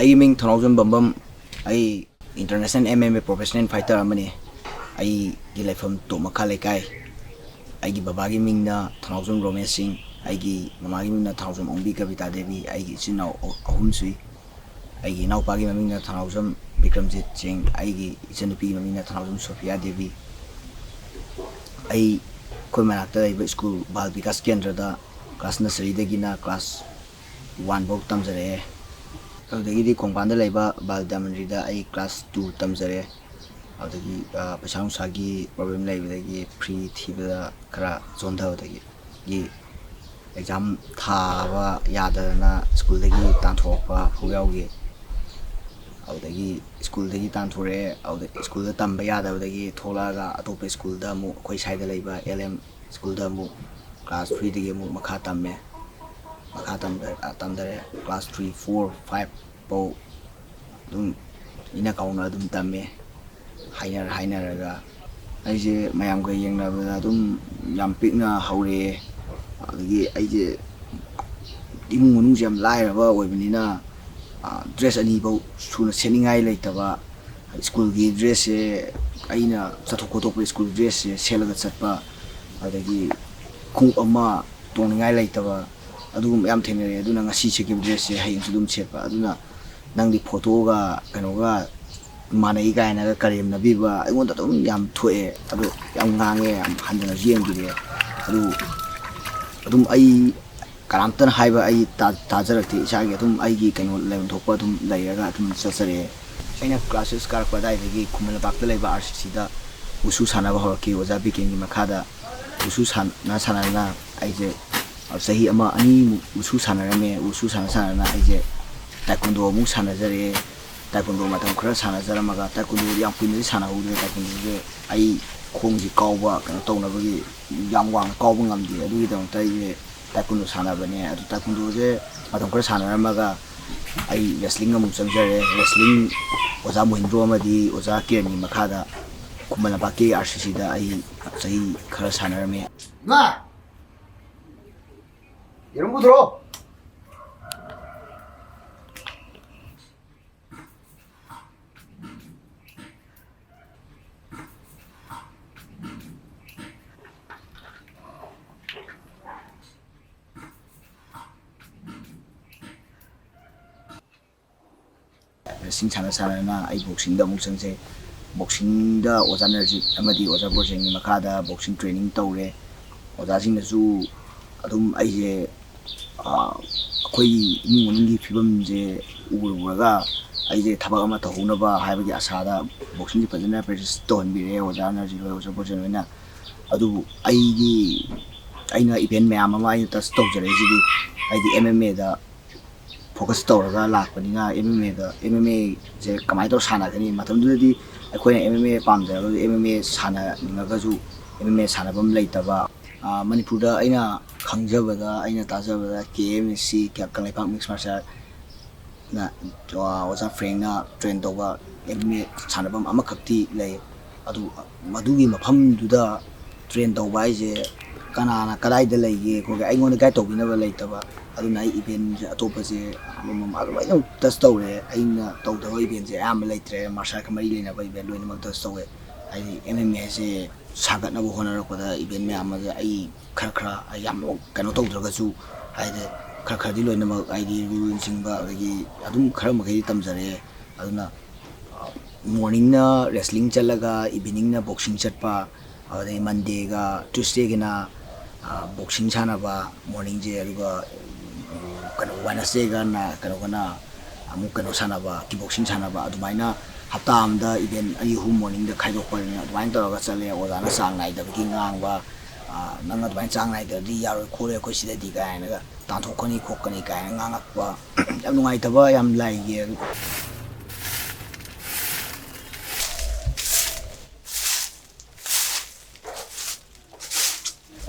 आई Ming थनौजम Bambam आई international MMA professional fighter अमने आई गी लाइफम तो मखा लेकाय आई गी बाबा गी मिंग ना थनौजम रोमेश सिंह आई गी ममा गी मिंग ना थनौजम ओंबी कविता देवी आई गी चिनाव अहुम सुई आई गी नाउपा गी मिंग ना थनौजम विक्रमजीत सिंह आई गी इचनुपी गी मिंग ना थनौजम सोफिया देवी आई कोई मनाक्ता लाइबा स्कूल बाल विकास केंद्र दा क्लास नर्सरी दगिना क्लास 1 बौक तमजरे अदगी कोंपान लेबा बाल दामनरी दा आई क्लास 2 तमजरे अदगी पैसा नुसागी प्रॉब्लम लेबदगी फ्री थीबदा खरा जोंधबदगी गी एग्जाम थाबा यादना स्कूल दगी तांथोपा फुगावगी अदगी स्कूल दगी तांथोरे अद स्कूल दा तंबा यादबदगी थोलागा अतोपे स्कूल दा मु कोई साइड लेबा LM स्कूल दा मु क्लास 3 दगी मु मखा तम्मे मखा तमदरे क्लास 3 4 5 पौ दुम इना काउना दुम तम्मे हाइनरगा आइजे मयाम ग येंगनाबदा दुम याम पिकना हौरे अदगी आइजे इमुंग मनुंग जाम लाइरबा ओइबनिना ड्रेस अनि बौ सुना सेनिंगाइ लेतबा स्कूल की ड्रेस से आइना चथोकोतोप स्कूल ड्रेस से सेलगा चटपा अदगी खुंग अमा तोंनिंगाइ लेतबा अदुगुम याम थेंगरे अदुना ngasi चेकिब ड्रेस से हाइंग सुदुम सेपा अदुना नंगदी फोटोगा कनोगा मानई गायनागा करेम नबीबा अइगोंदा दुम याम थोए अदु याम ngange याम हंदना जेंगिरे अदु अदुम आई कारामतन हाइबा आई ताजरते इसागे अदुम आइगी कनो लेवन थोपा अदुम लैरगा अदुम चसरे अइना क्लासेस कारपा दाइदगी खुमल बाक्ता लेबा RCC दा उसु सानाबा हरकी ओजा बिकेंगी मखादा उसु साना आइजे सही अमा अनि उसु सानारमे उसु साना आइजे ताइक्वांडो मु सानाजरे ताइक्वांडो मतम खरा सानाजरमगा ताइक्वांडो याम कुइनदि सानाहुदे ताइक्वांडो जे आई खोंगजि कावबा कनो तौनबगी याम वांग कावबा ngamdi अदुगी दंता ये ताइक्वांडो सानाबने अदु ताइक्वांडो जे मतम खरा सानारमगा आई रेसलिंग अमु चंगजरे रेसलिंग ओजा मोहिंद्रो अमदि ओजा केरनी मखादा कुमला बाकी RCC दा आई सही खरा सानारमे मा 이런 거 들어. 레슬링 사나사나 아이 복싱다 목성세 복싱다 오자너지 아마디 오자 보쟁이 마카다 복싱 트레이닝 떠오래 오자진다주 अदुम आइजे कोई इमुंगनी फिबम जे उबुरगा आइजे थबा अमा तहुनबा हाइबगी आसादा बॉक्सिंग फजना प्रैक्टिस तोहनबिरे ओजाना जिरो ओजा बोजनना अदु आइगी आइना इवेंट मैम अमा आइ टच तौजरे जिदि आइदी MMA दा फोकस तौरगा लाखपनिना MMA जे कमाइ तौ सानागनी मतमदुदि अखोय MMA पामजरगा MMA साना निगजु MMA सानाबम लेतबा मणिपुर अइना खंगजबदा अइना ताजबदा KMC कंगलेपाक मिक्स मार्शल ना ओजा फ्रेंगना ट्रेन तौबा MMA सानबम अमा खक्ति लय अदु मदुगी मफमदुदा ट्रेन तौबा आइजे कनाना कदाइदा लैगे कोगे आइगोन गाइड तौबिनबा लैतबा अदुना आई इवेंट जे अतोपसे मम अदुबाइना टच तौरे अइना तौदबा इवेंट जे आम लैत्रे मार्शल कमरी लेनबा इवेंट लोइनमक टच तौवे आई MMA से सागतनबो होनरपदा इवेंट मैम आई खरखरा याम कनो तौद्रगसु आइदे खरखरदि लोइनमक आइगी रूल सिंबा अदगी अदुम खरा मखै तमजरे अदुना मॉर्निंग ना रेसलिंग चलगा इवनिंग ना बॉक्सिंग चटपा अदे मंडे गा ट्यूसडे गिना बॉक्सिंग सानाबा मॉर्निंग जे अदुगा कनो वेडनेसडे गा ना कनो गना अमु कनो सानाबा कि बॉक्सिंग सानाबा अदुमाइना हप्ता आमदा इवेंट अनि हुम मॉर्निंग दा खाइदोकपने अदुमाइन तौरगा चले ओजाना सांग नाइदबगी ngang नंग अदुमाइन चांग नाइददि यारो खोरे अखोय सिददि गायनगा तांथोकनी खोकनी गायन nganगakpa याम नुंगाइतबा याम लाइगे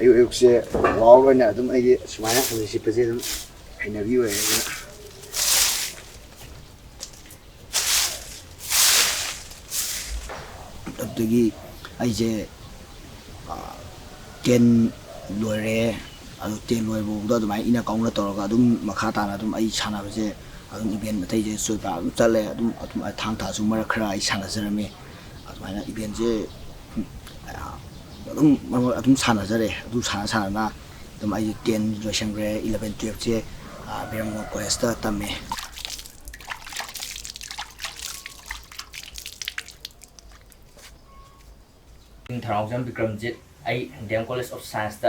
अयुक्से वावरना अदुम आइगे सुमाना खलिसि पजे अदुम हैनबि ओइरेगा तबदगी आइजे 10 लोरे अदु 10 लोइबोदा अदुमाइ इना काउंट तौरगा अदुम मखा ताना अदुम आई सानाबजे ꯑꯗꯨꯝ ꯏꯚꯦꯟ ꯑꯇꯩꯁꯦ ꯆꯣꯏꯄ ꯑꯗꯨꯝ ꯆꯠꯂꯦ ꯑꯗꯨꯝ ꯊꯥꯡ ꯊꯥꯁꯨ ꯃꯔꯛ ꯈꯔ ꯑꯩ ꯁꯥꯟꯅꯖꯔꯝꯃꯤ ꯑꯗꯨꯃꯥꯏꯅ ꯏꯚꯦꯟꯁꯦ ꯑꯗꯨꯝ ꯁꯥꯟꯅꯖꯔꯦ ꯑꯗꯨ ꯁꯥꯟꯅꯅ ꯑꯗꯨꯝ ꯑꯩꯁꯦ 10 ꯂꯣꯏꯁꯟꯈ꯭ꯔꯦ 11 12ꯁꯦ ꯕꯤꯔꯝꯒꯣꯟ ꯀꯣꯂꯦꯖꯇ ꯇꯝꯃꯦ ꯊꯧꯅꯥꯎꯖꯝ ꯕꯤꯀ꯭ꯔꯝꯖꯤꯠ ꯑꯩ ꯗꯤ ꯑꯦꯝ ꯀꯣꯂꯦꯖ ꯑꯣꯐ ꯁꯥꯏꯟꯁꯇ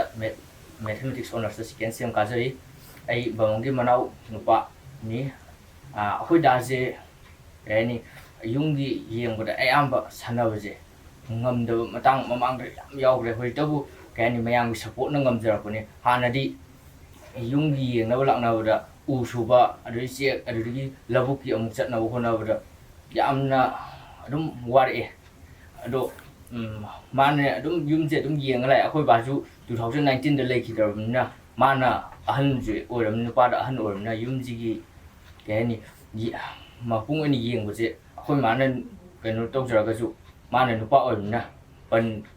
ꯃꯦꯊꯃꯦꯇꯤꯛꯁ ꯑꯣꯅꯔꯁꯇ ꯁꯦꯀꯦꯟ ꯁꯦꯝ ꯀꯥꯖꯔꯤ ꯑꯩ ꯕꯃꯣꯟꯒꯤ ꯃꯅꯥꯎ ꯅꯨꯄꯥꯅꯤ ꯑꯩꯈꯣꯏ ꯗꯥꯁꯦ ꯀꯩ ꯍꯥꯏꯅꯤ ꯌꯨꯝꯒꯤ ꯌꯦꯡꯕꯗ ꯑꯌꯥꯝꯕ ꯁꯥꯟꯅꯕꯁꯦ ꯉꯝꯗꯕ ꯃꯇꯥꯡ ꯃꯃꯥꯡꯗ ꯌꯥꯝ ꯌꯥꯎꯈ꯭ꯔꯦ ꯍꯧꯖꯤꯛꯇꯕꯨ ꯀꯩ ꯍꯥꯏꯅꯤ ꯃꯌꯥꯝꯒꯤ ꯁꯞꯄꯣꯔꯠꯅ ꯉꯝꯖꯔꯛꯄꯅꯤ ꯍꯥꯟꯅꯗꯤ ꯌꯨꯝꯒꯤ ꯌꯦꯡꯅꯕ ꯂꯥꯛꯅꯕꯗ ꯎ ꯁꯨꯕ ꯑꯗꯨꯗꯒꯤ ꯆꯦꯛ ꯑꯗꯨꯗꯒꯤ ꯂꯧꯕꯨꯛꯀꯤ ꯑꯃꯨꯛ ꯆꯠꯅꯕ ꯍꯣꯠꯅꯕꯗ ꯌꯥꯝꯅ ꯑꯗꯨꯝ ꯋꯥꯔꯛꯑꯦ ꯑꯗꯣ ꯃꯥꯅ ꯑꯗꯨꯝ ꯌꯨꯝꯁꯦ ꯑꯗꯨꯝ ꯌꯦꯡꯉ ꯂꯥꯛꯑꯦ ꯑꯩꯈꯣꯏ ꯕꯥꯁꯨ 2019ꯗ ꯂꯩꯈꯤꯗ꯭ꯔꯕꯅꯤꯅ ꯃꯥꯅ ꯑꯍꯟꯁꯦ ꯑꯣꯏꯔꯕꯅꯤꯅ ꯅꯨꯄꯥꯗ ꯑꯍꯟ ꯑꯣꯏꯔꯕꯅꯤ나 ꯌꯨꯝꯁꯤꯒꯤ ꯀꯩ ꯍꯥꯏꯅꯤ ꯃꯄꯨꯡ ꯑꯣꯏꯅ ꯌꯦꯡꯕꯁꯦ ꯑꯩꯈꯣꯏ ꯃꯥꯅ ꯀꯩꯅꯣ ꯇꯧꯖꯔꯒꯁꯨ ꯃꯥꯅ ꯅꯨꯄꯥ ꯑꯣꯏꯔꯕꯅꯤꯅ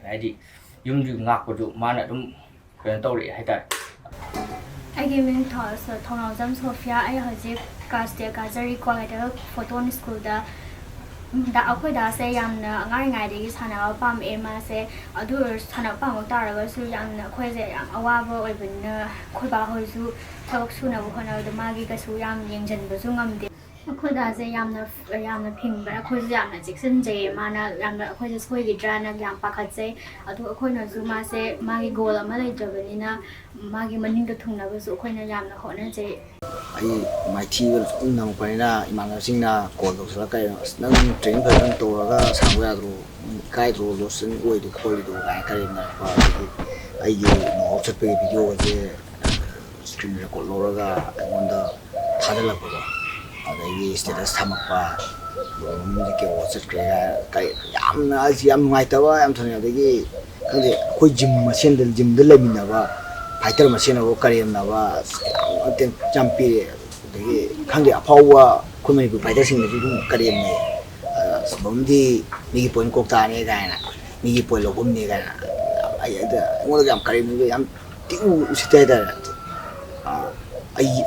ꯍꯥꯏꯗꯤ ꯌꯨꯝꯁꯤ ꯉꯥꯛꯄꯗꯨ ꯃꯥꯅ ꯑꯗꯨꯝ ꯀꯩꯅꯣ ꯇꯧꯔꯛꯑꯦ ꯍꯥꯏꯇꯥꯔꯦ ꯑꯩꯒꯤ ꯃꯤꯡ ꯊꯧꯅꯥꯎꯖꯝ ꯁꯣꯐꯤꯌꯥ ꯑꯩ ꯍꯧꯖꯤꯛ ꯀ꯭ꯂꯥꯁ 10 ꯀꯥꯖꯔꯤ ꯀ꯭ꯋꯥꯀꯩꯊꯦꯜ ꯐꯣꯇꯣꯟ ꯁ꯭ꯀꯨꯜꯗ ꯑꯩꯈꯣꯏ ꯗꯥꯁꯦ ꯌꯥꯝꯅ ꯑꯉꯥꯡ ꯑꯣꯏꯔꯤꯉꯩꯗꯒꯤ ꯁꯥꯟꯅꯕ ꯄꯥꯝꯃꯛꯑꯦ ꯃꯥꯁꯦ ꯑꯗꯨ ꯑꯣꯏꯔꯁꯨ ꯁꯥꯟꯅꯕ ꯄꯥꯝꯃꯛ ꯇꯥꯔꯒꯁꯨ ꯌꯥꯝꯅ ꯑꯩꯈꯣꯏꯁꯦ ꯌꯥꯝ ꯑꯋꯥꯕ ꯑꯣꯏꯕꯅꯤꯅ ꯑꯩꯈꯣꯏ ꯕꯥ ꯍꯣꯏꯁꯨ ꯊꯕꯛ ꯁꯨꯅꯕ ꯍꯣꯠꯅꯕꯗ ꯃꯥꯒꯤ ꯀꯩꯁꯨ ꯌꯥꯝ ꯌꯦꯡꯁꯤꯟꯕꯁꯨ ꯉꯝꯗꯦ ꯑꯩꯈꯣꯏ ꯗꯥꯁꯦ ꯌꯥꯝꯅ ꯐꯤꯡꯕ ꯑꯩꯈꯣꯏꯁꯨ ꯌꯥꯝꯅ ꯆꯦꯛꯁꯤꯟꯖꯩꯌꯦ ꯃꯥꯅ ꯌꯥꯝꯅ ꯑꯩꯈꯣꯏꯁꯦ ꯁꯣꯏꯈꯤꯗ꯭ꯔꯥꯅ ꯌꯥꯝ ꯄꯥꯈꯠꯆꯩ ꯑꯗꯨ ꯑꯩꯈꯣꯏꯅꯁꯨ ꯃꯥꯁꯦ ꯃꯥꯒꯤ ꯒꯣꯜ ꯑꯃ ꯂꯩꯇ꯭ꯔꯕꯅꯤꯅ ꯃꯥꯒꯤ ꯃꯅꯤꯡꯗ ꯊꯨꯡꯅꯕꯁꯨ ꯑꯩꯈꯣꯏꯅ ꯌꯥꯝꯅ ꯍꯣꯠꯅꯖꯩ ꯑꯩ ꯃꯥꯏꯊꯤꯕ ꯁꯨꯝ ꯅꯪꯉꯛꯄꯅꯤꯅ ꯏꯃꯥꯟꯅꯕꯁꯤꯡꯅ ꯀꯣꯜ ꯇꯧꯁꯤꯜꯂꯒ ꯀꯩꯅꯣ ꯅꯪ ꯇ꯭ꯔꯦꯅꯤꯡ ꯐꯖꯅ ꯇꯧꯔꯒ ꯁꯥꯟꯅꯕ ꯌꯥꯗ꯭ꯔꯣ ꯏꯀꯥꯏꯗ꯭ꯔꯣ ꯂꯣꯁꯟ ꯑꯣꯏꯗꯣ ꯈꯣꯠꯂꯤꯗꯣ ꯀꯥꯏꯅ ꯀꯔꯦꯝꯅꯔꯛꯄ ꯑꯗꯒꯤ ꯑꯩꯒꯤ ꯅꯣꯛꯑꯥꯎꯠ ꯆꯠꯄꯒꯤ ꯚꯤꯗꯤꯑꯣꯁꯦ ꯁ꯭ꯀ꯭ꯔꯤꯟ ꯔꯦꯀꯣꯔꯠ ꯂꯧꯔꯒ ꯑꯩꯉꯣꯟꯗ ꯊꯥꯖꯤꯜꯂꯛꯄꯗꯣ ꯑꯗꯒꯤ ꯁ꯭ꯇꯦꯇꯁ ꯊꯝꯃꯛꯄ ꯃꯃꯤꯡꯁꯦ ꯀꯦꯋꯣ ꯆꯠꯈ꯭ꯔꯦ ꯌꯥꯝꯅ ꯑꯩꯁꯦ ꯌꯥꯝ ꯅꯨꯡꯉꯥꯏꯇꯕ ꯌꯥꯝ ꯊꯣꯛꯑꯦ ꯑꯗꯒꯤ ꯈꯪꯗꯦ ꯑꯩꯈꯣꯏ ꯖꯤꯝꯗ ꯂꯩꯃꯤꯟꯅꯕ ꯐꯥꯏꯇꯔ ꯃꯁꯦꯟꯅꯕꯨ ꯀꯔꯦꯝꯅꯕ ꯌꯥꯝ ꯄꯤꯔꯦ ꯑꯗꯒꯤ ꯈꯪꯗꯦ ꯑꯐꯥꯎꯕ ꯑꯩꯈꯣꯏ ꯃꯅꯤꯄꯨꯔ ꯐꯥꯏꯇꯔꯁꯤꯡꯅꯁꯨ ꯑꯗꯨꯝ ꯀꯔꯦꯝꯅꯩ ꯁꯨꯝꯕꯝꯗꯤ ꯃꯤꯒꯤ ꯄꯣꯏꯟ ꯀꯣꯛꯇꯥꯅꯤ ꯀꯥꯏꯅ ꯃꯤꯒꯤ ꯄꯣꯏꯟ ꯂꯧꯐꯝꯅꯤ ꯀꯥꯏꯅ ꯑꯩꯉꯣꯟꯗ ꯌꯥꯝ ꯀꯔꯦꯝꯅꯕ ꯌꯥꯝ ꯊꯤꯅ ꯎꯁꯤꯠꯇꯦ ꯍꯥꯏꯇꯥꯔꯦ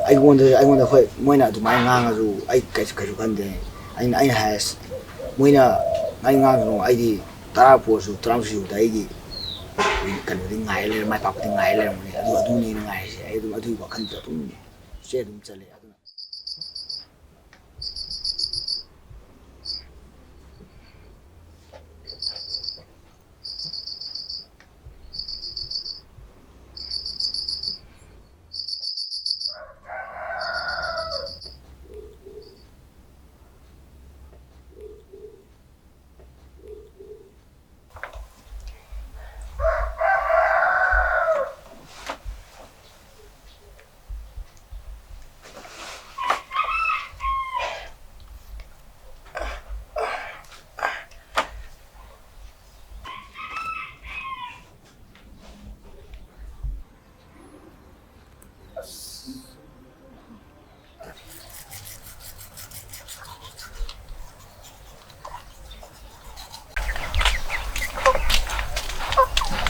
ꯑꯩꯉꯣꯟꯗ ꯍꯣꯏ ꯃꯣꯏꯅ ꯑꯗꯨꯃꯥꯏꯅ ꯉꯥꯡꯉꯁꯨ ꯑꯩ ꯀꯩꯁꯨ ꯈꯟꯗꯦ ꯑꯩꯅ ꯍꯥꯏꯔꯁꯤ ꯃꯣꯏꯅ ꯑꯩ ꯉꯥꯡꯁꯨ ꯑꯩꯗꯤ 10 ꯄꯣꯔꯁꯨ 11 ꯁꯨꯕꯗ ꯑꯩꯒꯤ ꯀꯩꯅꯣꯗꯤ ꯉꯥꯏ ꯂꯩꯔꯦ ꯃꯥꯏ ꯄꯥꯛꯄꯗꯤ ꯉꯥꯏ ꯂꯩꯔꯝꯒꯅꯤ ꯑꯗꯨꯅꯦꯅ ꯉꯥꯏꯔꯤꯁꯦ ꯑꯩ ꯑꯗꯨꯝ ꯑꯗꯨꯒꯤ ꯋꯥꯈꯜꯗ ꯑꯗꯨꯝ ꯆꯠꯂꯦ ꯑꯗꯨꯅ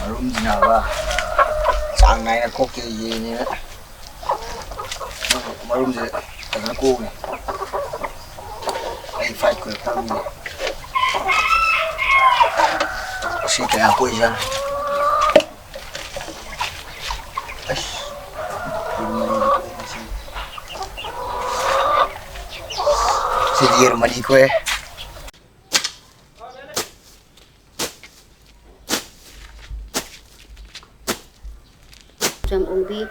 ꯃꯔꯨꯝꯁꯤꯅꯕ ꯆꯥꯡ ꯅꯥꯏꯅ ꯀꯣꯛꯇꯦ ꯌꯦꯡꯉꯦꯅ ꯃꯔꯨꯝꯁꯦ ꯐꯖꯅ ꯀꯣꯛꯅꯤ ꯑꯩ ꯐꯥꯏꯠ ꯀꯨꯏꯔꯛꯇꯕꯅꯤ ꯁꯤ ꯀꯌꯥ ꯀꯣꯏꯖꯥꯠꯅꯣ ꯁꯤꯗꯤ ꯌꯦꯔꯨꯝ 2 ꯀꯣꯏ ꯎꯕꯤ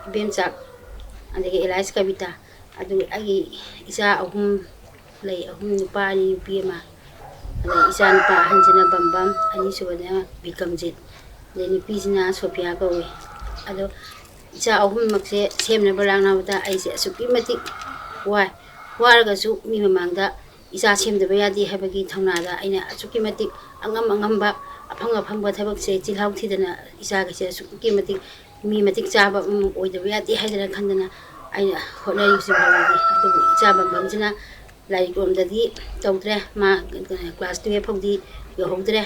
ꯏꯕꯦꯝꯆꯥꯛ ꯑꯗꯒꯤ ꯑꯦꯂꯥꯏꯁ ꯀꯕꯤꯇꯥ ꯑꯗꯨ ꯑꯩꯒꯤ ꯏꯆꯥ 3 ꯂꯩ 3 ꯅꯨꯄꯥ 2 ꯅꯨꯄꯤ ꯑꯃ ꯑꯗꯩ ꯏꯆꯥ ꯅꯨꯄꯥ ꯑꯍꯟꯁꯤꯅ ꯕꯝꯕꯝ ꯑꯅꯤꯁꯨꯕꯗꯅ ꯕꯤꯀꯝꯖꯤꯠ ꯑꯗꯩ ꯅꯨꯄꯤꯁꯤꯅ ꯁꯣꯐꯤꯌꯥ ꯀꯧꯏ ꯑꯗꯣ ꯏꯆꯥ 3ꯃꯛꯁꯦ ꯁꯦꯝꯅꯕ ꯂꯥꯡꯅꯕꯗ ꯑꯩꯁꯦ ꯑꯁꯨꯛꯀꯤ ꯃꯇꯤꯛ ꯋꯥꯔꯒꯁꯨ ꯃꯤ ꯃꯃꯥꯡꯗ ꯏꯆꯥ ꯁꯦꯝꯗꯕ ꯌꯥꯗꯦ ꯍꯥꯏꯕꯒꯤ ꯊꯧꯅꯥꯗ ꯑꯩꯅ ꯑꯁꯨꯛꯀꯤ ꯃꯇꯤꯛ ꯑꯉꯝꯕ ꯑꯐꯪꯕ ꯊꯕꯛꯁꯦ ꯆꯤꯜꯍꯥꯎ ꯊꯤꯗꯅ ꯏꯆꯥꯒꯁꯦ ꯑꯁꯨꯛꯀꯤ ꯃꯇꯤꯛ ꯃꯤ ꯃꯇꯤꯛ ꯆꯥꯕ ꯑꯣꯏꯗꯕ ꯌꯥꯗꯦ ꯍꯥꯏꯗꯅ ꯈꯟꯗꯅ ꯑꯩꯅ ꯍꯣꯠꯅꯔꯤꯕꯁꯤ ꯐꯥꯎꯕꯗꯤ ꯑꯗꯨꯕꯨ ꯏꯆꯥ ꯕꯝꯕꯝꯁꯤꯅ ꯂꯥꯏꯔꯤꯛ ꯂꯣꯝꯗꯗꯤ ꯇꯧꯗ꯭ꯔꯦ ꯃꯥ ꯀ꯭ꯂꯥꯁ 12 ꯐꯥꯎꯗꯤ ꯌꯧꯍꯧꯗ꯭ꯔꯦ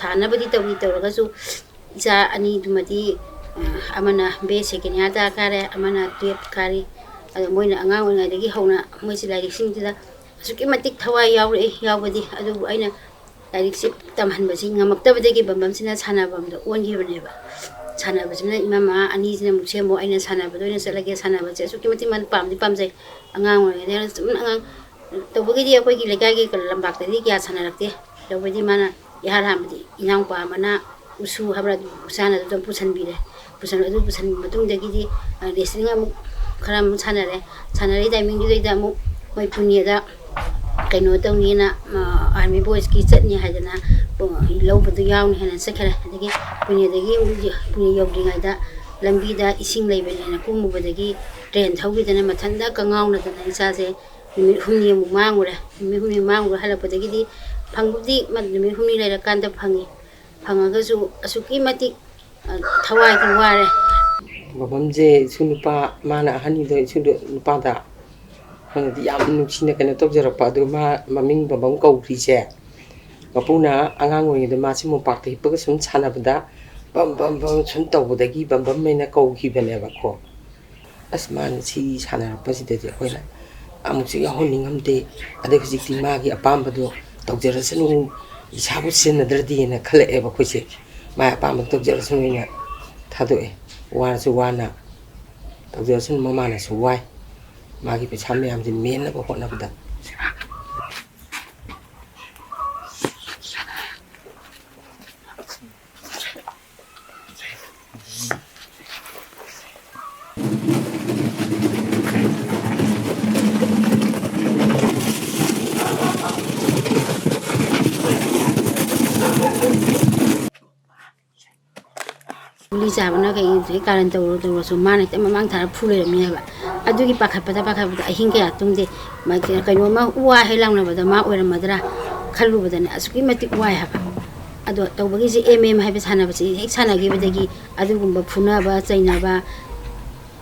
ꯊꯥꯅꯕꯗꯤ ꯇꯧꯔꯒꯁꯨ ꯏꯆꯥ 2ꯗꯨꯃꯗꯤ ꯑꯃꯅ BA ꯁꯦꯀꯦꯟ ꯏꯌꯥꯔꯗ ꯀꯥꯔꯦ ꯑꯃꯅ 12 ꯀꯥꯔꯤ ꯑꯗꯣ ꯃꯣꯏꯅ ꯑꯉꯥꯡ ꯑꯣꯏꯔꯤꯉꯩꯗꯒꯤ ꯍꯧꯅ ꯃꯣꯏꯁꯤ ꯂꯥꯏꯔꯤꯛꯁꯤꯡꯁꯤꯗ ꯑꯁꯨꯛꯀꯤ ꯃꯇꯤꯛ ꯊꯋꯥꯏ ꯌꯥꯎꯔꯛꯏ ꯌꯥꯎꯕꯗꯤ ꯑꯗꯨꯕꯨ ꯑꯩꯅ ꯂꯥꯏꯔꯤꯛꯁꯤ ꯇꯝꯍꯟꯕꯁꯤ ꯉꯝꯃꯛꯇꯕꯗꯒꯤ ꯕꯝꯕꯝꯁꯤꯅ ꯁꯥꯟꯅꯐꯝꯗ ꯑꯣꯟꯈꯤꯕꯅꯦꯕ ꯁꯥꯟꯅꯕꯁꯤꯅ ꯏꯃꯥ ꯑꯅꯤꯁꯤꯅ ꯑꯃꯨꯛ ꯁꯦꯝꯃꯣ ꯑꯩꯅ ꯁꯥꯟꯅꯕꯗ ꯑꯣꯏꯅ ꯆꯠꯂꯒꯦ ꯁꯥꯟꯅꯕꯁꯦ ꯑꯁꯨꯛꯀꯤ ꯃꯇꯤꯛ ꯃꯥꯅ ꯄꯥꯝꯖꯩ ꯑꯉꯥꯡ ꯑꯣꯏꯔꯤꯉꯩꯗ ꯁꯨꯝ ꯑꯉꯥꯡ ꯇꯧꯕꯒꯤꯗꯤ ꯑꯩꯈꯣꯏꯒꯤ ꯂꯩꯀꯥꯏꯒꯤ ꯂꯝꯄꯥꯛꯇꯗꯤ ꯀꯌꯥ ꯁꯥꯟꯅꯔꯛꯇꯦ ꯇꯧꯕꯗꯤ ꯃꯥꯅ ꯏꯍꯥꯟ ꯍꯥꯟꯕꯗꯤ ꯏꯅꯥꯎꯄꯥ ꯑꯃꯅ ꯎꯁꯨ ꯍꯥꯏꯕ꯭ꯔꯥ ꯎꯁꯥꯅ ꯑꯗꯨꯝ ꯄꯨꯁꯟꯕꯤꯔꯦ ꯑꯗꯨ ꯄꯨꯁꯟꯕ ꯃꯇꯨꯡꯗꯒꯤꯗꯤ ꯔꯦꯁꯂꯤꯡ ꯑꯃꯨꯛ ꯈꯔ ꯑꯃꯨꯛ ꯁꯥꯟꯅꯔꯦ ꯇꯥꯏꯃꯤꯡꯗꯨꯗꯩꯗ ꯑꯃꯨꯛ ꯃꯣꯏ ꯄꯨꯅꯦꯗ ꯀꯩꯅꯣ ꯇꯧꯅꯤꯅ ꯑꯥꯔꯃꯤ ꯕꯣꯏꯁꯀꯤ ꯆꯠꯅꯤ ꯍꯥꯏꯗꯅ ꯂꯧꯕꯗꯨ ꯌꯥꯎꯅꯤ ꯍꯥꯏꯅ ꯆꯠꯈ꯭ꯔꯦ ꯑꯗꯒꯤ ꯄꯨꯅꯦꯗꯒꯤ ꯄꯨꯅꯦ ꯌꯧꯗ꯭ꯔꯤꯉꯩꯗ ꯂꯝꯕꯤꯗ ꯏꯁꯤꯡ ꯂꯩꯕꯅꯦꯅ ꯀꯨꯝꯃꯨꯕꯗꯒꯤ ꯇ꯭ꯔꯦꯟ ꯊꯧꯈꯤꯗꯅ ꯃꯊꯟꯇ ꯀꯉꯥꯎꯅꯗꯅ ꯏꯆꯥꯁꯦ ꯅꯨꯃꯤꯠ 4 ꯑꯃꯨꯛ ꯃꯥꯡꯉꯨꯔꯦ ꯅꯨꯃꯤꯠ 4 ꯃꯥꯡꯉꯨꯔ ꯍꯜꯂꯛꯄꯗꯒꯤꯗꯤ ꯐꯪꯕꯗꯤ ꯅꯨꯃꯤꯠ 4 ꯂꯩꯔꯀꯥꯟꯗ ꯐꯪꯉꯒꯁꯨ ꯑꯁꯨꯛꯀꯤ ꯃꯇꯤꯛ ꯊꯋꯥꯏꯗꯤ ꯋꯥꯔꯦ ꯕꯝꯕꯝꯁꯦ ꯏꯁꯨ ꯅꯨꯄꯥ ꯃꯥꯅ ꯑꯍꯟꯅꯤꯗꯣ ꯏꯁꯨ ꯅꯨꯄꯥꯗ ꯍꯥꯟꯅꯗꯤ ꯌꯥꯝ ꯅꯨꯡꯁꯤꯅ ꯀꯩꯅꯣ ꯇꯧꯖꯔꯛꯄ ꯑꯗꯨ ꯃꯥ ꯃꯃꯤꯡ ꯕꯝꯕꯝ ꯀꯧꯈ꯭ꯔꯤꯁꯦ ꯃꯄꯨꯅ ꯑꯉꯥꯡ ꯑꯣꯏꯔꯤꯉꯩꯗ ꯃꯥꯁꯤ ꯃꯣꯝꯄꯥꯛꯇ ꯍꯤꯞꯄꯒ ꯁꯨꯝ ꯁꯥꯟꯅꯕꯗ ꯕꯝ ꯁꯨꯝ ꯇꯧꯕꯗꯒꯤ ꯕꯝꯕꯝ ꯍꯥꯏꯅ ꯀꯧꯈꯤꯕꯅꯦꯕꯀꯣ ꯑꯁ ꯃꯥꯅ ꯁꯤ ꯁꯥꯟꯅꯔꯛꯄꯁꯤꯗꯗꯤ ꯑꯩꯈꯣꯏꯅ ꯑꯃꯨꯛꯁꯨ ꯌꯥꯎꯍꯟꯅꯤꯡꯉꯝꯗꯦ ꯑꯗꯩ ꯍꯧꯖꯤꯛꯇꯤ ꯃꯥꯒꯤ ꯑꯄꯥꯝꯕꯗꯣ ꯇꯧꯖꯔꯁꯅꯨ ꯏꯁꯥꯕꯨ ꯁꯤꯟꯅꯗ꯭ꯔꯗꯤꯅ ꯈꯜꯂꯛꯑꯦꯕ ꯑꯩꯈꯣꯏꯁꯦ ꯃꯥꯒꯤ ꯑꯄꯥꯝꯕ ꯇꯧꯖꯔꯁꯅꯨꯅ ꯊꯥꯗꯣꯛꯑꯦ ꯋꯥꯔꯁꯨ ꯋꯥꯅ ꯇꯧꯖꯔꯁꯅꯨ ꯃꯃꯥꯅꯁꯨ ꯋꯥꯏ ꯃꯥꯒꯤ ꯄꯩꯁꯥ ꯃꯌꯥꯝꯁꯤ ꯃꯦꯟꯅꯕ ꯍꯣꯠꯅꯕꯗ ꯒꯨꯂꯤ ꯆꯥꯕꯅ ꯀꯩ ꯀꯥꯔꯟ ꯇꯧꯔꯁꯨ ꯃꯥꯅ ꯍꯦꯛꯇ ꯃꯃꯥꯡ ꯊꯥꯔ ꯐꯨ ꯂꯩꯔꯝꯃꯦꯕ ꯑꯗꯨꯒꯤ ꯄꯥꯈꯠꯄꯗ ꯑꯍꯤꯡ ꯀꯌꯥ ꯇꯨꯝꯗꯦ ꯀꯩꯅꯣꯝꯃ ꯋꯥ ꯍꯦꯛ ꯂꯥꯎꯅꯕꯗ ꯃꯥ ꯑꯣꯏꯔꯝꯃꯗ꯭ꯔꯥ ꯈꯜꯂꯨꯕꯗꯅꯦ ꯑꯁꯨꯛꯀꯤ ꯃꯇꯤꯛ ꯋꯥꯏ ꯍꯥꯏꯕ ꯑꯗꯣ ꯇꯧꯕꯒꯤꯁꯦ MM ꯍꯥꯏꯕ ꯁꯥꯟꯅꯕꯁꯤ ꯍꯦꯛ ꯁꯥꯟꯅꯈꯤꯕꯗꯒꯤ ꯑꯗꯨꯒꯨꯝꯕ ꯐꯨꯅꯕ ꯆꯩꯅꯕ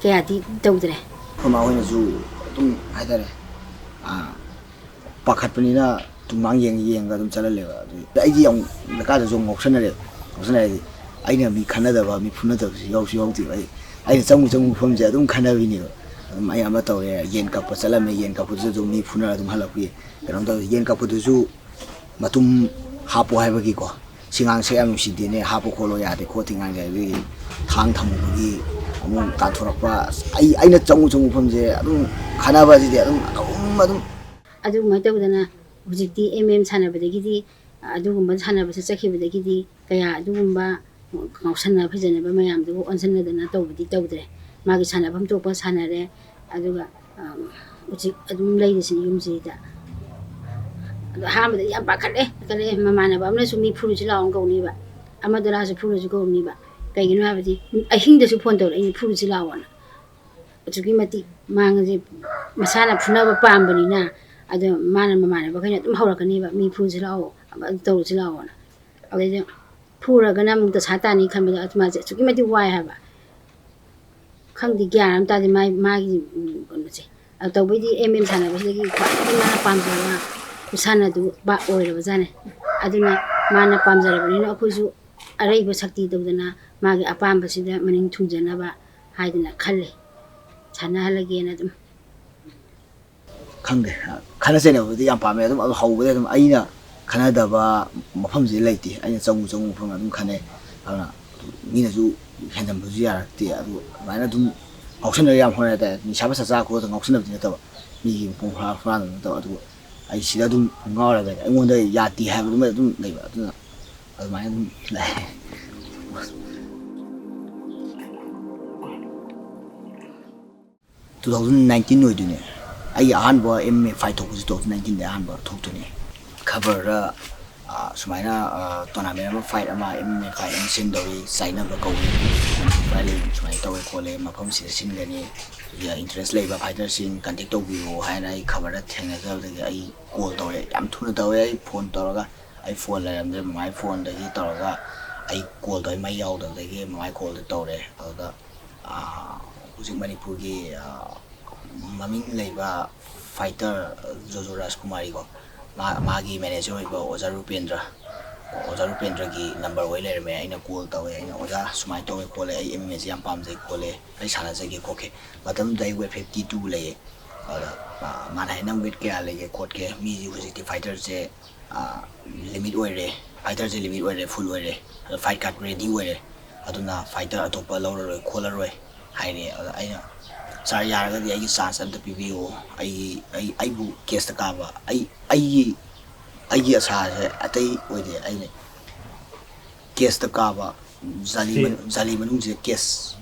ꯀꯌꯥꯗꯤ ꯇꯧꯗ꯭ꯔꯦ ꯑꯩꯈꯣꯏ ꯃꯥ ꯍꯣꯏꯅꯁꯨ ꯑꯗꯨꯝ ꯍꯥꯏꯇꯥꯔꯦ ꯄꯥꯈꯠꯄꯅꯤꯅ ꯇꯨꯃꯥꯡ ꯌꯦꯡꯉꯒ ꯑꯗꯨꯝ ꯆꯠꯍꯜꯂꯦꯕ ꯑꯗꯨ ꯑꯩꯗꯤ ꯌꯥꯝ ꯂꯩꯀꯥꯏꯗꯁꯨ ꯉꯥꯎꯁꯟꯅꯔꯦꯗꯤ ꯑꯩꯅ ꯃꯤ ꯈꯟꯅꯗꯕ ꯃꯤ ꯐꯨꯅꯗꯕꯁꯨ ꯌꯥꯎꯗꯦꯕ ꯑꯩꯅ ꯆꯪꯉꯨ ꯃꯐꯝꯁꯦ ꯑꯗꯨꯝ ꯈꯟꯅꯕꯤꯅꯦꯕ ꯑꯗꯨꯝ ꯑꯩ ꯑꯃ ꯇꯧꯔꯦ ꯌꯦꯟ ꯀꯛꯄ ꯆꯠꯂꯝꯃꯦ ꯌꯦꯟ ꯀꯛꯄꯗꯨꯁꯨ ꯑꯗꯨꯝ ꯃꯤ ꯐꯨꯅꯔ ꯑꯗꯨꯝ ꯍꯜꯂꯛꯄꯤ ꯀꯩꯅꯣ ꯇꯧꯋꯦ ꯌꯦꯟ ꯀꯛꯄꯗꯨꯁꯨ ꯃꯇꯨꯝ ꯍꯥꯞꯄꯣ ꯍꯥꯏꯕꯒꯤꯀꯣ ꯁꯤꯉꯥꯡꯁꯦ ꯌꯥꯝ ꯅꯨꯡꯁꯤꯗꯦꯅꯦ ꯍꯥꯞꯄꯣ ꯈꯣꯠꯂꯣ ꯌꯥꯗꯦ ꯈꯣꯠꯇꯦ ꯉꯥꯡꯗꯦ ꯑꯗꯨꯒꯤ ꯊꯥꯡ ꯊꯝꯃꯨꯕꯒꯤ ꯑꯃꯨꯛ ꯇꯥꯟꯊꯣꯔꯛꯄ ꯑꯩꯅ ꯆꯪꯉꯨ ꯃꯐꯝꯁꯦ ꯑꯗꯨꯝ ꯈꯟꯅꯕꯁꯤꯗꯤ ꯑꯗꯨꯝ ꯑꯗꯨꯃꯥꯏꯅ ꯇꯧꯗꯅ ꯍꯧꯖꯤꯛꯇꯤ MM ꯁꯥꯟꯅꯕꯗꯒꯤꯗꯤ ꯑꯗꯨꯒꯨꯝꯕ ꯁꯥꯟꯅꯕꯁꯦ ꯆꯠꯈꯤꯕꯗꯒꯤꯗꯤ ꯀꯌా ꯑꯗꯨꯒꯨꯝꯕ ꯉꯥꯎꯁꯟꯅ ꯐꯖꯅꯕ ꯃꯌꯥꯝꯗꯨꯕꯨ ꯑꯣꯟꯁꯤꯟꯅꯗꯅ ꯇꯧꯕꯗꯤ ꯇꯧꯗ꯭ꯔꯦ ꯃꯥꯒꯤ ꯁꯥꯟꯅꯐꯝ ꯊꯣꯛꯄ ꯁꯥꯟꯅꯔꯦ ꯑꯗꯨꯒ ꯍꯧꯖꯤꯛ ꯑꯗꯨꯝ ꯂꯩꯔꯤꯁꯤꯅꯤ ꯌꯨꯝꯁꯤꯗ ꯑꯗꯣ ꯑꯍꯥꯟꯕꯗꯗꯤ ꯌꯥꯝ ꯄꯥꯈꯠꯂꯦ ꯃꯃꯥꯟꯅꯕ ꯑꯃꯅꯁꯨ ꯃꯤ ꯐꯨꯔꯨꯁꯤ ꯂꯥꯛꯑꯣꯅ ꯀꯧꯅꯤꯕ ꯑꯃꯗ ꯂꯥꯛꯑꯁꯨ ꯐꯨꯔꯨꯁꯤ ꯀꯧꯅꯤꯕ ꯀꯩꯒꯤꯅꯣ ꯍꯥꯏꯕꯗꯤ ꯑꯍꯤꯡꯗꯁꯨ ꯐꯣꯟ ꯇꯧꯔꯛꯏꯅꯤ ꯐꯨꯔꯨꯁꯤ ꯂꯥꯛꯑꯣꯅ ꯑꯁꯨꯛꯀꯤ ꯃꯇꯤꯛ ꯃꯥꯡꯉꯁꯦ ꯃꯁꯥꯅ ꯐꯨꯅꯕ ꯄꯥꯝꯕꯅꯤꯅ ꯑꯗꯣ ꯃꯥꯅ ꯃꯃꯥꯟꯅꯕꯈꯩꯅ ꯑꯗꯨꯝ ꯍꯧꯔꯛꯀꯅꯤꯕ ꯃꯤ ꯐꯨꯔꯨꯁꯤ ꯂꯥꯛꯑꯣ ꯑꯗꯨ ꯇꯧꯔꯨꯁꯤ ꯂꯥꯛꯑꯣꯅ ꯑꯗꯩꯗ ꯐꯨꯔꯒꯅ ꯑꯃꯨꯛ ꯗꯁꯥ ꯇꯥꯅꯤ ꯈꯟꯕꯗ ꯃꯥꯁꯦ ꯑꯁꯨꯛꯀꯤ ꯃꯇꯤꯛ ꯋꯥꯏ ꯍꯥꯏꯕ ꯈꯪꯗꯦ ꯒ꯭ꯌꯥꯟ ꯑꯃ ꯇꯥꯗꯦ ꯃꯥꯒꯤ ꯀꯩꯅꯣꯁꯦ ꯑꯗꯨ ꯇꯧꯕꯩꯗꯤ MM ꯁꯥꯟꯅꯕꯁꯤꯗꯒꯤ ꯈ꯭ꯋꯥꯏꯗꯒꯤ ꯃꯥꯅ ꯄꯥꯝꯖꯕ ꯈꯨꯁꯥꯟꯅꯗꯨ ꯑꯣꯏꯔꯕꯖꯥꯠꯅꯦ ꯑꯗꯨꯅ ꯃꯥꯅ ꯄꯥꯝꯖꯔꯕꯅꯤꯅ ꯑꯩꯈꯣꯏꯁꯨ ꯑꯔꯩꯕ ꯁꯛꯇꯤ ꯇꯧꯗꯅ ꯃꯥꯒꯤ ꯑꯄꯥꯝꯕꯁꯤꯗ ꯃꯅꯤꯡ ꯊꯨꯡꯖꯅꯕ ꯍꯥꯏꯗꯅ ꯈꯜꯂꯤ ꯁꯥꯟꯅꯍꯜꯂꯒꯦꯅ ꯑꯗꯨꯝ ꯈꯪꯗꯦ ꯈꯟꯅ ꯆꯩꯅꯕꯗꯤ ꯌꯥꯝ ꯄꯥꯝꯃꯦ ꯑꯗꯨꯝ ꯍꯧꯕꯗ ꯑꯗꯨꯝ ꯑꯩꯅ ꯈꯟꯅꯗꯕ ꯃꯐꯝꯁꯤ ꯂꯩꯇꯦ ꯑꯩꯅ ꯆꯪꯉꯨ ꯃꯐꯝ ꯑꯗꯨꯝ ꯈꯟꯅꯩ ꯑꯗꯨꯅ ꯃꯤꯅꯁꯨ ꯍꯦꯟꯖꯟꯕꯁꯨ ꯌꯥꯔꯛꯇꯦ ꯑꯗꯨ ꯑꯗꯨꯃꯥꯏꯅ ꯑꯗꯨꯝ ꯉꯥꯎꯁꯟꯅꯕ ꯌꯥꯝ ꯍꯣꯠꯅꯔꯦ ꯍꯥꯏꯇꯥꯔꯦ ꯅꯤꯁꯥ ꯄꯁꯥ ꯆꯥ ꯈꯣꯠꯂꯒ ꯉꯥꯎꯁꯟꯅꯕꯗꯤ ꯅꯠꯇꯕ ꯃꯤꯒꯤ ꯃꯄꯨꯡ ꯐꯥꯅ ꯅꯠꯇꯕ ꯑꯗꯨꯕꯨ ꯑꯩ ꯁꯤꯗ ꯑꯗꯨꯝ ꯉꯥꯎꯔꯒ ꯑꯩꯉꯣꯟꯗ ꯌꯥꯗꯦ ꯍꯥꯏꯕꯗꯨꯃ ꯑꯗꯨꯝ ꯂꯩꯕ ꯑꯗꯨꯅ ꯑꯗꯨꯃꯥꯏꯅ ꯑꯗꯨꯝ ꯂꯩ 2019 ꯑꯣꯏꯗꯣꯏꯅꯦ ꯑꯩꯒꯤ ꯑꯍꯥꯟꯕ MMA ꯐꯥꯏꯠ ꯊꯣꯛꯄꯁꯤ 2019ꯗ ꯑꯍꯥꯟꯕ ꯊꯣꯛꯇꯣꯏꯅꯦ ꯈꯕꯔꯗ ꯁꯨꯃꯥꯏꯅ ꯇꯣꯔꯅꯥꯃꯦꯟ ꯑꯃ ꯐꯥꯏꯠ ꯑꯃ MMA ꯐꯥꯏꯠ ꯑꯃ ꯁꯤꯟꯗꯧꯔꯤ ꯆꯥꯏꯅꯕ ꯀꯧꯏ ꯁꯨꯃꯥꯏꯅ ꯇꯧꯋꯦ ꯈꯣꯠꯂꯦ ꯃꯐꯝꯁꯤꯗ ꯁꯤꯟꯒꯅꯤ ꯏꯟꯇꯔꯦꯁ ꯂꯩꯕ ꯐꯥꯏꯇꯔꯁꯤꯡ ꯀꯟꯇꯦꯛ ꯇꯧꯕꯤꯌꯣ ꯍꯥꯏꯅ ꯑꯩ ꯈꯕꯔꯗ ꯊꯦꯡꯅꯖꯕꯗꯒꯤ ꯑꯩ ꯀꯣꯜ ꯇꯧꯔꯦ ꯌꯥꯝ ꯊꯨꯅ ꯇꯧꯔꯦ ꯑꯩ ꯐꯣꯟ ꯇꯧꯔꯒ ꯑꯩ ꯐꯣꯟ ꯂꯩꯔꯝꯗ꯭ꯔꯦ ꯃꯃꯥꯏ ꯐꯣꯟꯗꯒꯤ ꯇꯧꯔꯒ ꯑꯩ ꯀꯣꯜ ꯇꯧꯔꯦ ꯃꯩ ꯌꯥꯎꯗꯕꯗꯒꯤ ꯃꯃꯥꯏ ꯀꯣꯜꯗ ꯇꯧꯔꯦ ꯑꯗꯨꯗ ꯍꯧꯖꯤꯛ ꯃꯅꯤꯄꯨꯔꯒꯤ ꯃꯃꯤꯡ ꯂꯩꯕ ꯐꯥꯏꯇꯔ ꯖꯣꯖꯣ ꯔꯥꯖꯀꯨꯃꯥꯔꯤꯀꯣ ꯃꯥꯒꯤ ꯃꯦꯅꯦꯖꯔ ꯑꯣꯏꯕ ꯑꯣꯖꯥ ꯔꯨꯄꯦꯟꯗ꯭ꯔ ꯑꯣꯖꯥ ꯔꯨꯄꯦꯟꯗ꯭ꯔꯒꯤ ꯅꯝꯕꯔ ꯑꯣꯏ ꯂꯩꯔꯝꯃꯦ ꯑꯩꯅ ꯀꯣꯜ ꯇꯧꯋꯦ ꯑꯩꯅ ꯑꯣꯖꯥ ꯁꯨꯃꯥꯏꯅ ꯇꯧꯋꯦ ꯈꯣꯠꯂꯦ ꯑꯩ MMA ꯁꯤ ꯌꯥꯝ ꯄꯥꯝꯖꯩ ꯈꯣꯠꯂꯦ ꯑꯩ ꯁꯥꯟꯅꯖꯒꯦ ꯈꯣꯠꯀꯦ ꯃꯇꯝꯗꯨꯗ ꯑꯩ ꯋꯦꯠ 52 ꯂꯩꯌꯦ ꯑꯗꯨꯗ ꯃꯥꯅ ꯍꯥꯏ ꯅꯪ ꯋꯦꯠ ꯀꯌꯥ ꯂꯩꯒꯦ ꯈꯣꯠꯀꯦ ꯃꯤꯁꯤ ꯍꯧꯖꯤꯛꯇꯤ ꯐꯥꯏꯇꯔꯁꯦ ꯂꯤꯃꯤꯠ ꯑꯣꯏꯔꯦ ꯐꯥꯏꯇꯔꯁꯦ ꯂꯤꯃꯤꯠ ꯑꯣꯏꯔꯦ ꯐꯨꯜ ꯑꯣꯏꯔꯦ ꯑꯗꯣ ꯐꯥꯏꯠ ꯀꯥꯔꯠ ꯔꯦꯗꯤ ꯑꯣꯏꯔꯦ ꯑꯗꯨꯅ ꯐꯥꯏꯇꯔ ꯑꯇꯣꯞꯄ ꯂꯧꯔꯔꯣꯏ ꯈꯣꯠꯂꯔꯣꯏ ꯍꯥꯏꯔꯦ ꯑꯗ ꯑꯩꯅ ꯁꯥꯔ ꯌꯥꯔꯒꯗꯤ ꯑꯩꯒꯤ ꯆꯥꯟꯁ ꯑꯝꯇ ꯄꯤꯕꯤꯌꯣ ꯑꯩꯕꯨ ꯀꯦꯁꯇ ꯀꯥꯕ ꯑꯩꯒꯤ ꯑꯁꯥꯁꯦ ꯑꯇꯩ ꯑꯣꯏꯗꯦ ꯑꯩꯅ ꯀꯦꯁꯇ ꯀꯥꯕ ꯖꯥꯂꯤ ꯃꯅꯨꯡꯁꯤꯗ ꯀꯦꯁ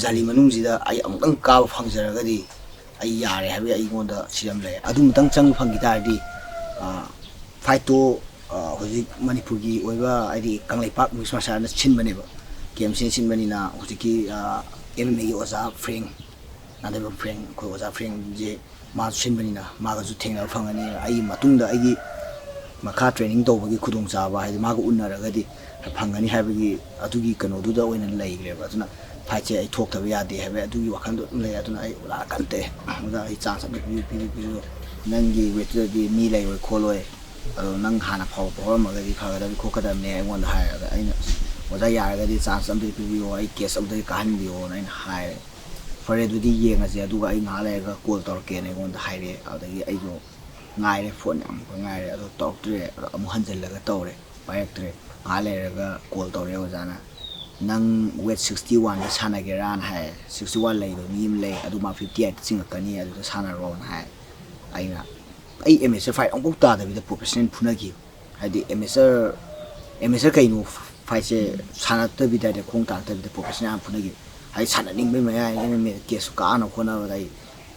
ꯖꯥꯂꯤ ꯃꯅꯨꯡꯁꯤꯗ ꯑꯩ ꯑꯃꯨꯛꯇꯪ ꯀꯥꯕ ꯐꯪꯖꯔꯒꯗꯤ ꯑꯩ ꯌꯥꯔꯦ ꯍꯥꯏꯕꯒꯤ ꯑꯩꯉꯣꯟꯗ ꯁꯤꯔꯝ ꯂꯩ ꯑꯗꯨꯃꯇꯪ ꯆꯪꯕ ꯐꯪꯈꯤ ꯇꯥꯔꯗꯤ ꯐꯥꯏꯠꯇꯣ ꯍꯧꯖꯤꯛ ꯃꯅꯤꯄꯨꯔꯒꯤ ꯑꯣꯏꯕ ꯍꯥꯏꯗꯤ ꯀꯪꯂꯩꯄꯥꯛ ꯃꯤꯛꯁ ꯃꯁꯥꯅ ꯁꯤꯟꯕꯅꯦꯕ KMC ꯁꯤꯟꯕꯅꯤꯅ ꯍꯧꯖꯤꯛꯀꯤ MMAꯒꯤ ꯑꯣꯖꯥ ꯐ꯭ꯔꯦꯡ ꯅꯥꯗꯩꯕ ꯐ꯭ꯔꯦꯡ ꯑꯩꯈꯣꯏ ꯑꯣꯖꯥ ꯐ꯭ꯔꯦꯡꯁꯦ ꯃꯥꯁꯨ ꯁꯤꯟꯕꯅꯤꯅ ꯃꯥꯒꯁꯨ ꯊꯦꯡꯅꯕ ꯐꯪꯒꯅꯤ ꯑꯩꯒꯤ ꯃꯇꯨꯡꯗ ꯑꯩꯒꯤ ꯃꯈꯥ ꯇ꯭ꯔꯦꯅꯤꯡ ꯇꯧꯕꯒꯤ ꯈꯨꯗꯣꯡꯆꯥꯕ ꯍꯥꯏꯗꯤ ꯃꯥꯒ ꯎꯅꯔꯒꯗꯤ ꯐꯪꯒꯅꯤ ꯍꯥꯏꯕꯒꯤ ꯑꯗꯨꯒꯤ ꯀꯩꯅꯣꯗꯨꯗ ꯑꯣꯏꯅ ꯂꯩꯈ꯭ꯔꯦꯕ ꯑꯗꯨꯅ ꯐꯥꯏꯠꯁꯦ ꯑꯩ ꯊꯣꯛꯇꯕ ꯌꯥꯗꯦ ꯍꯥꯏꯕ ꯑꯗꯨꯒꯤ ꯋꯥꯈꯜꯗꯣ ꯑꯗꯨꯝ ꯂꯩ ꯑꯗꯨꯅ ꯑꯩ ꯑꯣꯖꯥ ꯀꯟꯇꯦ ꯑꯣꯖꯥ ꯑꯩ ꯆꯥꯟꯁ ꯑꯝꯇ ꯄꯤꯕꯤꯌꯨ ꯅꯪꯒꯤ ꯋꯦꯠꯇꯨꯗꯗꯤ ꯃꯤ ꯂꯩꯔꯣꯏ ꯈꯣꯠꯂꯣꯏ ꯑꯗꯣ ꯅꯪ ꯍꯥꯟꯅ ꯐꯥꯎꯕ ꯍꯧꯔꯝꯃꯒꯗꯤ ꯐꯒꯗꯕꯅꯤ ꯈꯣꯠꯀꯗꯕꯅꯤ ꯑꯩꯉꯣꯟꯗ ꯍꯥꯏꯔꯒ ꯑꯩꯅ ꯑꯣꯖꯥ ꯌꯥꯔꯒꯗꯤ ꯆꯥꯟꯁ ꯑꯝꯇ ꯄꯤꯕꯤꯌꯣ ꯑꯩ ꯀꯦꯁ ꯑꯝꯇ ꯀꯥꯍꯟꯕꯤꯌꯣꯅ ꯑꯩꯅ ꯍꯥꯏꯔꯦ ꯐꯔꯦ ꯑꯗꯨꯗꯤ ꯌꯦꯡꯉꯁꯦ ꯑꯗꯨꯒ ꯑꯩ ꯉꯥꯏꯍꯥꯛ ꯂꯩꯔꯒ ꯀꯣꯜ ꯇꯧꯔꯛꯀꯦꯅ ꯑꯩꯉꯣꯟꯗ ꯍꯥꯏꯔꯛꯑꯦ ꯑꯗꯨꯗꯒꯤ ꯑꯩꯁꯨ ꯉꯥꯏꯔꯦ ꯐꯣꯟ ꯑꯃꯨꯛꯀ ꯉꯥꯏꯔꯦ ꯑꯗꯣ ꯇꯧꯔꯛꯇ꯭ꯔꯦ ꯑꯗꯣ ꯑꯃꯨꯛ ꯍꯟꯖꯤꯜꯂꯒ ꯇꯧꯔꯦ ꯄꯥꯏꯔꯛꯇ꯭ꯔꯦ ꯉꯥꯏꯍꯥꯛ ꯂꯩꯔꯒ ꯀꯣꯜ ꯇꯧꯔꯛꯑꯦ ꯑꯣꯖꯥꯅ ꯅꯪ ꯋꯦꯠ 61ꯗ ꯁꯥꯟꯅꯒꯦꯔꯥꯅ ꯍꯥꯏ 61 ꯂꯩꯕ ꯃꯤ ꯑꯃ ꯂꯩ ꯑꯗꯨ ꯃꯥ 58ꯇ ꯆꯤꯡꯉꯛꯀꯅꯤ ꯑꯗꯨꯗ ꯁꯥꯟꯅꯔꯣꯅ ꯍꯥꯏ ꯑꯩ ꯑꯦꯃꯦꯆꯔ ꯐꯥꯏꯠ ꯑꯃꯨꯛ ꯇꯥꯗꯕꯤꯗ ꯄ꯭ꯔꯣꯐꯦꯁꯅꯦꯜ ꯐꯨꯅꯈꯤꯕ ꯍꯥꯏꯗꯤ ꯑꯦꯃꯦꯆꯔ ꯀꯩꯅꯣ ꯐꯥꯏꯠꯁꯦ ꯁꯥꯟꯅꯗꯕꯤꯗ ꯈꯣꯡ ꯇꯥꯛꯇꯕꯤꯗ ꯄ꯭ꯔꯣꯐꯦꯁꯅꯦꯜ ꯌꯥꯝ ꯐꯨꯅꯈꯤꯕ ꯍꯥꯏꯗꯤ ꯁꯥꯟꯅꯅꯤꯡꯕꯩ ꯃꯌꯥꯏ MMA ꯀꯦꯁꯁꯨ ꯀꯥꯅꯕ ꯍꯣꯠꯅꯕꯗ ꯑꯩ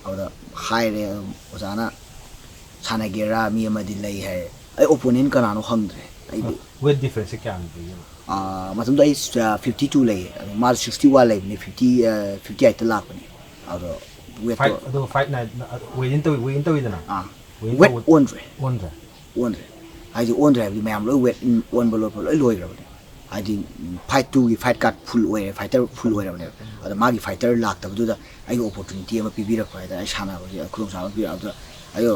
ꯑꯗꯨꯗ ꯍꯥꯏꯔꯦ ꯑꯣꯖꯥꯅ ꯁꯥꯟꯅꯒꯦꯔꯥ ꯃꯤ ꯑꯃꯗꯤ ꯂꯩ ꯍꯥꯏ ꯑꯩ ꯑꯣꯄꯣꯅꯦꯟ ꯀꯅꯥꯅꯣ ꯈꯪꯗ꯭ꯔꯦ ꯑꯩꯗꯤ ꯋꯦꯠ ꯗꯤꯐ꯭ꯔꯦꯟꯁꯁꯦ ꯀꯌꯥꯝ ꯂꯩꯒꯦ ꯃꯇꯝꯗ ꯑꯩ 52 ꯂꯩꯌꯦ ꯑꯗꯣ ꯃꯥꯁꯨ 61 ꯂꯩꯕꯅꯤ 58ꯇ ꯂꯥꯛꯄꯅꯤ ꯑꯗꯣ ꯐꯥꯏꯠ ꯋꯦꯠꯇꯣ ꯑꯗꯨꯒ ꯐꯥꯏꯠ ꯅꯥꯏꯠ ꯋꯦꯠ ꯇꯧꯋꯤꯗꯅ ꯋꯦꯠ ꯑꯣꯟꯗ꯭ꯔꯦ ꯑꯣꯟꯗ꯭ꯔꯦ ꯍꯥꯏꯗꯤ ꯑꯣꯟꯗ꯭ꯔꯦ ꯍꯥꯏꯕꯗꯤ ꯃꯌꯥꯝ ꯂꯣꯏ ꯋꯦꯠ ꯑꯣꯟꯕ ꯂꯣꯏꯕ ꯂꯣꯏ ꯂꯣꯏꯈ꯭ꯔꯕꯅꯦ ꯍꯥꯏꯗꯤ ꯐꯥꯏꯠ 2ꯒꯤ ꯐꯥꯏꯠ ꯀꯥꯔꯠ ꯐꯨꯜ ꯑꯣꯏꯔꯦ ꯐꯥꯏꯇꯔ ꯐꯨꯜ ꯑꯣꯏꯔꯕꯅꯦꯕ ꯑꯗꯣ ꯃꯥꯒꯤ ꯐꯥꯏꯇꯔ ꯂꯥꯛꯇꯕꯗꯨꯗ ꯑꯩꯒꯤ ꯑꯣꯄꯣꯔꯆꯨꯅꯤꯇꯤ ꯑꯃ ꯄꯤꯕꯤꯔꯛꯄ ꯍꯥꯏꯇꯥꯔꯦ ꯑꯩ ꯁꯥꯟꯅꯕꯒꯤ ꯈꯨꯗꯣꯡꯆꯥꯕ ꯄꯤꯔꯛꯄ ꯑꯗꯨꯗ ꯑꯩꯗꯣ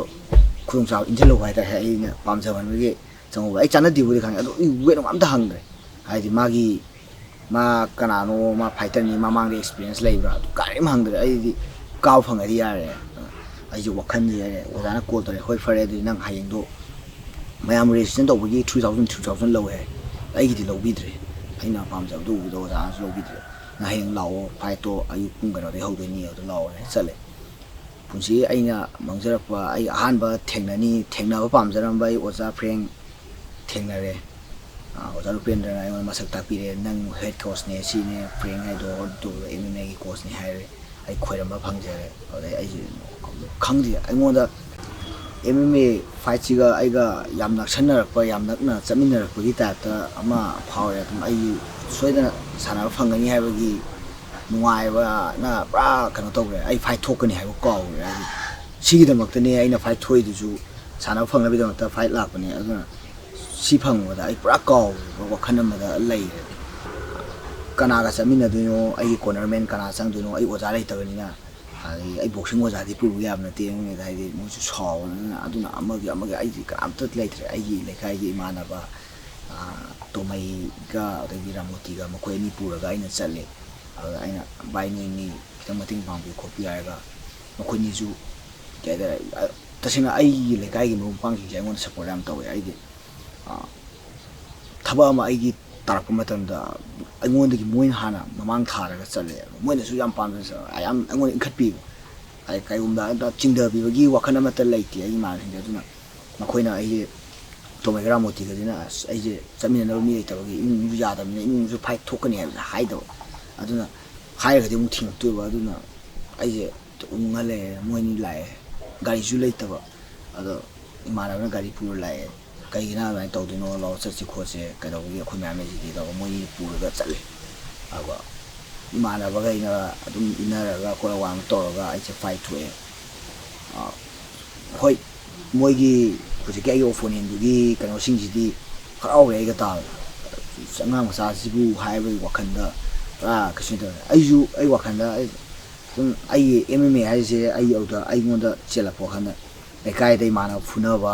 ꯈꯨꯗꯣꯡꯆꯥꯕ ꯏꯟꯁꯤꯜꯍꯧꯕ ꯍꯥꯏꯇꯥꯔꯦ ꯑꯩꯅ ꯄꯥꯝꯖꯃꯟꯕꯒꯤ ꯆꯪꯍꯧꯕ ꯑꯩ ꯆꯥꯟꯅꯗꯦꯕꯨꯗꯤ ꯈꯪꯉꯦ ꯑꯗꯣ ꯋꯦꯠ ꯑꯝꯇ ꯍꯪꯗ꯭ꯔꯦ ꯍꯥꯏꯗꯤ ꯃꯥ ꯀꯅꯥꯅꯣ ꯃꯥ ꯐꯥꯏꯇꯔꯅꯤ ꯃꯃꯥꯡꯗ ꯑꯦꯛꯁꯄꯤꯔꯤꯌꯦꯟꯁ ꯂꯩꯕ꯭ꯔꯥ ꯑꯗꯨ ꯀꯔꯤꯝ ꯍꯪꯗ꯭ꯔꯦ ꯑꯩꯗꯤ ꯀꯥꯕ ꯐꯪꯉꯗꯤ ꯌꯥꯔꯦ ꯑꯩꯁꯨ ꯋꯥꯈꯜꯁꯦ ꯑꯣꯖꯥꯅ ꯀꯣꯜ ꯇꯧꯔꯦ ꯍꯣꯏ ꯐꯔꯦ ꯑꯗꯨꯗꯤ ꯅꯪ ꯍꯌꯦꯡꯗꯣ ꯃꯌꯥꯝ ꯔꯦꯖꯤꯁꯇ꯭ꯔꯦꯁꯟ ꯇꯧꯕꯒꯤ 3,000 ꯂꯧꯋꯦ ꯍꯥꯏ ꯑꯩꯒꯤꯗꯤ ꯂꯧꯕꯤꯗ꯭ꯔꯦ ꯑꯩꯅ ꯄꯥꯝꯖꯕꯗꯨ ꯎꯕꯗ ꯑꯣꯖꯥꯅꯁꯨ ꯂꯧꯕꯤꯗ꯭ꯔꯦ ꯅꯪ ꯍꯌꯦꯡ ꯂꯥꯛꯑꯣ ꯐꯥꯏꯠꯇꯣ ꯑꯌꯨꯛ ꯄꯨꯡ ꯀꯩꯅꯣꯗꯒꯤ ꯍꯧꯗꯣꯏꯅꯤ ꯑꯗꯨ ꯂꯥꯛꯑꯣꯅ ꯆꯠꯂꯦ ꯄꯨꯟꯁꯤ ꯑꯩꯅ ꯃꯥꯡꯖꯔꯛꯄ ꯑꯩ ꯑꯍꯥꯟꯕ ꯊꯦꯡꯅꯕ ꯄꯥꯝꯖꯔꯝꯕ ꯑꯩ ꯑꯣꯖꯥ ꯐ꯭ꯔꯦꯡ ꯊꯦꯡꯅꯔꯦ ꯑꯣꯖꯥ ꯔꯨꯄꯦꯟꯗ꯭ꯔꯅ ꯑꯩꯉꯣꯟꯗ ꯃꯁꯛ ꯇꯥꯛꯄꯤꯔꯦ ꯅꯪ ꯍꯦꯠ ꯀꯣꯆꯅꯦ ꯁꯤꯅꯦ ꯐ꯭ꯔꯦꯡ ꯍꯥꯏꯗꯣ ꯑꯗꯨꯗꯣ MMAꯒꯤ ꯀꯣꯆꯅꯦ ꯍꯥꯏꯔꯦ ꯑꯩ ꯈꯣꯏꯔꯝꯕ ꯐꯪꯖꯔꯦ ꯑꯗꯨꯗꯩ ꯑꯩꯁꯦ ꯈꯪꯗꯦ ꯑꯩꯉꯣꯟꯗ MMA ꯐꯥꯏꯠꯁꯤꯒ ꯑꯩꯒ ꯌꯥꯝ ꯅꯛꯁꯟꯅꯔꯛꯄ ꯌꯥꯝ ꯅꯛꯅ ꯆꯠꯃꯤꯟꯅꯔꯛꯄꯒꯤ ꯇꯥꯏꯞꯇ ꯑꯃ ꯐꯥꯎꯔꯦ ꯑꯗꯨꯝ ꯑꯩ ꯁꯣꯏꯗꯅ ꯁꯥꯟꯅꯕ ꯐꯪꯒꯅꯤ ꯍꯥꯏꯕꯒꯤ ꯅꯨꯡꯉꯥꯏꯕꯅ ꯄꯨꯔꯥ ꯀꯩꯅꯣ ꯇꯧꯈ꯭ꯔꯦ ꯑꯩ ꯐꯥꯏꯠ ꯊꯣꯛꯀꯅꯤ ꯍꯥꯏꯕ ꯀꯥꯎꯈ꯭ꯔꯦ ꯍꯥꯏꯗꯤ ꯁꯤꯒꯤꯗꯃꯛꯇꯅꯦ ꯑꯩꯅ ꯐꯥꯏꯠ ꯊꯣꯛꯏꯗꯨꯁꯨ ꯁꯥꯟꯅꯕ ꯐꯪꯅꯕꯒꯤꯗꯃꯛꯇ ꯐꯥꯏꯠ ꯂꯥꯛꯄꯅꯦ ꯑꯗꯨꯅ ꯁꯤ ꯐꯪꯕꯗ ꯑꯩ ꯄꯨꯔꯥ ꯀꯥꯎꯈ꯭ꯔꯦꯕ ꯋꯥꯈꯜ ꯑꯃꯗ ꯂꯩꯔꯦ ꯀꯅꯥꯒ ꯆꯠꯃꯤꯟꯅꯗꯣꯏꯅꯣ ꯑꯩꯒꯤ ꯀꯣꯅꯔꯃꯦꯟ ꯀꯅꯥ ꯆꯪꯗꯣꯏꯅꯣ ꯑꯩ ꯑꯣꯖꯥ ꯂꯩꯇꯕꯅꯤꯅ ꯑꯗꯒꯤ ꯑꯩ ꯕꯣꯛꯁꯤꯡ ꯑꯣꯖꯥꯗꯤ ꯄꯨꯕ ꯌꯥꯕ ꯅꯠꯇꯦ MMAꯗ ꯍꯥꯏꯗꯤ ꯃꯣꯏꯁꯨ ꯁꯥꯎꯕꯅꯤꯅ ꯑꯗꯨꯅ ꯑꯃꯒꯤ ꯑꯩꯗꯤ ꯀꯅꯥꯝꯇ ꯂꯩꯇ꯭ꯔꯦ ꯑꯩꯒꯤ ꯂꯩꯀꯥꯏꯒꯤ ꯏꯃꯥꯟꯅꯕ ꯇꯣꯃꯩꯒ ꯑꯗꯒꯤ ꯔꯥꯃꯣꯇꯤꯒ ꯃꯈꯣꯏ ꯑꯅꯤ ꯄꯨꯔꯒ ꯑꯩꯅ ꯆꯠꯂꯦ ꯑꯗꯨꯗ ꯑꯩꯅ ꯚꯥꯏ ꯅꯣꯏꯅꯤ ꯈꯤꯇꯪ ꯃꯇꯦꯡ ꯄꯥꯡꯕꯤꯌꯨ ꯈꯣꯠꯄꯤꯌꯨ ꯍꯥꯏꯔꯒ ꯃꯈꯣꯏꯅꯤꯁꯨ ꯀꯩ ꯍꯥꯏꯇꯥꯔꯦ ꯇꯁꯦꯡꯅ ꯑꯩꯒꯤ ꯂꯩꯀꯥꯏꯒꯤ ꯃꯔꯨꯞ ꯃꯄꯥꯡꯁꯤꯡꯁꯦ ꯑꯩꯉꯣꯟꯗ ꯁꯞꯄꯣꯔꯠ ꯌꯥꯝ ꯇꯧꯋꯦ ꯑꯩꯗꯤ ꯊꯕꯛ ꯑꯃ ꯑꯩꯒꯤ ꯇꯥꯔꯛꯄ ꯃꯇꯝꯗ ꯑꯩꯉꯣꯟꯗꯒꯤ ꯃꯣꯏꯅ ꯍꯥꯟꯅ ꯃꯃꯥꯡ ꯊꯥꯔꯒ ꯆꯠꯂꯦ ꯃꯣꯏꯅꯁꯨ ꯌꯥꯝ ꯄꯥꯝꯖ ꯌꯥꯝ ꯑꯩꯉꯣꯟꯗ ꯏꯟꯈꯠꯄꯤꯕ ꯍꯥꯏꯗꯤ ꯀꯩꯒꯨꯝꯕ ꯆꯤꯡꯊꯕꯤꯕꯒꯤ ꯋꯥꯈꯜ ꯑꯃꯠꯇ ꯂꯩꯇꯦ ꯑꯩꯒꯤ ꯏꯃꯥꯟꯅꯕꯁꯤꯡꯁꯦ ꯑꯗꯨꯅ ꯃꯈꯣꯏꯅ ꯑꯩꯁꯦ ꯇꯣꯃꯩꯒ ꯃꯣꯇꯤꯒꯁꯤꯅ ꯑꯩꯁꯦ ꯆꯠꯃꯤꯟꯅꯅꯕ ꯃꯤ ꯂꯩꯇꯕꯒꯤ ꯏꯃꯨꯡꯁꯨ ꯌꯥꯗꯕꯅꯤꯅ ꯏꯃꯨꯡꯁꯨ ꯐꯥꯏꯠ ꯊꯣꯛꯀꯅꯤ ꯍꯥꯏꯕꯁꯦ ꯍꯥꯏꯗꯕ ꯑꯗꯨꯅ ꯍꯥꯏꯔꯒꯗꯤ ꯑꯃꯨꯛ ꯊꯤꯡꯉꯛꯇꯣꯏꯕ ꯑꯗꯨꯅ ꯑꯩꯁꯦ ꯎꯪꯉ ꯂꯩꯔꯦ ꯃꯣꯏꯅꯤ ꯂꯥꯛꯑꯦ ꯒꯥꯔꯤꯁꯨ ꯂꯩꯇꯕ ꯑꯗꯣ ꯏꯃꯥꯟꯅꯕꯅ ꯒꯥꯔꯤ ꯄꯨꯔ ꯂꯥꯛꯑꯦ ꯀꯩꯒꯤꯅ ꯑꯗꯨꯃꯥꯏꯅ ꯇꯧꯗꯣꯏꯅꯣ ꯂꯥꯛꯑꯣ ꯆꯠꯁꯤ ꯈꯣꯠꯁꯤ ꯀꯩꯗꯧꯕꯒꯤ ꯑꯩꯈꯣꯏ ꯃꯌꯥꯝ ꯂꯩꯁꯤꯗꯤ ꯇꯧꯔꯒ ꯃꯣꯏ ꯄꯨꯔꯒ ꯆꯠꯂꯦ ꯑꯗꯨꯒ ꯏꯃꯥꯟꯅꯕꯒꯩꯅ ꯑꯗꯨꯝ ꯏꯟꯅꯔꯒ ꯈꯣꯠꯂ ꯋꯥꯡ ꯇꯧꯔꯒ ꯑꯩꯁꯦ ꯐꯥꯏꯠ ꯊꯣꯛꯑꯦ ꯍꯣꯏ ꯃꯣꯏꯒꯤ ꯍꯧꯖꯤꯛꯀꯤ ꯑꯩꯒꯤ ꯑꯣꯄꯣꯅꯦꯟꯗꯨꯒꯤ ꯀꯩꯅꯣꯁꯤꯡꯁꯤꯗꯤ ꯍꯔꯥꯎꯔꯦ ꯑꯩꯒ ꯇꯥꯕꯗ ꯑꯉꯥꯡ ꯃꯆꯥꯁꯤꯕꯨ ꯍꯥꯏꯕꯒꯤ ꯋꯥꯈꯜꯗ ꯄꯨꯔꯥ ꯀꯩꯁꯨ ꯇꯧꯔꯦ ꯑꯩ ꯋꯥꯈꯜꯗ ꯑꯗꯨꯝ ꯑꯩꯒꯤ MMA ꯍꯥꯏꯔꯤꯁꯦ ꯑꯩꯉꯣꯟꯗ ꯆꯦꯜꯂꯛꯄ ꯋꯥꯈꯜꯗ ꯂꯩꯀꯥꯏꯗ ꯏꯃꯥꯟꯅꯕ ꯐꯨꯅꯕ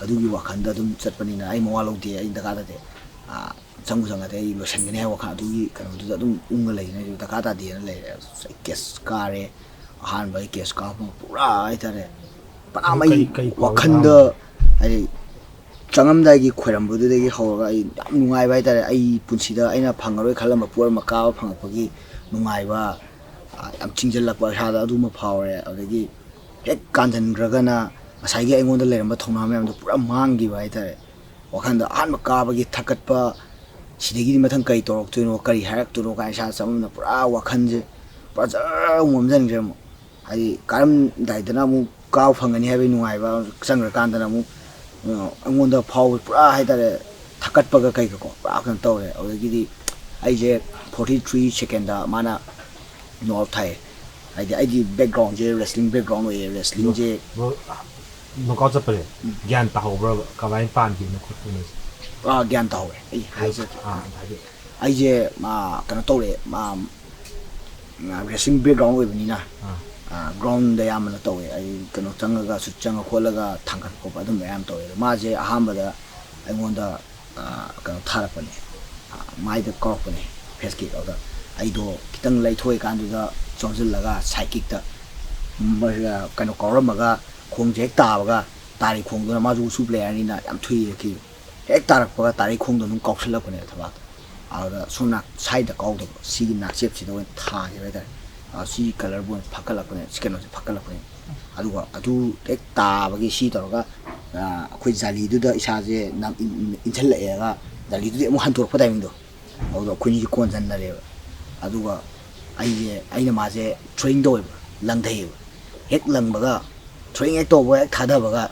ꯑꯗꯨꯒꯤ ꯋꯥꯈꯜꯗ ꯑꯗꯨꯝ ꯆꯠꯄꯅꯤꯅ ꯑꯩ ꯃꯋꯥ ꯂꯧꯗꯦ ꯑꯩ ꯗꯔꯀꯥꯔ ꯇꯥꯗꯦ ꯆꯪꯕ ꯆꯪꯉꯗꯤ ꯑꯩ ꯂꯣꯏꯁꯤꯟꯒꯅꯤ ꯍꯥꯏꯕ ꯋꯥꯈꯜ ꯑꯗꯨꯒꯤ ꯀꯩꯅꯣꯗꯨꯗ ꯑꯗꯨꯝ ꯎꯡꯉ ꯂꯩꯒꯅꯤ ꯑꯩꯁꯨ ꯗꯔꯀꯥꯔ ꯇꯥꯗꯦꯅ ꯂꯩꯔꯦ ꯀꯦꯁ ꯀꯥꯔꯦ ꯑꯍꯥꯟꯕ ꯑꯩ ꯀꯦꯁ ꯀꯥꯕ ꯄꯨꯔꯥ ꯍꯥꯏꯇꯥꯔꯦ ꯐꯅꯌꯥꯝ ꯑꯩ ꯋꯥꯈꯜꯗ ꯍꯥꯏꯗꯤ ꯆꯪꯉꯝꯗꯥꯏꯒꯤ ꯈꯣꯏꯔꯝꯕꯗꯨꯗꯒꯤ ꯍꯧꯔꯒ ꯑꯩ ꯌꯥꯝ ꯅꯨꯡꯉꯥꯏꯕ ꯍꯥꯏꯇꯥꯔꯦ ꯑꯩ ꯄꯨꯟꯁꯤꯗ ꯑꯩꯅ ꯐꯪꯉꯔꯣꯏ ꯈꯜꯂꯝꯕ ꯄꯣꯠ ꯑꯃ ꯀꯥꯕ ꯐꯪꯉꯛꯄꯒꯤ ꯅꯨꯡꯉꯥꯏꯕ ꯌꯥꯝ ꯆꯤꯡꯁꯤꯜꯂꯛꯄ ꯏꯁꯥꯗ ꯑꯗꯨꯃ ꯐꯥꯎꯔꯦ ꯑꯗꯒꯤ ꯍꯦꯛ ꯀꯥꯟꯁꯤꯟꯈ꯭ꯔꯒꯅ ꯉꯁꯥꯏꯒꯤ ꯑꯩꯉꯣꯟꯗ ꯂꯩꯔꯝꯕ ꯊꯧꯅꯥ ꯃꯌꯥꯝꯗꯣ ꯄꯨꯔꯥ ꯃꯥꯡꯈꯤꯕ ꯍꯥꯏꯇꯥꯔꯦ ꯋꯥꯈꯜꯗ ꯑꯍꯥꯟꯕ ꯀꯥꯕꯒꯤ ꯊꯛꯀꯠꯄ ꯁꯤꯗꯒꯤꯗꯤ ꯃꯊꯪ ꯀꯔꯤ ꯇꯧꯔꯛꯇꯣꯏꯅꯣ ꯀꯔꯤ ꯍꯥꯏꯔꯛꯇꯣꯏꯅꯣ ꯀꯥꯏꯅ ꯏꯁꯥ ꯆꯃꯝꯅ ꯄꯨꯔꯥ ꯋꯥꯈꯜꯁꯦ ꯄꯨꯔꯥ ꯖꯔ ꯑꯣꯝꯁꯤꯟꯈ꯭ꯔꯦ ꯑꯃꯨꯛ ꯍꯥꯏꯗꯤ ꯀꯥꯔꯝꯗꯥꯏꯗꯅ ꯑꯃꯨꯛ ꯀꯥꯕ ꯐꯪꯒꯅꯤ ꯍꯥꯏꯕꯒꯤ ꯅꯨꯡꯉꯥꯏꯕ ꯆꯪꯈ꯭ꯔꯀꯥꯟꯗꯅ ꯑꯃꯨꯛ ꯑꯩꯉꯣꯟꯗ ꯐꯥꯎꯕ ꯄꯨꯔꯥ ꯍꯥꯏꯇꯥꯔꯦ ꯊꯛꯀꯠꯄꯒ ꯀꯩꯒꯀꯣ ꯄꯨꯔꯥ ꯀꯩꯅꯣ ꯇꯧꯔꯦ ꯑꯗꯨꯗꯒꯤꯗꯤ ꯑꯩꯁꯦ 43 ꯁꯦꯀꯦꯟꯗ ꯃꯥꯅ ꯅꯣꯛ ꯑꯥꯎꯠ ꯊꯥꯏꯌꯦ ꯍꯥꯏꯗꯤ ꯑꯩꯒꯤ ꯕꯦꯛꯒ꯭ꯔꯥꯎꯟꯁꯦ ꯔꯦꯁꯂꯤꯡ ꯕꯦꯛꯒ꯭ꯔꯥꯎꯟ ꯑꯣꯏꯌꯦ ꯔꯦꯁꯂꯤꯡꯁꯦ ꯅꯣꯀꯥꯎꯠ ꯆꯠꯄꯁꯦ ꯒ꯭ꯌꯥꯟ ꯇꯥꯍꯧꯕ꯭ꯔꯕ ꯀꯃꯥꯏꯅ ꯄꯥꯟꯈꯤꯕꯅꯣ ꯈꯣꯠꯄꯅꯣ ꯒ꯭ꯌꯥꯟ ꯇꯥꯍꯧꯋꯦ ꯑꯩ ꯍꯥꯏꯖꯒꯦ ꯑꯩꯁꯦ ꯀꯩꯅꯣ ꯇꯧꯔꯦ ꯔꯦꯁꯂꯤꯡ ꯕꯦꯛꯒ꯭ꯔꯥꯎꯟ ꯑꯣꯏꯕꯅꯤꯅ ꯒ꯭ꯔꯥꯎꯟꯗ ꯑꯌꯥꯝꯕꯅ ꯇꯧꯋꯦ ꯑꯩ ꯀꯩꯅꯣ ꯆꯪꯉꯒ ꯁꯨꯠ ꯆꯪꯉ ꯈꯣꯠꯂꯒ ꯊꯥꯡꯒꯠ ꯈꯣꯠꯄ ꯑꯗꯨꯝ ꯃꯌꯥꯝ ꯇꯧꯋꯦ ꯑꯗꯣ ꯃꯥꯁꯦ ꯑꯍꯥꯟꯕꯗ ꯑꯩꯉꯣꯟꯗ ꯀꯩꯅꯣ ꯊꯥꯔꯛꯄꯅꯦ ꯃꯥꯏꯗ ꯀꯧꯔꯛꯄꯅꯦ ꯐꯦꯁ ꯀꯤꯛ ꯑꯗꯨꯗ ꯑꯩꯗꯣ ꯈꯤꯇꯪ ꯂꯩꯊꯣꯛꯏꯀꯥꯟꯗꯨꯗ ꯆꯣꯡꯁꯤꯜꯂꯒ ꯁꯥꯏꯠ ꯀꯤꯛꯇ ꯀꯩꯅꯣ ꯀꯥꯎꯔꯝꯃꯒ ꯈꯣꯡꯁꯦ ꯍꯦꯛ ꯇꯥꯕꯒ ꯇꯥꯔꯤ ꯈꯣꯡꯗꯨꯅ ꯃꯥꯁꯨ ꯎꯁꯨ ꯄ꯭ꯂꯦꯌꯔꯅꯤꯅ ꯌꯥꯝ ꯊꯨꯏ ꯍꯦꯛ ꯇꯥꯔꯛꯄꯒ ꯇꯥꯔꯤ ꯈꯣꯡꯗꯣ ꯑꯗꯨꯝ ꯀꯥꯎꯁꯜꯂꯛꯄꯅꯦꯕ ꯊꯕꯥꯛꯇ ꯑꯗꯨꯗ ꯁꯣꯝ ꯁꯥꯏꯗ ꯀꯥꯎꯗꯕ ꯁꯤꯒꯤ ꯅꯥꯛꯆꯦꯞꯁꯤꯗ ꯑꯣꯏꯅ ꯊꯥꯈꯤꯕ ꯍꯥꯏꯇꯥꯔꯦ ꯁꯤ ꯀꯂꯔꯕꯨ ꯑꯣꯏꯅ ꯐꯛꯀꯠꯂꯛꯄꯅꯦ ꯁꯤ ꯀꯩꯅꯣꯁꯦ ꯐꯛꯀꯠꯂꯛꯄꯅꯦ ꯑꯗꯨꯒ ꯑꯗꯨ ꯍꯦꯛ ꯇꯥꯕꯒꯤ ꯁꯤ ꯇꯧꯔꯒ ꯑꯩꯈꯣꯏ ꯖꯥꯂꯤꯗꯨꯗ ꯏꯁꯥꯁꯦ ꯏꯟꯁꯤꯜꯂꯛꯑꯦꯒ ꯖꯥꯂꯤꯗꯨꯗꯤ ꯑꯃꯨꯛ ꯍꯟꯇꯣꯔꯛꯄ ꯇꯥꯏꯃꯤꯡꯗꯣ ꯑꯗꯨꯗ ꯑꯩꯈꯣꯏꯅꯤꯁꯦ ꯀꯣꯟꯁꯤꯟꯅꯔꯦꯕ ꯑꯗꯨꯒ ꯑꯩꯅ ꯃꯥꯁꯦ ꯊ꯭ꯔꯣꯌꯤꯡ ꯇꯧꯋꯦꯕ ꯂꯪꯊꯩꯌꯦꯕ ꯍꯦꯛ ꯂꯪꯕꯒ ꯊ꯭ꯔꯣꯌꯤꯡ ꯍꯦꯛ ꯇꯧꯕ ꯍꯦꯛ ꯊꯥꯗꯕꯒ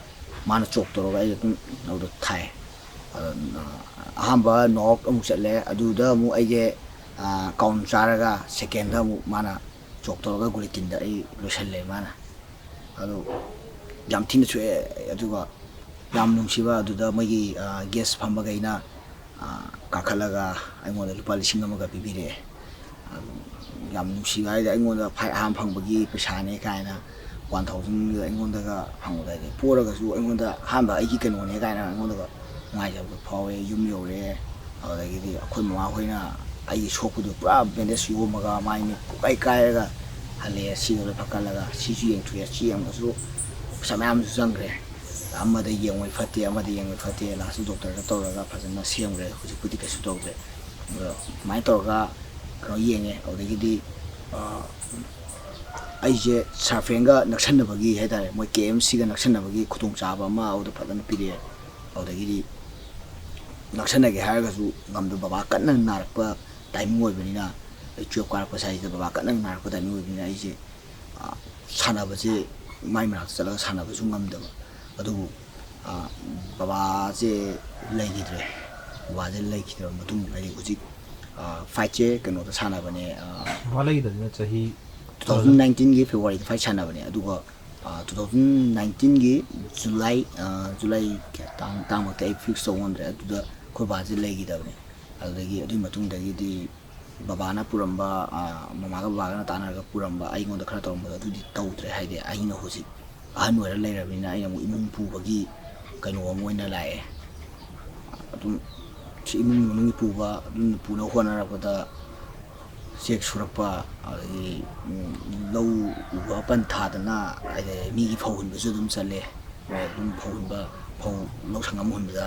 ꯃꯥꯅ ꯆꯣꯛ ꯇꯧꯔꯒ ꯑꯩ ꯑꯗꯨꯝ ꯑꯗꯨꯗ ꯊꯥꯏ ꯑꯍꯥꯟꯕ ꯅꯣꯛ ꯑꯥꯎꯠ ꯑꯃꯨꯛ ꯆꯠꯂꯦ ꯑꯗꯨꯗ ꯑꯃꯨꯛ ꯑꯩꯁꯦ ꯀꯥꯎꯟ ꯆꯥꯔꯒ ꯁꯦꯀꯦꯟꯗ ꯑꯃꯨꯛ ꯃꯥꯅ ꯆꯣꯛ ꯇꯧꯔꯒ ꯒꯨꯂꯤꯇꯤꯟꯗ ꯑꯩ ꯂꯣꯏꯁꯜꯂꯦ ꯃꯥꯅ ꯑꯗꯨ ꯌꯥꯝ ꯊꯤꯅ ꯁꯣꯛꯑꯦ ꯑꯗꯨꯒ ꯌꯥꯝ ꯅꯨꯡꯁꯤꯕ ꯑꯗꯨꯗ ꯃꯣꯏꯒꯤ ꯒꯦꯁ ꯐꯝꯕꯈꯩꯅ ꯀꯥꯈꯠꯂꯒ ꯑꯩꯉꯣꯟꯗ ꯂꯨꯄꯥ 1,000ꯒ ꯄꯤꯕꯤꯔꯛꯑꯦ ꯌꯥꯝ ꯅꯨꯡꯁꯤꯕ ꯍꯥꯏꯗꯤ ꯑꯩꯉꯣꯟꯗ ꯐꯥꯏꯠ ꯑꯍꯥꯟꯕ ꯐꯪꯕꯒꯤ ꯄꯩꯁꯥꯅꯦ ꯀꯥꯏꯅ 1,000 ꯑꯩꯉꯣꯟꯗꯒ ꯐꯪꯕꯗ ꯍꯥꯏꯗꯤ ꯄꯣꯔꯒꯁꯨ ꯑꯩꯉꯣꯟꯗ ꯑꯍꯥꯟꯕ ꯑꯩꯒꯤ ꯀꯩꯅꯣꯅꯦ ꯀꯥꯏꯅ ꯑꯩꯉꯣꯟꯗꯒ ꯅꯨꯡꯉꯥꯏꯖꯕꯗꯣ ꯐꯥꯎꯋꯦ ꯌꯨꯝ ꯌꯧꯔꯦ ꯑꯗꯨꯗꯒꯤꯗꯤ ꯑꯩꯈꯣꯏ ꯃꯃꯥꯈꯣꯏꯅ ꯑꯩꯒꯤ ꯁꯣꯛꯄꯗꯨ ꯄꯨꯔා ꯕꯦꯟꯗꯦꯖ ꯌꯣꯝꯃꯒ ꯃꯥꯏ ꯃꯤꯠ ꯄꯨꯀꯥꯏ ꯀꯥꯏꯔꯒ ꯍꯜꯂꯛꯑꯦ ꯁꯤꯗ ꯐꯛꯀꯠꯂꯒ ꯁꯤꯁꯨ ꯌꯦꯡꯊꯣꯛꯑꯦ ꯁꯤ ꯌꯦꯡꯕꯁꯨ ꯄꯩꯁꯥ ꯃꯌꯥꯝꯁꯨ ꯆꯪꯈ꯭ꯔꯦ ꯑꯃꯗ ꯌꯦꯡꯉꯣꯏ ꯐꯠꯇꯦ ꯑꯃꯗ ꯌꯦꯡꯉꯣꯏ ꯐꯠꯇꯦ ꯂꯥꯁꯇ ꯗꯣꯛꯇꯔꯗ ꯇꯧꯔꯒ ꯐꯖꯅ ꯁꯦꯝꯈ꯭ꯔꯦ ꯍꯧꯖꯤꯛꯄꯨꯗꯤ ꯀꯩꯁꯨ ꯇꯧꯗ꯭ꯔꯦ ꯑꯗꯣ ꯑꯗꯨꯃꯥꯏꯅ ꯇꯧꯔꯒ ꯀꯩꯅꯣ ꯌꯦꯡꯉꯦ ꯑꯗꯨꯗꯒꯤꯗꯤ ꯑꯩꯁꯦ ꯁꯥꯔꯐꯦꯟꯒ ꯅꯛꯁꯟꯅꯕꯒꯤ ꯍꯥꯏꯇꯥꯔꯦ ꯃꯣꯏ KMCꯒ ꯅꯛꯁꯟꯅꯕꯒꯤ ꯈꯨꯗꯣꯡꯆꯥꯕ ꯑꯃ ꯑꯗꯨꯗ ꯐꯖꯅ ꯄꯤꯔꯛꯑꯦ ꯑꯗꯨꯗꯒꯤꯗꯤ ꯅꯛꯁꯟꯅꯒꯦ ꯍꯥꯏꯔꯒꯁꯨ ꯉꯝꯗꯕ ꯕꯕꯥ ꯀꯟꯅ ꯅꯥꯔꯛꯄ ꯇꯥꯏꯃꯤꯡ ꯑꯣꯏꯕꯅꯤꯅ ꯑꯩ 12 ꯀꯥꯔꯛꯄ ꯁꯥꯏꯁꯤꯗ ꯕꯕꯥ ꯀꯟꯅ ꯅꯥꯔꯛꯄ ꯇꯥꯏꯃꯤꯡ ꯑꯣꯏꯕꯅꯤꯅ ꯑꯩꯁꯦ ꯁꯥꯟꯅꯕꯁꯦ ꯃꯥꯏ ꯃꯅꯥꯛꯇ ꯆꯠꯂꯒ ꯁꯥꯟꯅꯕꯁꯨ ꯉꯝꯗꯕ ꯑꯗꯨꯕꯨ ꯕꯕꯥꯁꯦ ꯂꯩꯈꯤꯗ꯭ꯔꯕ ꯃꯇꯨꯡ ꯍꯥꯏꯗꯤ ꯍꯧꯖꯤꯛ ꯐꯥꯏꯠꯁꯦ ꯀꯩꯅꯣꯗ ꯁꯥꯟꯅꯕꯅꯦ ꯋꯥꯠꯂꯛꯏꯗꯅ ꯆꯍꯤ 2019ꯒꯤ ꯐꯦꯕꯋꯥꯔꯤꯗ ꯐꯥꯏꯠ ꯁꯥꯟꯅꯕꯅꯦ ꯑꯗꯨꯒ 2019ꯒꯤ ꯖꯨꯂꯥꯏ ꯇꯥꯡꯃꯛꯇꯤ ꯑꯩ ꯐꯤꯛꯁ ꯇꯧ ꯉꯝꯗ꯭ꯔꯦ ꯑꯗꯨꯗ ꯑꯩꯈꯣꯏ ꯕꯥꯁꯦ ꯂꯩꯈꯤꯗꯕꯅꯦ ꯑꯗꯨꯗꯒꯤ ꯑꯗꯨꯒꯤ ꯃꯇꯨꯡꯗꯒꯤꯗꯤ ꯕꯕꯥꯅ ꯄꯨꯔꯝꯕ ꯃꯃꯥꯒ ꯕꯕꯥꯒꯅ ꯇꯥꯟꯅꯔꯒ ꯄꯨꯔꯝꯕ ꯑꯩꯉꯣꯟꯗ ꯈꯔ ꯇꯧꯔꯝꯕꯗꯣ ꯑꯗꯨꯗꯤ ꯇꯧꯗ꯭ꯔꯦ ꯍꯥꯏꯗꯤ ꯑꯩꯅ ꯍꯧꯖꯤꯛ ꯑꯍꯟ ꯑꯣꯏꯔ ꯂꯩꯔꯕꯅꯤꯅ ꯑꯩꯅ ꯑꯃꯨꯛ ꯏꯃꯨꯡ ꯄꯨꯕꯒꯤ ꯀꯩꯅꯣ ꯑꯃ ꯑꯣꯏꯅ ꯂꯥꯛꯑꯦ ꯑꯗꯨꯝ ꯁꯤ ꯏꯃꯨꯡ ꯃꯅꯨꯡꯒꯤ ꯄꯨꯕ ꯑꯗꯨꯝ ꯄꯨꯅꯕ ꯍꯣꯠꯅꯔꯛꯄꯗ ꯆꯦꯛ ꯁꯨꯔꯛꯄ ꯑꯗꯒꯤ ꯂꯧ ꯎꯕ ꯄꯟ ꯊꯥꯗꯅ ꯑꯗꯩ ꯃꯤꯒꯤ ꯐꯧ ꯍꯨꯟꯕꯁꯨ ꯑꯗꯨꯝ ꯆꯠꯂꯦ ꯑꯗꯨꯝ ꯐꯧ ꯍꯨꯟꯕ ꯐꯧ ꯂꯧ ꯁꯪꯒꯝ ꯑꯃ ꯍꯨꯟꯕꯗ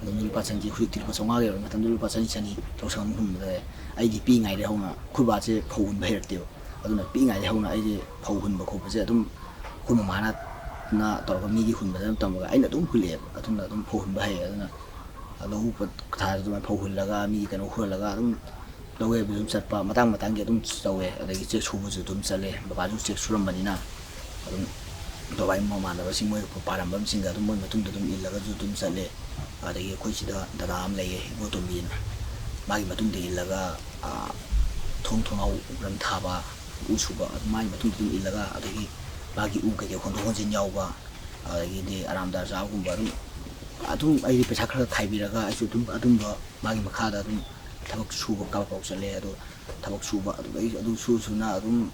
ꯑꯗꯨꯝ ꯂꯨꯄꯥ 100 ꯍꯧꯖꯤꯛꯇꯤ ꯂꯨꯄꯥ 500 ꯌꯧꯔꯦ ꯃꯇꯝꯗꯨ ꯂꯨꯄꯥ 100 ꯂꯧ ꯁꯪꯒꯝ ꯑꯃ ꯍꯨꯟꯕꯗ ꯑꯩꯗꯤ ꯄꯤꯛꯏꯉꯩꯗꯒꯤ ꯍꯧꯅ ꯑꯩꯈꯣꯏ ꯕꯥꯁꯦ ꯐꯧ ꯍꯨꯟꯕ ꯍꯩꯔꯛꯇꯦꯕ ꯑꯗꯨꯅ ꯄꯤꯛꯏꯉꯩꯗꯒꯤ ꯍꯧꯅ ꯑꯩꯁꯦ ꯐꯧ ꯍꯨꯟꯕ ꯈꯣꯠꯄꯁꯦ ꯑꯗꯨꯝ ꯑꯩꯈꯣꯏ ꯃꯃꯥꯅ ꯇꯧꯔꯒ ꯃꯤꯒꯤ ꯍꯨꯟꯕꯗ ꯑꯗꯨꯝ ꯇꯝꯃꯒ ꯑꯩꯅ ꯑꯗꯨꯝ ꯍꯨꯜꯂꯛꯑꯦꯕ ꯑꯗꯨꯅ ꯑꯗꯨꯝ ꯐꯧ ꯍꯨꯟꯕ ꯍꯩꯌꯦ ꯑꯗꯨꯅ ꯂꯧ ꯎꯕ ꯊꯥꯗ ꯑꯗꯨꯃꯥꯏꯅ ꯐꯧ ꯍꯨꯜꯂꯒ ꯃꯤꯒꯤ ꯀꯩꯅꯣ ꯍꯨꯜꯂꯒ ꯑꯗꯨꯝ ꯂꯧꯋꯦꯕ ꯑꯗꯨꯝ ꯆꯠꯄ ꯃꯇꯥꯡꯒꯤ ꯑꯗꯨꯝ ꯇꯧꯋꯦ ꯑꯗꯒꯤ ꯆꯦꯛ ꯁꯨꯕꯁꯨ ꯑꯗꯨꯝ ꯆꯠꯂꯦ ꯕꯕꯥꯁꯨ ꯆꯦꯛ ꯁꯨꯔꯝꯕꯅꯤꯅ ꯑꯗꯨꯝ ꯕꯕꯥꯒꯤ ꯃꯃꯥꯟꯅꯕꯁꯤꯡ ꯃꯣꯏ ꯄꯥꯔꯝꯕꯁꯤꯡꯒ ꯑꯗꯨꯝ ꯃꯣꯏ ꯃꯇꯨꯡꯗ ꯑꯗꯨꯝ ꯏꯜꯂꯒꯁꯨ ꯑꯗꯨꯝ ꯆꯠꯂꯦ ꯑꯗꯒꯤ ꯑꯩꯈꯣꯏ ꯁꯤꯗ ꯗꯗꯥ ꯑꯃ ꯂꯩꯌꯦ ꯏꯕꯣꯇꯣꯝꯕꯤꯅ ꯃꯥꯒꯤ ꯃꯇꯨꯡꯗ ꯏꯜꯂꯒ ꯊꯣꯡꯅꯥꯎ ꯔꯪ ꯊꯥꯕ ꯎ ꯁꯨꯕ ꯑꯗꯨꯝ ꯃꯥꯒꯤ ꯃꯇꯨꯡꯗ ꯑꯗꯨꯝ ꯏꯜꯂꯒ ꯑꯗꯒꯤ ꯃꯥꯒꯤ ꯎ ꯀꯩꯀꯩ ꯍꯣꯟꯗꯣꯛ ꯍꯣꯟꯖꯤꯟ ꯌꯥꯎꯕ ꯑꯗꯒꯤꯗꯤ ꯑꯔꯥꯝꯗꯥꯔ ꯆꯥꯕꯒꯨꯝꯕ ꯑꯗꯨꯝ ꯑꯩꯗꯤ ꯄꯩꯁా ꯈꯔ ꯈꯥꯏꯕꯤꯔꯒ ꯑꯩꯁꯨ ꯑꯗꯨꯝ ꯑꯗꯨꯝꯕ ꯃꯥꯒꯤ ꯃꯈꯥꯗ ꯑꯗꯨꯝ ꯊꯕꯛ ꯁꯨꯕ ꯀꯥꯎ ꯆꯠꯂꯦ ꯑꯗꯣ ꯊꯕꯛ ꯁꯨꯕ ꯑꯗꯨꯗꯒꯤ ꯑꯗꯨ ꯁꯨꯅ ꯑꯗꯨꯝ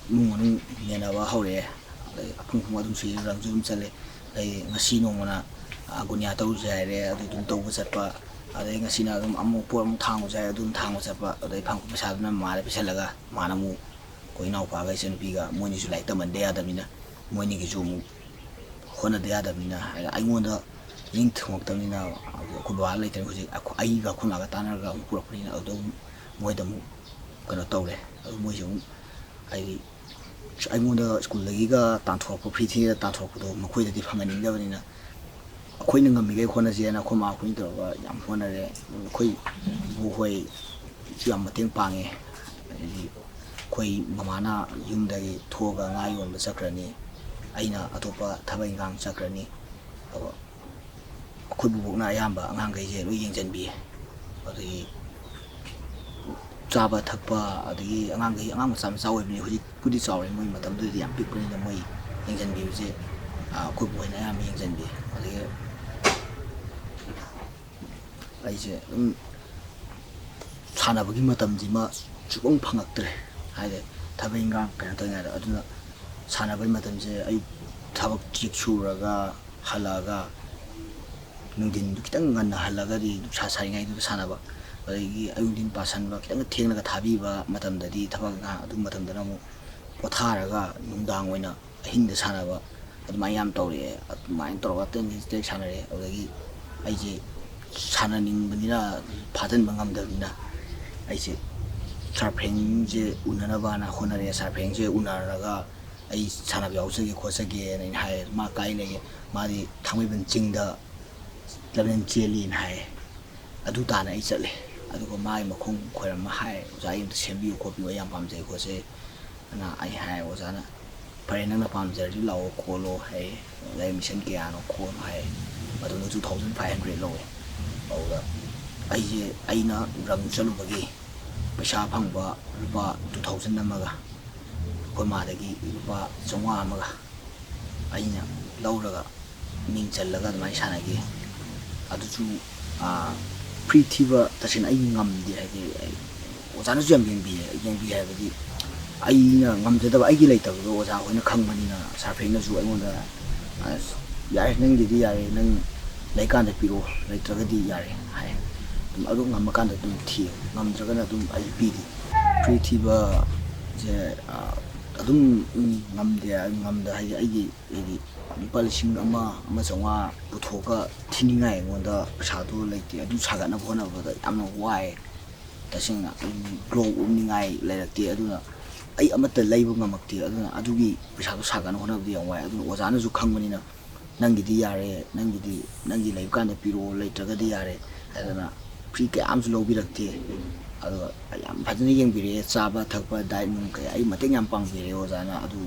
ꯏꯃꯨꯡ ꯃꯅꯨꯡ ꯃꯦꯟꯅꯕ ꯍꯧꯔꯛꯑꯦ ꯑꯗꯩ ꯑꯐꯪ ꯑꯗꯨꯝ ꯁꯨꯏ ꯔꯪꯁꯨ ꯑꯗꯨꯝ ꯆꯠꯂꯦ ꯑꯗꯩ ꯉꯁꯤ ꯅꯣꯡꯃꯅ ꯒꯨꯅꯤꯌꯥ ꯇꯧꯔꯨꯁꯦ ꯍꯥꯏꯔꯦ ꯑꯗꯨ ꯑꯗꯨꯝ ꯇꯧꯕ ꯆꯠꯄ ꯑꯗꯩ ꯉꯁꯤꯅ ꯑꯗꯨꯝ ꯑꯃꯨꯛ ꯄꯣꯠ ꯑꯃꯨꯛ ꯊꯥꯡꯕ ꯆꯠꯂꯦ ꯑꯗꯨꯝ ꯊꯥꯡꯕ ꯆꯠꯄ ꯑꯗꯩ ꯐꯪꯕ ꯄꯩꯁꯥꯗꯨꯅ ꯃꯃꯥꯗ ꯄꯤꯁꯜꯂꯒ ꯃꯥꯅ ꯑꯃꯨꯛ ꯑꯩꯈꯣꯏ ꯏꯅꯥꯎꯄꯥꯒ ꯏꯆꯟꯅꯨꯄꯤꯒ ꯃꯣꯏꯅꯤꯁꯨ ꯂꯥꯏꯔꯤꯛ ꯇꯝꯍꯟꯗ ꯌꯥꯗꯕꯅꯤ나 ꯃꯣꯏꯅꯤꯒꯤꯁꯨ ꯑꯃꯨꯛ ꯍꯣꯠꯅꯗ ꯌꯥꯗꯕꯅꯤ나 ꯑꯩꯉꯣꯟꯗ ꯌꯦꯡ ꯊꯨꯡꯉꯛꯇꯕꯅꯤꯅ ꯑꯩꯈꯣꯏ ꯕꯕꯥ ꯂꯩꯇ꯭ꯔꯦ ꯍꯧꯖꯤꯛ ꯑꯩꯒ ꯑꯩꯈꯣꯏ ꯃꯥꯒ ꯇꯥꯟꯅꯔꯒ ꯑꯃꯨꯛ ꯄꯨꯔꯛꯄꯅꯤꯅ ꯑꯗꯨꯗ ꯑꯃꯨꯛ ꯃꯣꯏꯗ ꯑꯃꯨꯛ ꯀꯩꯅꯣ ꯇꯧꯔꯦ ꯑꯗꯨ ꯃꯣꯏꯁꯨ ꯑꯃꯨꯛ ꯍꯥꯏꯗꯤ ꯑꯩꯉꯣꯟꯗ ꯁ꯭ꯀꯨꯜꯗꯒꯤꯒ ꯇꯥꯟꯊꯣꯔꯛꯄ ꯐ꯭ꯔꯤ ꯊꯤꯔꯒ ꯇꯥꯟꯊꯣꯔꯛꯄꯗꯣ ꯃꯈꯣꯏꯗꯗꯤ ꯐꯪꯍꯟꯅꯤꯡꯗꯕꯅꯤꯅ ꯑꯩꯈꯣꯏꯅ ꯉꯝꯃꯤꯈꯩ ꯍꯣꯠꯅꯁꯦꯅ ꯑꯩꯈꯣꯏ ꯃꯥ ꯑꯩꯈꯣꯏꯅ ꯇꯧꯔꯒ ꯌꯥꯝ ꯍꯣꯠꯅꯔꯦ ꯑꯩꯈꯣꯏ ꯏꯕꯣꯛꯍꯣꯏꯁꯨ ꯌꯥꯝ ꯃꯇꯦꯡ ꯄꯥꯡꯉꯦ ꯑꯗꯒꯤ ꯑꯩꯈꯣꯏ ꯃꯃꯥꯅ ꯌꯨꯝꯗꯒꯤ ꯊꯣꯛꯑꯒ ꯉꯥ ꯌꯣꯟꯕ ꯆꯠꯈ꯭ꯔꯅꯤ ꯑꯩꯅ ꯑꯇꯣꯞꯄ ꯊꯕꯛ ꯏꯟꯈꯥꯡ ꯆꯠꯈ꯭ꯔꯅꯤ ꯑꯗꯨꯒ ꯑꯩꯈꯣꯏ ꯕꯨꯕꯣꯛꯅ ꯑꯌꯥꯝꯕ ꯑꯉꯥꯡꯈꯩꯁꯦ ꯂꯣꯏ ꯌꯦꯡꯁꯤꯟꯕꯤꯌꯦ ꯑꯗꯒꯤ ꯆꯥꯕ ꯊꯛꯄ ꯑꯗꯒꯤ ꯑꯉꯥꯡꯈꯩ ꯑꯉꯥꯡ ꯃꯆꯥ ꯃꯆꯥ ꯑꯣꯏꯕꯅꯤ ꯍꯧꯖꯤꯛꯄꯨꯗꯤ ꯆꯥꯎꯔꯦ ꯃꯣꯏ ꯃꯇꯝꯗꯨꯗꯤ ꯌꯥꯝ ꯄꯤꯛꯄꯅꯤꯅ ꯃꯣꯏ ꯌꯦꯡꯁꯤꯟꯕꯤꯕꯁꯦ ꯑꯩꯈꯣꯏ ꯕꯣꯏꯅ ꯑꯌꯥꯝꯕ ꯌꯦꯡꯁꯤꯟꯕꯤ ꯑꯗꯒꯤ ꯑꯩꯁꯦ ꯑꯗꯨꯝ ꯁꯥꯟꯅꯕꯒꯤ ꯃꯇꯝꯁꯤꯃ ꯁꯨꯡꯐꯪ ꯐꯪꯉꯛꯇ꯭ꯔꯦ ꯍꯥꯏꯗꯤ ꯊꯕꯛ ꯏꯟꯈꯥꯡ ꯀꯩꯅꯣ ꯇꯧꯔꯤꯉꯩꯗ ꯑꯗꯨꯅ ꯁꯥꯟꯅꯕꯒꯤ ꯃꯇꯝꯁꯦ ꯑꯌꯨꯛ ꯊꯕꯛ ꯆꯦꯛ ꯁꯨꯔꯒ ꯍꯜꯂꯛꯑꯒ ꯅꯨꯡꯊꯤꯟꯗꯨ ꯈꯤꯇꯪ ꯉꯟꯅ ꯍꯜꯂꯒꯗꯤ ꯅꯨꯡꯁꯥ ꯁꯥꯔꯤꯉꯩꯗꯨꯗ ꯁꯥꯟꯅꯕ ꯑꯗꯒꯤ ꯑꯌꯨꯛ ꯅꯨꯡꯊꯤꯟ ꯄꯥꯁꯟꯕ ꯈꯤꯇꯪ ꯊꯦꯡꯅꯒ ꯊꯥꯕꯤꯕ ꯃꯇꯝꯗꯗꯤ ꯊꯕꯛ ꯏꯟꯈꯥꯡ ꯑꯗꯨ ꯃꯇꯝꯗꯅ ꯑꯃꯨꯛ ꯄꯣꯊꯥꯔꯒ ꯅꯨꯡꯗꯥꯡ ꯑꯣꯏꯅ ꯑꯍꯤꯡꯗ ꯁꯥꯟꯅꯕ ꯑꯗꯨꯃꯥꯏꯅ ꯌꯥꯝ ꯇꯧꯔꯛꯑꯦ ꯑꯗꯨꯃꯥꯏꯅ ꯇꯧꯔꯒ ꯇꯦꯛ ꯁꯥꯟꯅꯔꯛꯑꯦ ꯑꯗꯨꯗꯒꯤ ꯑꯩꯁꯦ ꯁꯥꯟꯅꯅꯤꯡꯕꯅꯤꯅ ꯐꯥꯖꯤꯟꯕ ꯉꯝꯗꯕꯅꯤꯅ ꯑꯩꯁꯦ ꯁꯥꯔꯐꯦꯡꯁꯦ ꯎꯅꯅꯕꯅ ꯍꯣꯠꯅꯔꯦ ꯁꯥꯔꯐꯦꯡꯁꯦ ꯎꯅꯔꯒ ꯑꯩ ꯁꯥꯟꯅꯕ ꯌꯥꯎꯖꯒꯦ ꯈꯣꯠꯆꯒꯦꯅ ꯑꯩꯅ ꯍꯥꯏꯌꯦ ꯃꯥ ꯀꯥꯏ ꯂꯩꯒꯦ ꯃꯥꯗꯤ ꯊꯥꯡꯃꯩꯕꯟ ꯆꯤꯡꯗ ꯂꯝꯖꯦꯟ ꯆꯦꯜꯂꯤꯅ ꯍꯥꯏꯌꯦ ꯑꯗꯨ ꯇꯥꯅ ꯑꯩ ꯆꯠꯂꯦ ꯑꯗꯨꯒ ꯃꯥꯒꯤ ꯃꯈꯣꯡ ꯈꯣꯏꯔꯝꯃ ꯍꯥꯏ ꯑꯣꯖꯥ ꯑꯩ ꯑꯝꯇ ꯁꯦꯝꯕꯤꯌꯨ ꯈꯣꯠꯄꯤꯌꯨ ꯑꯩ ꯌꯥꯝ ꯄꯥꯝꯖꯩ ꯈꯣꯠꯆꯩ ꯑꯅ ꯑꯩ ꯍꯥꯏ ꯑꯣꯖꯥꯅ ꯐꯔꯦ ꯅꯪꯅ ꯄꯥꯝꯖꯔꯗꯤ ꯂꯥꯛꯑꯣ ꯈꯣꯠꯂꯣ ꯍꯥꯏ ꯑꯗꯩ ꯃꯤꯁꯟ ꯀꯌꯥꯅꯣ ꯈꯣꯠꯅꯣ ꯍꯥꯏ ꯃꯇꯝꯗ 2500 ꯂꯧꯋꯦ ꯑꯗꯨꯗ ꯑꯩꯁꯦ ꯑꯩꯅ ꯔꯪ ꯆꯠꯂꯨꯕꯒꯤ ꯄꯩꯁా ꯐꯪꯕ ꯂꯨꯄꯥ 2000 ꯑꯃꯒ ꯑꯩꯈꯣই ꯃꯥꯗꯒꯤ ꯂꯨꯄꯥ 500 ꯑꯃꯒ ꯑꯩꯅ ꯂꯧꯔꯒ ꯃꯤꯡ ꯆꯜꯂꯒ ꯑꯗꯨꯃꯥꯏꯅ ꯁꯥꯟꯅꯈꯤ ꯑꯗꯨꯁꯨ ꯐ꯭ꯔꯤ ꯊꯤꯕ ꯇꯁꯦꯡꯅ ꯑꯩ ꯉꯝꯗꯦ ꯍꯥꯏꯗꯤ ꯑꯣꯖꯥꯅꯁꯨ ꯌꯥꯝ ꯌꯦꯡꯕꯤ ꯍꯥꯏꯕꯗꯤ ꯑꯩꯅ ꯉꯝꯖꯗꯕ ꯑꯩꯒꯤ ꯂꯩꯇꯕꯗꯣ ꯑꯣꯖꯥ ꯍꯣꯏꯅ ꯈꯪꯕꯅꯤꯅ ꯁꯥꯔꯐꯦꯡꯅꯁꯨ ꯑꯩꯉꯣꯟꯗ ꯌꯥꯔꯦ ꯅꯪꯒꯤꯗꯤ ꯌꯥꯔꯦ ꯅꯪ ꯂꯩꯀꯥꯟꯗ ꯄꯤꯔꯛꯑꯣ ꯂꯩꯇ꯭ꯔꯒꯗꯤ ꯌꯥꯔꯦ ꯍꯥꯏ ꯑꯗꯨꯝ ꯉꯝꯃꯀꯥꯟꯗ ꯑꯗꯨꯝ ꯊꯤꯌꯨ ꯉꯝꯗ꯭ꯔꯒꯅ ꯑꯗꯨꯝ ꯑꯩ ꯄꯤꯔꯤ ꯐ꯭ꯔꯤ ꯊꯤꯕꯁꯦ ꯑꯗꯨꯝ ꯉꯝꯗ ꯍꯥꯏꯗꯤ ꯑꯩꯒꯤ ꯂꯨꯄꯥ 1,500 ꯄꯨꯊꯣꯛꯑꯒ ꯊꯤꯅꯤꯡꯉꯥꯏ ꯑꯩꯉꯣꯟꯗ ꯄꯩꯁꯥꯗꯣ ꯂꯩꯇꯦ ꯑꯗꯨ ꯁꯥꯒꯠꯅꯕ ꯍꯣꯠꯅꯕꯗ ꯌꯥꯝꯅ ꯋꯥꯏ ꯇꯁꯦꯡꯅ ꯒ꯭ꯂꯣꯞ ꯎꯞꯅꯤꯡꯉꯥꯏ ꯂꯩꯔꯛꯇꯦ ꯑꯗꯨꯅ ꯑꯩ ꯑꯃꯠꯇ ꯂꯩꯕ ꯉꯝꯃꯛꯇꯦ ꯑꯗꯨꯅ ꯑꯗꯨꯒꯤ ꯄꯩꯁꯥꯗꯣ ꯁꯥꯒꯠꯅꯕ ꯍꯣꯠꯅꯕꯗ ꯌꯥꯝ ꯋꯥꯏ ꯑꯗꯨꯅ ꯑꯣꯖꯥꯅꯁꯨ ꯈꯪꯕꯅꯤ나 ꯅꯪꯒꯤꯗꯤ ꯌꯥꯔꯦ ꯅꯪꯒꯤ ꯂꯩꯕ ꯀꯥꯟꯗ ꯄꯤꯔꯛꯑꯣ ꯂꯩꯇ꯭ꯔꯒꯗꯤ ꯌꯥꯔꯦ ꯍꯥꯏꯗꯅ ꯐ꯭ꯔꯤ ꯀꯌꯥ ꯑꯃꯁꯨ ꯂꯧꯕꯤꯔꯛꯇꯦ ꯑꯗꯨꯒ ꯌꯥꯝ ꯐꯖꯅ ꯌꯦꯡꯕꯤꯔꯛꯑꯦ ꯆꯥꯕ ꯊꯛꯄ ꯗꯥꯏꯠ ꯅꯨꯡ ꯀꯌꯥ ꯑꯩ ꯃꯇꯦꯡ ꯌꯥꯝ ꯄꯥꯡꯕꯤꯔꯛꯑꯦ ꯑꯣꯖꯥꯅ ꯑꯗꯨ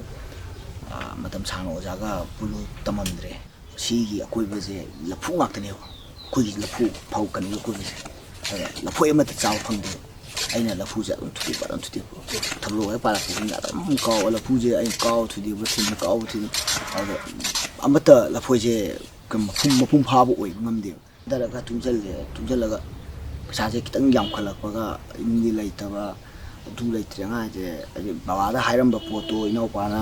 ꯃꯇꯝ ꯁꯥꯡꯅ ꯑꯣꯖꯥꯒ ꯄꯨꯜꯂꯨ ꯇꯝꯃꯝꯗ꯭ꯔꯦ ꯁꯤꯒꯤ ꯑꯀꯣꯏꯕꯁꯦ ꯂꯐꯨ ꯉꯥꯛꯇꯅꯦꯕ ꯑꯩꯈꯣꯏꯒꯤ ꯂꯐꯨ ꯐꯧ ꯀꯩꯅꯣꯒꯤ ꯑꯀꯣꯏꯕꯁꯦ ꯑꯗ ꯂꯐꯣꯏ ꯑꯃꯠꯇ ꯆꯥꯕ ꯐꯪꯗꯦ ꯑꯩꯅ ꯂꯐꯨꯁꯦ ꯑꯗꯨꯝ ꯊꯨꯗꯦꯛꯄ ꯊꯕꯛ ꯍꯦꯛ ꯄꯥꯜꯂꯛꯄꯁꯤꯡꯗ ꯑꯗꯨꯝ ꯀꯥꯎꯕ ꯂꯐꯨꯁꯦ ꯑꯩꯅ ꯀꯥꯎꯕ ꯊꯨꯗꯦꯛꯄ ꯑꯗ ꯑꯃꯠꯇ ꯂꯐꯣꯏꯁꯦ ꯃꯄꯨꯡ ꯐꯥꯕ ꯑꯣꯏꯕ ꯉꯝꯗꯦꯕ ꯗꯔꯒ ꯇꯨꯡꯁꯤꯜꯂꯒ ꯄꯩꯁꯥꯁꯦ ꯈꯤꯇꯪ ꯌꯥꯝꯈꯠꯂꯛꯄꯒ ꯏꯃꯨꯡꯒꯤ ꯂꯩꯇꯕ ꯑꯗꯨ ꯂꯩꯇ꯭ꯔꯦ ꯑꯉꯥꯡꯁꯦ ꯍꯥꯏꯗꯤ ꯕꯕꯥꯗ ꯍꯥꯏꯔꯝꯕ ꯄꯣꯠꯇꯣ ꯏꯅꯥꯎꯄꯥꯅ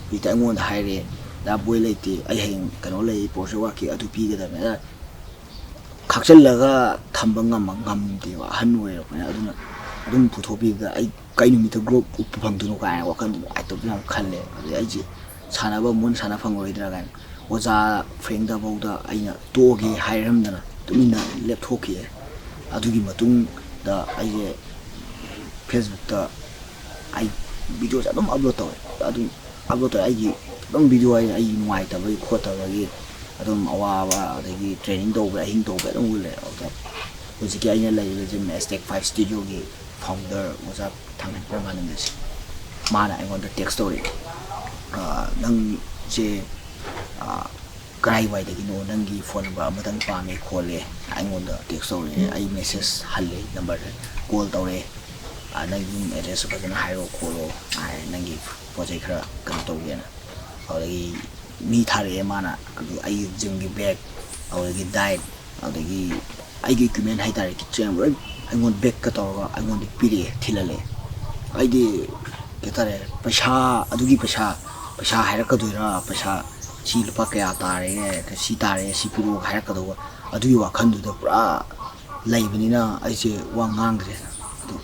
ꯍꯧꯖꯤꯛꯇ ꯑꯩꯉꯣꯟꯗ ꯍꯥꯏꯔꯦ ꯗꯥ ꯕꯣꯏ ꯂꯩꯇꯦ ꯑꯩ ꯍꯌꯦꯡ ꯀꯩꯅꯣ ꯂꯩ ꯄ꯭ꯔꯣꯖꯦꯛ ꯋꯥꯔꯛꯀꯤ ꯑꯗꯨ ꯄꯤꯒꯗꯕꯅꯤ ꯈꯥꯛꯆꯜꯂꯒ ꯊꯝꯕ ꯉꯝꯗꯦꯕ ꯑꯍꯟ ꯑꯣꯏꯔꯛꯄꯅꯤꯅ ꯑꯗꯨꯅ ꯑꯗꯨꯝ ꯄꯨꯊꯣꯛꯄꯤꯕꯗ ꯑꯩ ꯀꯩ ꯅꯨꯃꯤꯠꯇ ꯒ꯭ꯂꯣꯞ ꯎꯞꯄ ꯐꯪꯗꯣꯏꯅꯣ ꯀꯥꯏꯅ ꯋꯥꯈꯜꯗ ꯅꯨꯡꯉꯥꯏꯇꯕꯁꯨ ꯌꯥꯝ ꯈꯜꯂꯦ ꯑꯗꯩ ꯑꯩꯁꯦ ꯁꯥꯟꯅꯕ ꯃꯨꯟꯅ ꯁꯥꯟꯅ ꯐꯪꯉꯔꯣꯏꯗ꯭ꯔꯥ ꯀꯥꯏꯅ ꯑꯣꯖꯥ ꯐ꯭ꯔꯦꯡꯗꯐꯧꯗ ꯑꯩꯅ ꯇꯣꯛꯑꯒꯦ ꯍꯥꯏꯔꯝꯗꯅ ꯇꯨꯃꯤꯟꯅ ꯂꯦꯞꯊꯣꯛꯈꯤꯑꯦ ꯑꯗꯨꯒꯤ ꯃꯇꯨꯡꯗ ꯑꯩꯁꯦ ꯐꯦꯁꯕꯨꯛꯇ ꯑꯩ ꯚꯤꯗꯤꯑꯣꯁꯦ ꯑꯗꯨꯝ ꯑꯞꯂꯣꯗ ꯇꯧꯋꯦ ꯑꯩꯒꯤ ꯑꯗꯨꯝ ꯚꯤꯗꯤꯑꯣ ꯑꯩꯒꯤ ꯅꯨꯡꯉꯥꯏꯇꯕꯒꯤ ꯈꯣꯠꯇꯕꯒꯤ ꯑꯗꯨꯝ ꯑꯋꯥꯕ ꯑꯗꯒꯤ ꯇ꯭ꯔꯦꯅꯤꯡ ꯇꯧꯕ ꯑꯍꯤꯡ ꯇꯧꯕ ꯑꯗꯨꯝ ꯎꯠꯂꯦ ꯑꯗꯨꯗ ꯍꯧꯖꯤꯛꯀꯤ ꯑꯩꯅ ꯂꯩꯔꯤꯕ ꯖꯤꯝ ꯑꯦꯁꯇꯦꯛ 5 ꯁ꯭ꯇꯨꯗꯤꯑꯣꯒꯤ ꯐꯥꯎꯟꯗꯔ ꯑꯣꯖꯥ ꯊꯥꯡꯃꯩ ꯄꯔꯃꯥꯅꯟꯗꯁꯦ ꯃꯥꯅ ꯑꯩꯉꯣꯟꯗ ꯇꯦꯛꯁ ꯇꯧꯔꯛꯑꯦ ꯅꯪꯁꯦ ꯀꯔꯥꯏꯋꯥꯏꯗꯒꯤꯅꯣ ꯅꯪꯒꯤ ꯐꯣꯟ ꯅꯝꯕꯔ ꯑꯃꯇꯪ ꯄꯥꯝꯃꯦ ꯈꯣꯠꯂꯦ ꯑꯩꯉꯣꯟꯗ ꯇꯦꯛꯁ ꯇꯧꯔꯛꯑꯦ ꯑꯩ ꯃꯦꯁꯦꯖ ꯍꯜꯂꯦ ꯅꯝꯕꯔꯗ ꯀꯣꯜ ꯇꯧꯔꯛꯑꯦ ꯅꯪ ꯌꯨꯝ ꯑꯦꯗ꯭ꯔꯦꯁꯁꯨ ꯐꯖꯅ ꯍꯥꯏꯔꯛꯑꯣ ꯈꯣꯠꯂꯣ ꯅꯪꯒꯤ ꯄꯣꯠ ꯆꯩ ꯈꯔ ꯀꯩꯅꯣ ꯇꯧꯒꯦꯅ ꯑꯗꯨꯗꯒꯤ ꯃꯤ ꯊꯥꯔꯛꯑꯦ ꯃꯥꯅ ꯑꯗꯨ ꯑꯩꯒꯤ ꯖꯤꯝꯒꯤ ꯕꯦഗ് ꯑꯗꯨꯗꯒꯤ ꯗꯥꯏꯠ ꯑꯗꯨꯗꯒꯤ ꯑꯩꯒꯤ ꯏꯀ꯭ꯋꯤꯞꯃꯦꯟ ꯍꯥꯏꯇꯥꯔꯦ ꯀꯤꯠꯆꯦꯟ ꯂꯣꯏ ꯑꯩꯉꯣꯟꯗ ꯕꯦꯒꯀ ꯇꯧꯔꯒ ꯑꯩꯉꯣꯟꯗ ꯄꯤꯔꯛꯑꯦ ꯊꯤꯜꯍꯜꯂꯛꯑꯦ ꯑꯩꯗꯤ ꯀꯩ ꯍꯥꯏꯇꯥꯔꯦ ꯑꯗꯨꯒꯤ ꯄꯩꯁꯥ ꯍꯥꯏꯔꯛꯀꯗꯣꯏꯔꯥ ꯄꯩꯁꯥ ꯁꯤ ꯂꯨꯄꯥ ꯀꯌꯥ ꯇꯥꯔꯦ ꯁꯤ ꯇꯥꯔꯦ ꯁꯤ ꯄꯤꯔꯛꯑꯣ ꯍꯥꯏꯔꯛꯀꯗꯧꯕ ꯑꯗꯨꯒꯤ ꯋꯥꯈꯜꯗꯨꯗ ꯄꯨꯔꯥ ꯂꯩꯕꯅꯤꯅ ꯑꯩꯁꯦ ꯋꯥ ꯉꯥꯡꯗ꯭ꯔꯦ ꯑꯗꯨ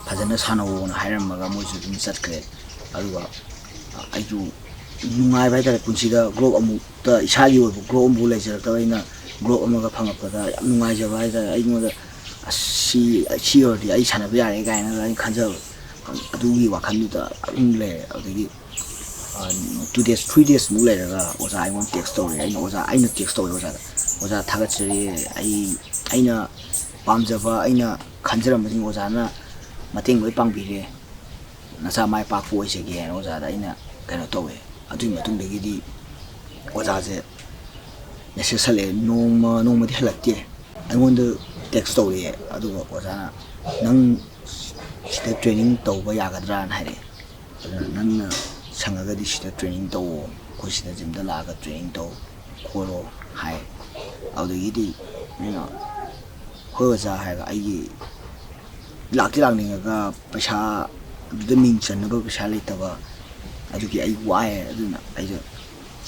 ꯐꯖꯅ ꯁꯥꯟꯅꯧꯅ ꯍꯥꯏꯔꯝꯃꯒ ꯃꯣꯏꯁꯨ ꯑꯗꯨꯝ ꯆꯠꯈ꯭ꯔꯦ ꯑꯗꯨꯒ ꯑꯩꯁꯨ ꯅꯨꯡꯉꯥꯏꯕ ꯍꯥꯏꯇꯥꯔꯦ ꯄꯨꯟꯁꯤꯗ ꯒ꯭ꯂꯣꯞ ꯑꯃꯨꯛꯇ ꯏꯁꯥꯒꯤ ꯑꯣꯏꯕ ꯒ꯭ꯂꯣꯞ ꯑꯃꯐꯥꯎ ꯂꯩꯖꯔꯛꯇꯕ ꯑꯩꯅ ꯒ꯭ꯂꯣꯞ ꯑꯃꯒ ꯐꯪꯉꯛꯄꯗ ꯌꯥꯝ ꯅꯨꯡꯉꯥꯏꯖꯕ ꯍꯥꯏꯇꯥꯔꯦ ꯑꯩꯉꯣꯟꯗ ꯁꯤ ꯑꯣꯏꯔꯗꯤ ꯑꯩ ꯁꯥꯟꯅꯕ ꯌꯥꯔꯦ ꯀꯥꯏꯅ ꯑꯩꯅ ꯈꯟꯖꯕ ꯑꯗꯨꯒꯤ ꯋꯥꯈꯜꯗꯨꯗ ꯑꯗꯨꯝ ꯂꯩꯔꯦ ꯑꯗꯨꯗꯒꯤ 2 days 3 days ꯃꯨꯛ ꯂꯩꯔꯒ ꯑꯣꯖꯥ ꯑꯩꯉꯣꯟꯗ ꯇꯦꯛꯁ ꯇꯧꯔꯦ ꯑꯩꯅ ꯇꯦꯛꯁ ꯇꯧꯋꯦ ꯑꯣꯖꯥ ꯊꯥꯒꯠꯆꯔꯤ ꯑꯩꯅ ꯄꯥꯝꯖꯕ ꯑꯩꯅ ꯈꯟꯖꯔꯝꯕꯁꯤꯡ ꯑꯣꯖꯥꯅ ꯃꯇꯦꯡ ꯂꯣꯏ ꯄꯥꯡꯕꯤꯔꯦ ꯅꯆꯥ ꯃꯥꯏ ꯄꯥꯛꯄ ꯑꯣꯏꯖꯒꯦ ꯍꯥꯏꯅ ꯑꯣꯖꯥꯗ ꯑꯩꯅ ꯀꯩꯅꯣ ꯇꯧꯋꯦ ꯑꯗꯨꯒꯤ ꯃꯇꯨꯡꯗꯒꯤꯗꯤ ꯑꯣꯖꯥꯁꯦ ꯃꯦꯁꯦꯖ ꯍꯜꯂꯛꯑꯦ ꯅꯣꯡꯃꯗꯤ ꯍꯜꯂꯛꯇꯦ ꯑꯩꯉꯣꯟꯗ ꯇꯦꯛꯁ ꯇꯧꯔꯛꯑꯦ ꯑꯗꯨꯒ ꯑꯣꯖꯥꯅ ꯅꯪ ꯁꯤꯗ ꯇ꯭ꯔꯦꯅꯤꯡ ꯇꯧꯕ ꯌꯥꯒꯗ꯭ꯔꯥꯅ ꯍꯥꯏꯔꯛꯑꯦ ꯑꯗꯨꯅ ꯅꯪꯅ ꯁꯪꯉꯒꯗꯤ ꯁꯤꯗ ꯇ꯭ꯔꯦꯅꯤꯡ ꯇꯧꯋꯣ ꯑꯩꯈꯣꯏ ꯁꯤꯗ ꯖꯤꯝꯗ ꯂꯥꯛꯑꯒ ꯇ꯭ꯔꯦꯅꯤꯡ ꯇꯧ ꯈꯣꯠꯂꯣ ꯍꯥꯏ ꯑꯗꯨꯗꯒꯤꯗꯤ ꯑꯩꯅ ꯍꯣꯏ ꯑꯣꯖꯥ ꯍꯥꯏꯔꯒ ꯑꯩꯒꯤ ꯂꯥꯛꯇꯤ ꯂꯥꯛꯅꯤꯡꯉꯒ ꯄꯩꯁꯥ ꯑꯗꯨꯗ ꯃꯤꯡ ꯆꯟꯅꯕ ꯄꯩꯁꯥ ꯂꯩꯇꯕ ꯑꯗꯨꯒꯤ ꯑꯩ ꯋꯥꯏꯑꯦ ꯑꯗꯨꯅ ꯑꯩꯁꯨ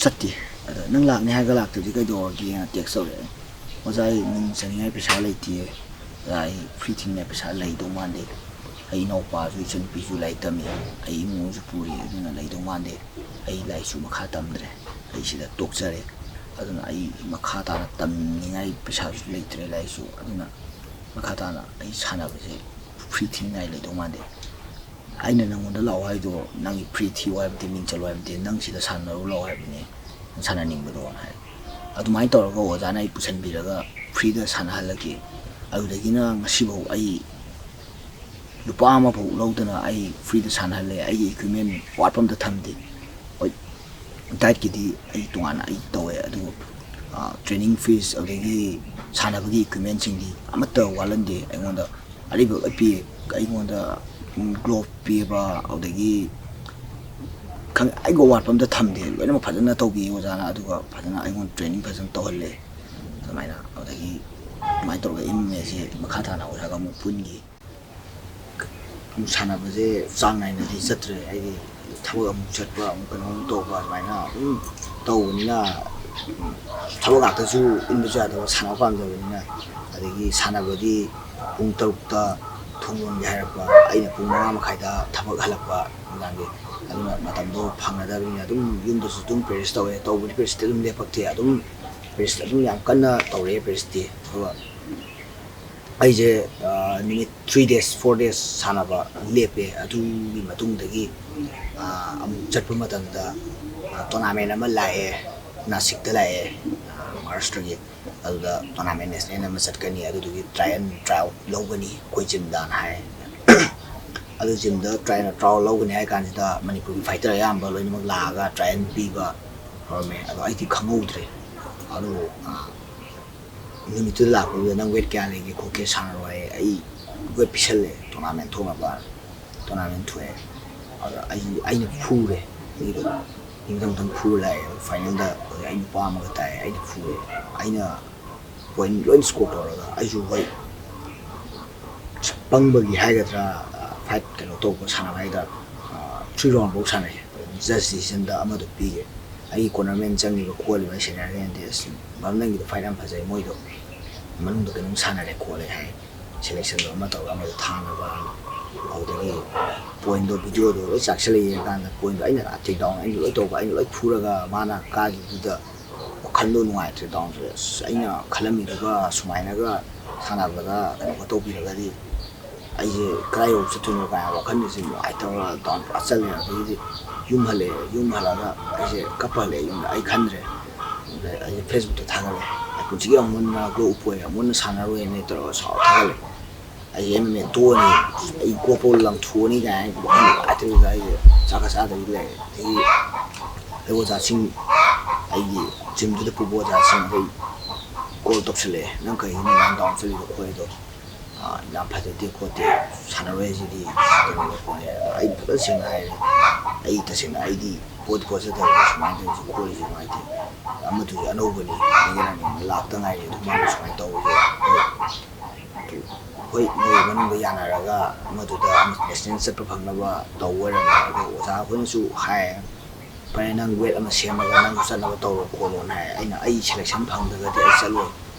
ꯆꯠꯇꯦ ꯑꯗ ꯅꯪ ꯂꯥꯛꯅꯤ ꯍꯥꯏꯔꯒ ꯂꯥꯛꯇ꯭ꯔꯗꯤ ꯀꯩꯗꯧꯔꯒꯦꯅ ꯇꯦꯛꯁ ꯇꯧꯔꯛꯑꯦ ꯑꯣꯖꯥ ꯑꯩ ꯃꯤꯡ ꯆꯟꯅꯤꯡꯉꯥꯏ ꯄꯩꯁꯥ ꯂꯩꯇꯦ ꯑꯣꯖꯥ ꯑꯩ ꯐ꯭ꯔꯤ ꯊꯤꯅꯤꯡꯉꯥꯏ ꯄꯩꯁꯥ ꯂꯩꯗꯧ ꯃꯥꯟꯗꯦ ꯑꯩ ꯏꯅꯥꯎꯄꯥꯁꯨ ꯏꯆꯟꯅꯨꯄꯤꯁꯨ ꯂꯥꯏꯔꯤꯛ ꯇꯝꯃꯤ ꯑꯩ ꯏꯃꯨꯡꯁꯨ ꯄꯨꯔꯤ ꯑꯗꯨꯅ ꯂꯩꯗꯧ ꯃꯥꯟꯗꯦ ꯑꯩ ꯂꯥꯏꯔꯤꯛꯁꯨ ꯃꯈꯥ ꯇꯝꯗ꯭ꯔꯦ ꯑꯩ ꯁꯤꯗ ꯇꯣꯛꯆꯔꯦ ꯑꯗꯨꯅ ꯑꯩ ꯃꯈꯥ ꯇꯥꯅ ꯇꯝꯅꯤꯡꯉꯥꯏ ꯄꯩꯁꯥꯁꯨ ꯂꯩꯇ꯭ꯔꯦ ꯂꯥꯏꯔꯤꯛꯁꯨ ꯑꯗꯨꯅ ꯃꯈꯥ ꯇꯥꯅ ꯑꯩ ꯁꯥꯟꯅꯕꯁꯦ ꯐ꯭ꯔꯤ ꯊꯤꯅꯤꯡꯉꯥꯏ ꯂꯩꯗꯧ ꯃꯥꯟꯗꯦ ꯑꯩꯅ ꯅꯪꯉꯣꯟꯗ ꯂꯥꯛꯑꯣ ꯍꯥꯏꯗꯣ ꯅꯪꯒꯤ ꯐ꯭री ꯊꯤꯌꯨ ꯍꯥꯏꯕꯗꯤ ꯃꯤꯡ ꯆꯜꯂꯣ ꯍꯥꯏꯕꯗꯤ ꯅꯪ ꯁꯤꯗ ꯁꯥꯟꯅꯔꯨ ꯂꯥꯛꯑꯣ ꯍꯥꯏꯕꯅꯤ ꯅꯪ ꯁꯥꯟꯅꯅꯤꯡꯕꯗꯣꯅ ꯍꯥꯏ ꯑꯗꯨꯃꯥꯏꯅ ꯇꯧꯔꯒ ꯑꯣꯖꯥꯅ ꯑꯩ ꯄꯨꯁꯟꯕꯤꯔꯒ ꯐ꯭रीꯗ ꯁꯥꯟꯅꯍꯜꯂꯛꯈꯤ ꯑꯗꯨꯗꯒꯤꯅ ꯉꯁꯤꯐꯥꯎ ꯑꯩ ꯂꯨꯄꯥ ꯑꯃꯐꯥꯎ ꯂꯧꯗꯅ ꯑꯩ ꯐ꯭रीꯗ ꯁꯥꯟꯅꯍꯜꯂꯦ ꯑꯩꯒꯤ ꯏꯀ꯭ꯋꯤꯞꯃꯦꯟ ꯋꯥꯠꯄ ꯑꯝꯇ ꯊꯝꯗꯦ ꯍꯣꯏ ꯗꯥꯏꯠꯀꯤꯗꯤ ꯑꯩ ꯇꯣꯉꯥꯟꯅ ꯑꯩ ꯇꯧꯋꯦ ꯑꯗꯨꯕꯨ ꯇ꯭ꯔꯦꯅꯤꯡ ꯐꯤꯁ ꯑꯗꯨꯗꯒꯤ ꯁꯥꯟꯅꯕꯒꯤ ꯏꯀ꯭ꯋꯤꯞꯃꯦꯟꯁꯤꯡꯗꯤ ꯑꯃꯠꯇ ꯋꯥꯠꯍꯟꯗꯦ ꯑꯩꯉꯣꯟꯗ ꯑꯔꯤꯕ ꯂꯣꯏ ꯄꯤꯌꯦ ꯑꯩꯉꯣꯟꯗ ꯒ꯭ꯂꯣꯞ ꯄꯤꯕ ꯑꯗꯨꯗꯒꯤ ꯑꯩꯒ ꯋꯥꯠꯄ ꯑꯝꯇ ꯊꯝꯗꯦ ꯂꯣꯏꯅꯃꯛ ꯐꯖꯅ ꯇꯧꯕꯤꯌꯦ ꯑꯣꯖꯥꯅ ꯑꯗꯨꯒ ꯐꯖꯅ ꯑꯩꯉꯣꯟꯗ ꯇ꯭ꯔꯦꯅꯤꯡ ꯐꯖꯅ ꯇꯧꯍꯜꯂꯦ ꯑꯗꯨꯃꯥꯏꯅ ꯑꯗꯨꯗꯒꯤ ꯑꯗꯨꯃꯥꯏꯅ ꯇꯧꯔꯒ ꯑꯦꯝꯑꯦꯁꯦ ꯃꯈꯥ ꯇꯥꯅ ꯑꯣꯖꯥꯒ ꯑꯃꯨꯛ ꯄꯨꯟꯈꯤ ꯁꯥꯟꯅꯕꯁꯦ ꯆꯥꯡ ꯅꯥꯏꯅꯗꯤ ꯆꯠꯇ꯭ꯔꯦ ꯑꯩꯗꯤ ꯊꯕꯛ ꯑꯃꯨꯛ ꯆꯠꯄ ꯑꯃꯨꯛ ꯀꯩꯅꯣꯝ ꯇꯧꯕ ꯑꯗꯨꯃꯥꯏꯅ ꯑꯗꯨꯝ ꯇꯧꯕꯅꯤꯅ ꯊꯕꯛ ꯉꯥꯛꯇꯁꯨ ꯏꯟꯕꯁꯨ ꯌꯥꯗꯕ ꯁꯥꯟꯅꯕ ꯄꯥꯝꯖꯕꯅꯤꯅ ꯑꯗꯒꯤ ꯁꯥꯟꯅꯕꯗꯤ ꯄꯨꯡ 7ꯗ ꯊꯣꯡ ꯂꯣꯟꯒꯦ ꯍꯥꯏꯔꯛꯄ ꯑꯩꯅ ꯄꯨꯡ 5:30ꯗ ꯊꯕꯛ ꯍꯜꯂꯛꯄ ꯅꯨꯡꯗꯥꯡꯒꯤ ꯑꯗꯨꯅ ꯃꯇꯝꯗꯣ ꯐꯪꯅꯗꯕꯅꯤꯅ ꯑꯗꯨꯝ ꯌꯨꯝꯗꯁꯨ ꯑꯗꯨꯝ ꯄ꯭ꯔꯦꯛꯇꯤꯁ ꯇꯧꯋꯦ ꯇꯧꯕꯗꯤ ꯄ꯭ꯔꯦꯛꯇꯤꯁꯇꯤ ꯑꯗꯨꯝ ꯂꯦꯞꯄꯛꯇꯦ ꯑꯗꯨꯝ ꯄ꯭ꯔꯦꯛꯇꯤꯁ ꯑꯗꯨꯝ ꯌꯥꯝ ꯀꯟꯅ ꯇꯧꯔꯛꯑꯦ ꯄ꯭ꯔꯦꯛꯇꯤꯁꯇꯤ ꯑꯗꯨꯒ ꯑꯩꯁꯦ ꯅꯨꯃꯤꯠ 3 days 4 days ꯁꯥꯟꯅꯕ ꯂꯦꯞꯄꯦ ꯑꯗꯨꯒꯤ ꯃꯇꯨꯡꯗꯒꯤ ꯑꯃꯨꯛ ꯆꯠꯄ ꯃꯇꯝꯗ ꯇꯣꯔꯅꯥꯃꯦꯟ ꯑꯃ ꯂꯥꯛꯑꯦ ꯅꯥꯁꯤꯛꯇ ꯂꯥꯛꯑꯦ ꯃꯍꯥꯔꯥꯁꯇ꯭ꯔꯒꯤ ꯑꯗꯨꯗ ꯇꯣꯔꯅꯥꯃꯦꯟ ꯅꯦꯁꯅꯦꯜ ꯑꯃ ꯆꯠꯀꯅꯤ ꯑꯗꯨꯗꯨꯒꯤ ꯇ꯭ꯔꯥꯏꯜ ꯂꯧꯒꯅꯤ ꯑꯩꯈꯣꯏ ꯖꯤꯝꯗꯅ ꯍꯥꯏ ꯑꯗꯨ ꯖꯤꯝꯗ ꯇ꯭ꯔꯥꯏꯜ ꯂꯧꯒꯅꯤ ꯍꯥꯏ ꯀꯥꯟꯁꯤꯗ ꯃꯅꯤꯄꯨꯔꯒꯤ ꯐꯥꯏꯇꯔ ꯑꯌꯥꯝꯕ ꯂꯣꯏꯅꯃꯛ ꯂꯥꯛꯑꯒ ꯇ꯭ꯔꯥꯏꯜ ꯄꯤꯕ ꯍꯧꯔꯝꯃꯦ ꯑꯗꯣ ꯑꯩꯗꯤ ꯈꯪꯍꯧꯗ꯭ꯔꯦ ꯑꯗꯨ ꯅꯨꯃꯤꯠꯇꯨꯗ ꯂꯥꯛꯄꯗꯨꯗ ꯅꯪ ꯋꯦꯠ ꯀꯌꯥ ꯂꯩꯒꯦ ꯈꯣꯠꯀꯦ ꯁꯥꯟꯅꯔꯣ ꯍꯥꯏꯌꯦ ꯑꯩ ꯋꯦꯠ ꯄꯤꯁꯜꯂꯦ ꯇꯣꯔꯅꯥꯃꯦꯟ ꯊꯣꯛꯅꯕ ꯇꯣꯔꯅꯥꯃꯦꯟ ꯊꯣꯛꯑꯦ ꯑꯗ ꯑꯩꯅ ꯐꯨꯔꯦ ꯃꯤꯗꯣ ꯅꯤꯡꯊꯝ ꯐꯨꯔ ꯂꯥꯛꯑꯦ ꯐꯥꯏꯅꯦꯜꯗ ꯑꯩ ꯅꯨꯄꯥ ꯑꯃꯒ ꯇꯥꯏꯑꯦ ꯑꯩꯅ ꯐꯨꯔꯦ ꯑꯩꯅ ꯄꯣꯏꯟ ꯂꯣꯏ ꯁ꯭ꯀꯣꯔ ꯇꯧꯔꯒ ꯑꯩꯁꯨ ꯍꯣꯏ ꯄꯪꯕꯒꯤ ꯍꯥꯏꯒꯗ꯭ꯔꯥ ꯐꯥꯏꯠ ꯀꯩꯅꯣ ꯇꯧꯕ ꯁꯥꯟꯅꯕ ꯍꯥꯏꯒꯗ꯭ꯔꯥ 3 round ꯐꯥꯎ ꯁꯥꯟꯅꯩ ꯖꯁ ꯗꯤꯁꯤꯖꯟꯗ ꯑꯃꯗꯣ ꯄꯤꯒꯦ ꯑꯩꯒꯤ ꯀꯣꯔꯅꯔꯃꯦꯟ ꯆꯪꯉꯤꯕ ꯈꯣꯠꯂꯤꯕ ꯁꯦꯅꯤꯌꯔꯈꯩꯅꯗꯤ ꯑꯁ ꯅꯪꯒꯤꯗꯣ ꯐꯥꯏꯠ ꯌꯥꯝ ꯐꯖꯩ ꯃꯣꯏꯗꯣ ꯃꯅꯨꯡꯗ ꯀꯩꯅꯣꯝ ꯁꯥꯟꯅꯔꯦ ꯈꯣꯠꯂꯦ ꯍꯥꯏ ꯁꯦꯂꯦꯛꯁꯟꯗꯣ ꯑꯃ ꯇꯧꯔꯒ ꯑꯃꯗꯣ ꯊꯥꯅꯕ ꯑꯗꯨꯗꯒꯤ ꯄꯣꯏꯟꯗꯣ ꯚꯤꯗꯤꯑꯣꯗꯣ ꯂꯣꯏ ꯆꯥꯛꯁꯤꯜꯂ ꯌꯦꯡꯀꯥꯟꯗ ꯄꯣꯏꯟꯗꯣ ꯑꯩꯅ ꯇꯦꯛ ꯗꯥꯎꯟ ꯑꯩꯅ ꯂꯣꯏ ꯇꯧꯕ ꯑꯩꯅ ꯂꯣꯏ ꯐꯨꯔꯒ ꯃꯥꯅ ꯀꯥꯈꯤꯕꯗꯨꯗ ꯋꯥꯈꯜꯗꯣ ꯅꯨꯡꯉꯥꯏꯇ꯭ꯔꯦ ꯗꯥꯎꯟꯁꯦ ꯑꯁ ꯑꯩꯅ ꯈꯜꯂꯝꯃꯤꯗꯨꯒ ꯁꯨꯃꯥꯏꯅꯒ ꯁꯥꯟꯅꯕꯗ ꯀꯩꯅꯣꯒ ꯇꯧꯕꯤꯔꯒꯗꯤ ꯑꯩꯁꯦ ꯀꯗꯥꯏ ꯌꯧ ꯆꯠꯇꯣꯏꯅꯣ ꯀꯥꯏꯅ ꯋꯥꯈꯜꯁꯦ ꯅꯨꯡꯉꯥꯏꯇꯕ ꯗꯥꯎꯟ ꯄꯨꯔꯥ ꯆꯠꯂꯦ ꯑꯗꯒꯤꯗꯤ ꯌꯨꯝ ꯍꯜꯂꯛꯑꯦ ꯌꯨꯝ ꯍꯜꯂꯛꯑꯒ ꯑꯩꯁꯦ ꯀꯞꯄ ꯍꯜꯂꯛꯑꯦ ꯌꯨꯝꯗ ꯑꯩ ꯈꯟꯗ꯭ꯔꯦ ꯑꯩꯁꯦ ꯐꯦꯁꯕꯨꯛꯇ ꯊꯥꯒꯠꯂꯦ ꯑꯩ ꯄꯨꯟꯁꯤꯒꯤ ꯑꯃꯨꯛ ꯍꯟꯅ ꯒ꯭ꯂꯣꯞ ꯎꯞꯄꯣꯏ ꯑꯃꯨꯛ ꯍꯟꯅ ꯁꯥꯟꯅꯔꯣꯏꯅ ꯇꯧꯔꯒ ꯁꯥꯎꯔ ꯊꯥꯒꯠꯂꯦ ꯑꯩ MMA ꯇꯣꯛꯑꯅꯤ ꯑꯩ ꯀꯣꯛꯄ ꯂꯪꯊꯣꯛꯑꯅꯤ ꯀꯥꯏꯅ ꯋꯥꯈꯜ ꯅꯨꯡꯉꯥꯏꯇꯕꯤꯗ ꯑꯩꯁꯦ ꯆꯥꯛꯀ ꯆꯥꯗꯕꯤ ꯂꯩꯔꯦ ꯑꯗꯒꯤ ꯑꯩ ꯑꯣꯖꯥꯁꯤꯡ ꯑꯩꯒꯤ ꯖꯤꯝꯗꯨꯗ ꯄꯨꯕ ꯑꯣꯖꯥꯁꯤꯡ ꯑꯩ ꯀꯣꯜ ꯇꯧꯁꯜꯂꯛꯑꯦ ꯅꯪ ꯀꯩꯒꯤꯅꯣ ꯌꯥꯝ ꯗꯥꯎꯟ ꯆꯠꯂꯤꯗꯣ ꯈꯣꯠꯂꯤꯗꯣ ꯌꯥꯝ ꯐꯖꯗꯦ ꯈꯣꯠꯇꯦ ꯁꯥꯟꯅꯔꯣꯏ ꯍꯥꯏꯁꯤꯗꯤ ꯀꯩꯅꯣꯗ ꯈꯣꯠꯂꯦ ꯑꯩ ꯐꯖꯅ ꯁꯦꯡꯅ ꯍꯥꯏꯔꯦ ꯑꯩ ꯇꯁꯦꯡꯅ ꯑꯩꯗꯤ ꯄꯣꯠꯆꯗꯕ ꯁꯨꯃꯥꯏꯅ ꯇꯧꯔꯤꯁꯦ ꯈꯣꯠꯂꯤꯁꯦ ꯅꯨꯡꯉꯥꯏꯇꯦ ꯑꯃꯗꯨꯁꯨ ꯑꯅꯧꯕꯅꯤ ꯂꯥꯛꯇ ꯉꯥꯏꯔꯤ ꯑꯗꯨ ꯃꯥꯅ ꯁꯨꯃꯥꯏꯅ ꯇꯧꯕꯁꯦ ꯍꯣꯏ ꯃꯣꯏ ꯃꯅꯨꯡꯗ ꯌꯥꯅꯔꯒ ꯃꯗꯨꯗ ꯅꯦꯁꯅꯦꯜ ꯆꯠꯄ ꯐꯪꯅꯕ ꯇꯧꯕ ꯑꯣꯏꯔꯝꯃꯦ ꯑꯗꯣ ꯑꯣꯖꯥ ꯑꯩꯈꯣꯏꯅꯁꯨ ꯍꯥꯏ ꯐꯔꯦ ꯅꯪ ꯋꯦꯠ ꯑꯃ ꯁꯦꯝꯃꯒ ꯅꯪꯁꯨ ꯆꯠꯅꯕ ꯇꯧꯔꯣ ꯈꯣꯠꯂꯣꯅ ꯍꯥꯏ ꯑꯩ ꯁꯦꯂꯦꯛꯁꯟ ꯐꯪꯗ꯭ꯔꯒꯗꯤ ꯑꯩ ꯆꯠꯂꯣꯏ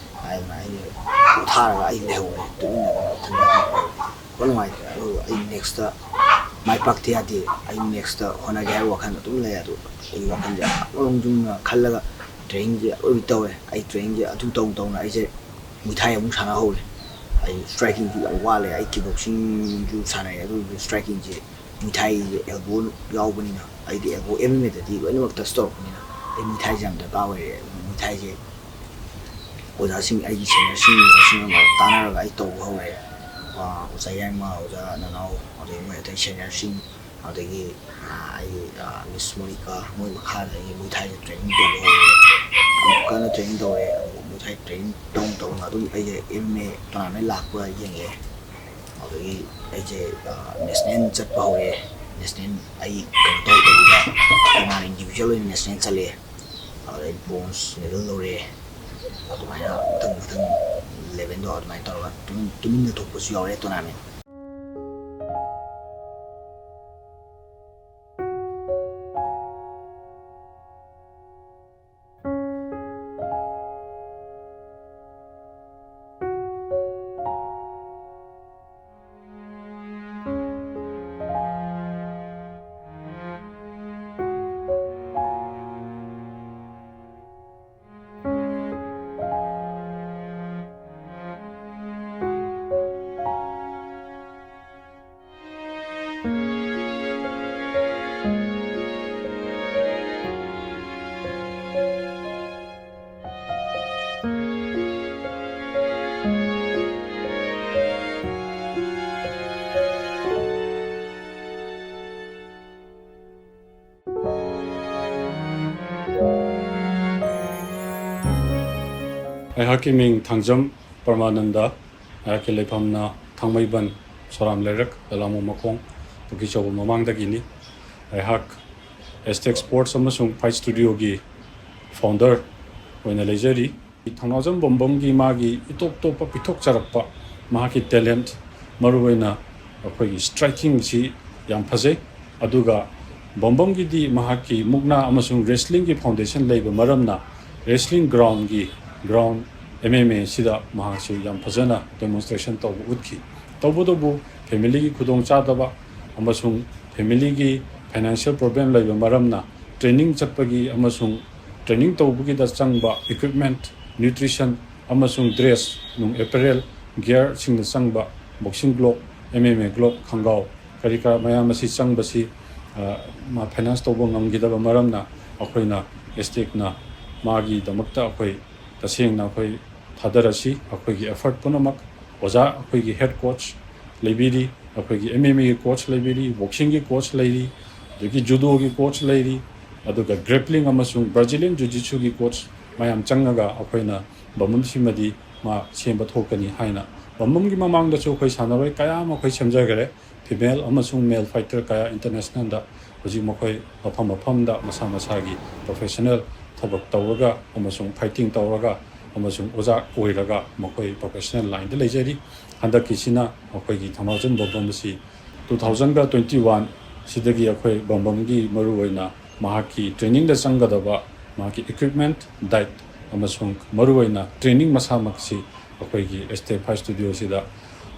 ꯍꯥꯏꯗꯅ ꯑꯩ ꯊꯥꯔꯒ ꯑꯩ ꯂꯩꯍꯧꯔꯦ ꯇꯨꯃꯤꯟꯅ ꯊꯟꯗ ꯅꯨꯡꯉꯥꯏꯇ꯭ꯔꯦ ꯑꯗꯨꯒ ꯑꯩ ꯅꯦꯛꯁꯇ ꯃꯥꯏ ꯄꯥꯛꯇ ꯌꯥꯗꯦ ꯑꯩ ꯅꯦꯛꯁꯇ ꯍꯣꯠꯅꯒꯦ ꯍꯥꯏꯕ ꯋꯥꯈꯜ ꯑꯗꯨꯝ ꯂꯩ ꯑꯗꯨ ꯑꯩ ꯋꯥꯈꯜꯁꯦ ꯑꯃꯔꯣꯝ ꯆꯨꯝꯅ ꯈꯜꯂꯒ ꯇ꯭ꯔꯦꯅꯤꯡꯁꯦ ꯑꯔꯣꯏꯕꯤ ꯇꯧꯋꯦ ꯑꯩ ꯇ꯭ꯔꯦꯅꯤꯡꯁꯦ ꯑꯗꯨ ꯇꯧꯅ ꯑꯩꯁꯦ ꯃꯨꯏꯊꯥꯏ ꯑꯃꯨꯛ ꯁꯥꯟꯅꯍꯧꯔꯦ ꯑꯩ ꯁ꯭ꯇ꯭ꯔꯥꯏꯀꯤꯡꯁꯨ ꯌꯥꯝ ꯋꯥꯠꯂꯦ ꯑꯩ ꯀꯤꯛꯕꯣꯛꯁꯤꯡꯁꯨ ꯁꯥꯟꯅꯩ ꯑꯗꯨꯕꯨ ꯁ꯭ꯇ꯭ꯔꯥꯏꯀꯤꯡꯁꯦ ꯃꯨꯏꯊꯥꯏꯁꯦ ꯑꯦꯜꯕꯣ ꯌꯥꯎꯕꯅꯤꯅ ꯑꯩꯗꯤ ꯑꯦꯜꯕꯣ MMA ꯂꯣꯏꯅꯃꯛ ꯇꯁ ꯇꯧꯔꯛꯄꯅꯤꯅ ꯑꯩ ꯃꯨꯏꯊꯥꯏꯁꯦ ꯌꯥꯝ ꯗꯔꯀꯥꯔ ꯑꯣꯏꯔꯦ ꯃꯨꯏꯊꯥꯏꯁꯦ ꯑꯣꯖꯥꯁꯤꯡ ꯑꯩꯒꯤ ꯁꯦꯅꯤꯌꯔꯁꯤꯡ ꯑꯃ ꯇꯥꯟꯅꯔꯒ ꯑꯩ ꯇꯧꯕ ꯍꯧꯔꯦ ꯑꯣꯖꯥ ꯌꯥꯏꯃ ꯑꯣꯖꯥ ꯅꯅꯥꯎ ꯑꯗꯒꯤ ꯃꯣꯏ ꯑꯇꯩ ꯁꯦꯅꯤꯌꯔꯁꯤꯡ ꯑꯗꯒꯤ ꯑꯩꯒꯤ ꯃꯤꯁ ꯃꯣꯅꯤꯀꯥ ꯃꯣꯏ ꯃꯈꯥꯗ ꯑꯩꯒꯤ ꯃꯨꯏꯊꯥꯏꯁꯦ ꯇ꯭ꯔꯦꯅꯤꯡ ꯇꯧꯕ ꯍꯧꯔꯦ ꯑꯃꯨꯛ ꯀꯟꯅ ꯇ꯭ꯔꯦꯅꯤꯡ ꯇꯧꯔꯦ ꯑꯗꯨꯒ ꯃꯨꯏꯊꯥꯏ ꯇ꯭ꯔꯦꯅꯤꯡ ꯇꯧꯅ ꯑꯗꯨꯝ ꯑꯩꯁꯦ MMA ꯇꯣꯔꯅꯥꯃꯦꯟ ꯂꯥꯛꯄ ꯌꯦꯡꯉꯦ ꯑꯗꯒꯤ ꯑꯩꯁꯦ ꯅꯦꯁꯅꯦꯜ ꯆꯠꯄ ꯍꯧꯔꯦ ꯅꯦꯁꯅꯦꯜ ꯑꯩ ꯀꯩꯅꯣ ꯇꯧꯗꯕꯤꯗ ꯇꯣꯉꯥꯟꯅ ꯏꯟꯗꯤꯕꯤꯖꯨꯋꯦꯜ ꯑꯣꯏꯅ ꯅꯦꯁꯅꯦꯜ ꯆꯠꯂꯦ ꯑꯗꯩ ꯕ꯭ꯔꯣꯟꯖ ꯃꯦꯗꯜ ꯂꯧꯔꯦ ꯑꯗꯨꯃꯥꯏꯅ ꯃꯊꯪ ꯂꯦꯚꯦꯜꯗꯣ ꯑꯗꯨꯃꯥꯏꯅ ꯇꯧꯔꯒ ꯇꯨꯃꯤꯟꯅ ꯊꯣꯛꯄꯁꯨ ꯌꯥꯎꯔꯦ ꯇꯣꯔꯅꯥꯃꯦꯟ ꯑꯩꯍꯥꯛꯀꯤ ꯃꯤꯡ ꯊꯥꯡꯖꯝ ꯄꯔꯃꯥꯅꯟꯗ ꯑꯩꯍꯥꯛꯀꯤ ꯂꯩꯐꯝꯅ ꯊꯥꯡꯃꯩꯕꯟ ꯁꯣꯔꯥꯝ ꯂꯩꯔꯛ ꯂꯂꯥꯃꯨ ꯃꯈꯣꯡ ꯄꯨꯈ꯭ꯔꯤꯆꯧꯕ ꯃꯃꯥꯡꯗꯒꯤꯅꯤ ꯑꯩꯍꯥꯛ ꯑꯦꯁꯇꯦꯛ ꯁ꯭ꯄꯣꯔꯠꯁ ꯑꯃꯁꯨꯡ ꯐꯥꯏꯠ ꯁ꯭ꯇꯨꯗꯤꯑꯣꯒꯤ ꯐꯥꯎꯟꯗꯔ ꯑꯣꯏꯅ ꯂꯩꯖꯔꯤ ꯊꯧꯅꯥꯎꯖꯝ ꯕꯣꯝꯕꯝꯒꯤ ꯃꯥꯒꯤ ꯏꯇꯣꯞ ꯇꯣꯞꯄ ꯄꯤꯊꯣꯛꯆꯔꯛꯄ ꯃꯍꯥꯛꯀꯤ ꯇꯦꯂꯦꯟꯠ ꯃꯔꯨꯑꯣꯏꯅ ꯑꯩꯈꯣꯏꯒꯤ ꯁ꯭ꯇ꯭ꯔꯥꯏꯀꯤꯡꯁꯤ ꯌꯥꯝ ꯐꯖꯩ ꯑꯗꯨꯒ ꯕꯣꯝꯕꯝꯒꯤꯗꯤ ꯃꯍꯥꯛꯀꯤ ꯃꯨꯛꯅꯥ ꯑꯃꯁꯨꯡ ꯔꯦꯁꯂꯤꯡꯒꯤ ꯐꯥꯎꯟꯗꯦꯁꯟ ꯂꯩꯕ ꯃꯔꯝꯅ ꯔꯦꯁꯂꯤꯡ ꯒ꯭ꯔꯥꯎꯟ MMA ꯁꯤꯗ ꯃꯍꯥꯛꯁꯨ ꯌꯥꯝ ꯐꯖꯅ ꯗꯦꯃꯣꯟꯁꯇ꯭ꯔꯦꯁꯟ ꯇꯧꯕ ꯎꯠꯈꯤ ꯇꯧꯕꯇꯕꯨ ꯐꯦꯃꯤꯂꯤꯒꯤ ꯈꯨꯗꯣꯡꯆꯥꯗꯕ ꯑꯃꯁꯨꯡ ꯐꯦꯃꯤꯂꯤꯒꯤ ꯐꯥꯏꯅꯥꯟꯁꯤꯌꯦꯜ ꯄ꯭ꯔꯣꯕ꯭ꯂꯦꯝ ꯂꯩꯕ ꯃꯔꯝꯅ ट्रेनिंग चटपगी अमसुंग ट्रेनिंग तौबगी दा चंगबा इक्विपमेंट न्यूट्रिशन अमसुंग ड्रेस नुंग एपरेल गियर सिंग चंगबा बॉक्सिंग ग्लोव MMA ग्लोव खंगाव करिका मयाम असि चंगबसी मा फाइनेंस तौब ngमगिदबा मरमना अखोइना एस्टेकना मागी दमकता अखोइ तसेंगना अखोइ थादरसी अखोइगी एफर्ट पुनमक ओजा अखोइगी हेड कोच लेबिरी अखोइगी MMA की कोच लेबिरी बॉक्सिंग की कोच लेरी दगी जुडो की कोच लेरी अदुगा ग्रेपलिंग अमसुंग ब्राजीलियन जिजित्सु की कोच मयाम चंगगा अखोइना बमम सिमदी मा सेंब थोकनी हाइना बमम की ममांग दसु अखोइ सानरोय कया मखोइ सेमजगरे फीमेल अमसुंग मेल फाइटर कया इंटरनेशनल दा हजि मखोइ मफम मफम दा मसा मसागी प्रोफेशनल थबक तौरगा अमसुंग फाइटिंग तौरगा अमसुंग ओजा ओइरगा मखोइ प्रोफेशनल लाइन दा लेजरी हंदकिसिना मखोइगी थमाजन बबमसी 2021 सिदगी अखोइ बमबमगी मरुओइना महाकी ट्रेनिंग दा चंगदबा महाकी इक्विपमेंट डाइट अमसुंग मरुओइना ट्रेनिंग मसामक्सी अखोइगी एस्टेक फाइट स्टूडियो सिदा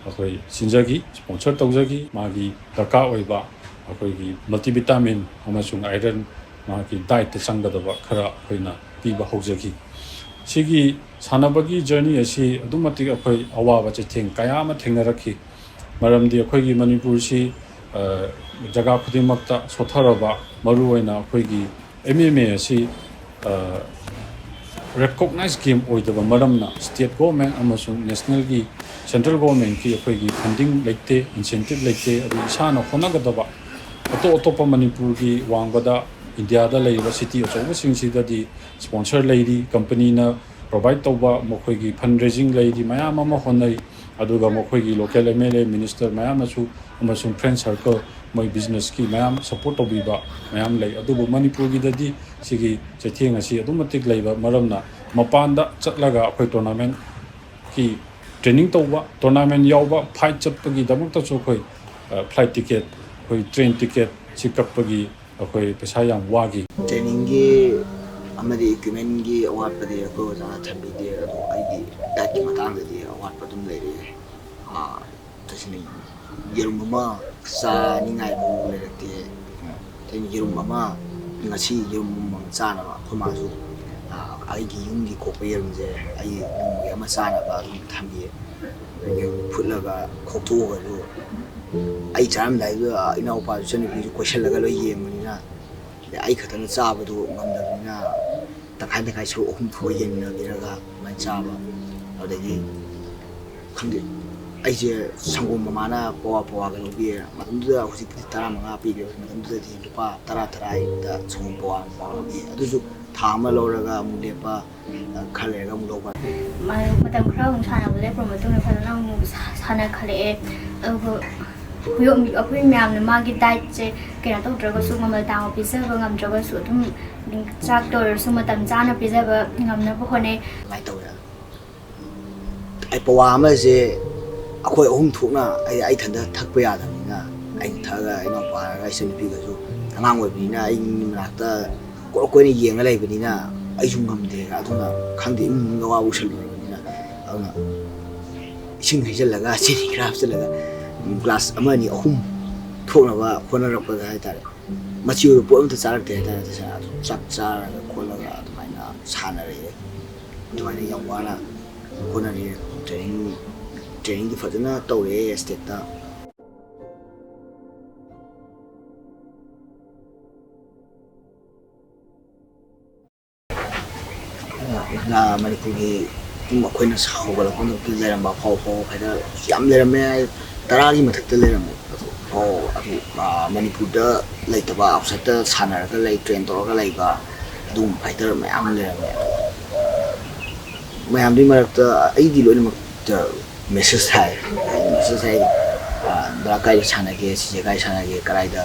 अखोइ सिंजगी स्पॉन्सर तौजगी मागी दरकार ओइबा अखोइगी मल्टीविटामिन अमसुंग आयरन महाकी डाइट दा चंगदबा खरा अखोइना पीबा हौजगी सिगी सानबगी जर्नी असि अदुमति अखोइ अवाबा चेथेंग कयाम थेंगरखी मरमदि अखोइगी मणिपुर सि जगह खुदिमक्ता सोथरबा मरुओइना अखोइगी MMA असि रिकॉग्नाइज गेम ओइदबा मरमना स्टेट गवर्नमेंट अमसुंग नेशनल की सेंट्रल गवर्नमेंट की अखोइगी फंडिंग लेते इंसेंटिव लेते अदु इसाना होनागदबा अतोप मणिपुर की वांगबदा इंडिया दा लेइबा सिटी अचौबसिंगसिददी स्पॉन्सर लेरी कंपनी ना प्रोवाइड तौबा मखोइगी फंड रेजिंग लेरी मयाम अमा होनै अदुगा मखोइगी लोकल MLA मिनिस्टर मयाम नसु अमसुंग फ्रेंड सर्कल मोई बिजनेस की मयाम सपोर्ट तौबीबा मयाम लै अदुबु मणिपुर की ददी सिगी चेथेंग असि अदुमतिक लेबा मरमना मपानदा चटलागा अखोइ टूर्नामेंट की ट्रेनिंग तौबा टूर्नामेंट यावबा फाइट चटपगी दमकता अखोइ फ्लाइट टिकेट अखोइ ट्रेन टिकेट सिकपगी अखोइ पैसा याम वागी ट्रेनिंग की ꯑꯃꯗꯤ ꯏꯀ꯭ꯋꯤꯞꯃꯦꯟꯒꯤ ꯑꯋꯥꯠꯄꯗꯤ ꯑꯩꯈꯣꯏ ꯑꯣꯖꯥꯅ ꯊꯝꯕꯤꯗꯦ ꯑꯗꯣ ꯑꯩꯒꯤ ꯗꯥꯏꯠꯀꯤ ꯃꯇꯥꯡꯗꯗꯤ ꯑꯋꯥꯠꯄ ꯑꯗꯨꯝ ꯂꯩꯔꯦ ꯇꯁꯦꯡꯅ ꯌꯦꯔꯨꯝ ꯑꯃ ꯆꯥꯅꯤꯡꯉꯥꯏ ꯐꯥꯎ ꯂꯩꯔꯛꯇꯦ ꯌꯦꯔꯨꯝ ꯑꯃ ꯉꯁꯤ ꯌꯦꯔꯨꯝ ꯑꯃ ꯆꯥꯅꯕ ꯑꯩꯈꯣꯏ ꯃꯥꯁꯨ ꯑꯩꯒꯤ ꯌꯨꯝꯒꯤ ꯀꯣꯛꯄ ꯌꯦꯔꯨꯝꯁꯦ ꯑꯩ ꯅꯣꯡꯃꯒꯤ ꯑꯃ ꯆꯥꯅꯕ ꯑꯗꯨꯝ ꯊꯝꯕꯤꯌꯦ ꯌꯦꯔꯨꯝ ꯐꯨꯠꯂꯒ ꯈꯣꯛꯇꯣꯛꯑꯒꯁꯨ ꯑꯩ ꯆꯥꯔꯝꯗꯥꯏꯗꯨꯗ ꯏꯅꯥꯎꯄꯥꯁꯨ ꯏꯆꯟꯅꯨꯄꯤꯁꯨ ꯀꯣꯏꯁꯜꯂꯒ ꯂꯣꯏ ꯌꯦꯡꯕꯅꯤꯅ ꯑꯩ ꯈꯛꯇꯅ ꯆꯥꯕꯗꯨ ꯉꯝꯗꯕꯅꯤ나 ꯇꯪꯈꯥꯏ ꯇꯪꯈꯥꯏ ꯁꯔꯨꯛ 3 ꯊꯣꯛꯑ ꯌꯦꯟꯅꯕꯤꯔꯒ ꯑꯗꯨꯃꯥꯏꯅ ꯆꯥꯕ ꯑꯗꯒꯤ ꯈꯪꯗꯦ ꯑꯩꯁꯦ ꯁꯪꯒꯣꯝ ꯃꯃꯥꯅ ꯄꯋꯥꯒ ꯂꯧꯕꯤꯌꯦ ꯃꯇꯝꯗꯨꯗ ꯍꯧꯖꯤꯛꯇꯤ 15 ꯄꯤꯔꯦ ꯃꯇꯝꯗꯨꯗꯗꯤ ꯂꯨꯄꯥ 10ꯗ ꯁꯪꯒꯣꯝ ꯄꯋꯥ ꯂꯧꯕꯤꯌꯦ ꯑꯗꯨꯁꯨ ꯊꯥ ꯑꯃ ꯂꯧꯔꯒ ꯑꯃꯨꯛ ꯂꯦꯞꯄ ꯈꯔ ꯂꯩꯔꯒ ꯑꯃꯨꯛ ꯂꯧꯕ ꯃꯇꯝ ꯈꯔ ꯑꯃꯨꯛ ꯁꯥꯟꯅꯕ ꯂꯦꯞꯄ ꯃꯇꯨꯡꯗ ꯐꯖꯅ ꯑꯃꯨꯛ ꯁꯥꯟꯅꯈꯠꯂꯛꯑꯦ ꯑꯗꯨꯒ ꯑꯩꯈꯣꯏ ꯃꯌꯥꯝꯅ ꯃꯥꯒꯤ ꯗꯥꯏꯠꯁꯦ ꯀꯩꯅꯣ ꯇꯧꯗ꯭ꯔꯒꯁꯨ ꯃꯃꯜ ꯇꯥꯡꯕ ꯄꯤꯖꯕ ꯉꯝꯗ꯭ꯔꯒꯁꯨ ꯑꯗꯨꯝ ꯆꯥꯛꯇ ꯑꯣꯏꯔꯁꯨ ꯃꯇꯝ ꯆꯥꯅ ꯄꯤꯖꯕ ꯉꯝꯅꯕ ꯍꯣꯠꯅꯩ ꯑꯗꯨꯃꯥꯏꯅ ꯇꯧꯋꯦ ꯑꯩ ꯄꯋꯥ ꯑꯃꯁꯦ ꯑꯩꯈꯣই 3 ꯊꯣꯛꯅ ꯑꯩ ꯏꯊꯟꯇ ꯊꯛꯄ ꯌꯥꯗꯕꯅꯤꯅ ꯑꯩꯅ ꯊꯛꯑꯒ ꯏꯅꯥꯎꯄꯥꯒ ꯏꯆꯟꯅꯨꯄꯤꯒꯁꯨ ꯑꯉꯥꯡ ꯑꯣꯏꯕꯅꯤꯅ ꯑꯩꯒꯤ ꯃꯅꯥꯛꯇ ꯀꯣꯏꯅ ꯌꯦꯡꯉ ꯂꯩꯕꯅꯤꯅ ꯑꯩꯁꯨ ꯉꯝꯗꯦ ꯑꯗꯨꯅ ꯈꯪꯗꯦ ꯏꯃꯨꯡꯗ ꯋꯥ ꯎꯁꯜꯂꯨꯔꯕꯅꯤꯅ ꯑꯗꯨꯅ ꯏꯁꯤꯡ ꯍꯩꯖꯤꯜꯂꯒ ꯆꯤꯅꯤ ꯈꯔ ꯍꯥꯞꯆꯤꯜꯂꯒ ꯒ꯭ꯂꯥꯁ 1 2 3 ꯊꯣꯛꯅꯕ ꯍꯣꯠꯅꯔꯛꯄꯗ ꯍꯥꯏꯇꯥꯔꯦ ꯃꯆꯤ ꯑꯣꯏꯕ ꯄꯣꯠ ꯑꯝꯇ ꯆꯥꯔꯛꯇꯦ ꯍꯥꯏꯇꯥꯔꯦ ꯇꯁꯦꯡꯅ ꯑꯗꯨꯝ ꯆꯥꯛ ꯆꯥꯔꯒ ꯈꯣꯠꯂꯒ ꯑꯗꯨꯃꯥꯏꯅ ꯁꯥꯟꯅꯔꯛꯑꯦ ꯑꯗꯨꯃꯥꯏꯅ ꯌꯥꯝ ꯋꯥꯅ ꯍꯣꯠꯅꯔꯛꯑꯦ ꯇ꯭ꯔꯦꯅꯤꯡꯗꯤ ꯐꯖꯅ ꯇꯧꯔꯛꯑꯦ ꯁ꯭ꯇꯦꯠꯇ ꯃꯅꯤꯄꯨꯔꯒꯤ ꯑꯩꯈꯣꯏꯅ ꯍꯧꯒꯠꯂꯛꯄ ꯃꯇꯝꯗ ꯂꯩꯔꯝꯕ ꯑꯐꯥꯎ ꯍꯥꯏꯗ ꯌꯥꯝ ꯂꯩꯔꯝꯃꯦ 10ꯒꯤ ꯃꯊꯛꯇ ꯂꯩꯔꯝꯃꯦ ꯑꯗꯨ ꯃꯅꯤꯄꯨꯔꯗ ꯂꯩꯇꯕ ꯑꯥꯎꯠꯁꯥꯏꯗꯇ ꯁꯥꯟꯅꯔꯒ ꯇ꯭ꯔꯦꯟ ꯇꯧꯔꯒ ꯂꯩꯕ ꯑꯗꯨꯒꯨꯝꯕ ꯐꯥꯏꯇꯔ ꯃꯌꯥꯝ ꯂꯩꯔꯝꯃꯦ ꯃꯌꯥꯝꯗꯨꯒꯤ ꯃꯔꯛꯇ ꯑꯩꯗꯤ ꯂꯣꯏꯅꯃꯛꯇ ꯃꯦꯁꯦꯖ ꯊꯥꯏ ꯀꯥꯏꯗ ꯁꯥꯟꯅꯒꯦ ꯁꯤꯁꯦ ꯀꯥꯏꯗ ꯁꯥꯟꯅꯒꯦ ꯀꯗꯥꯏꯗ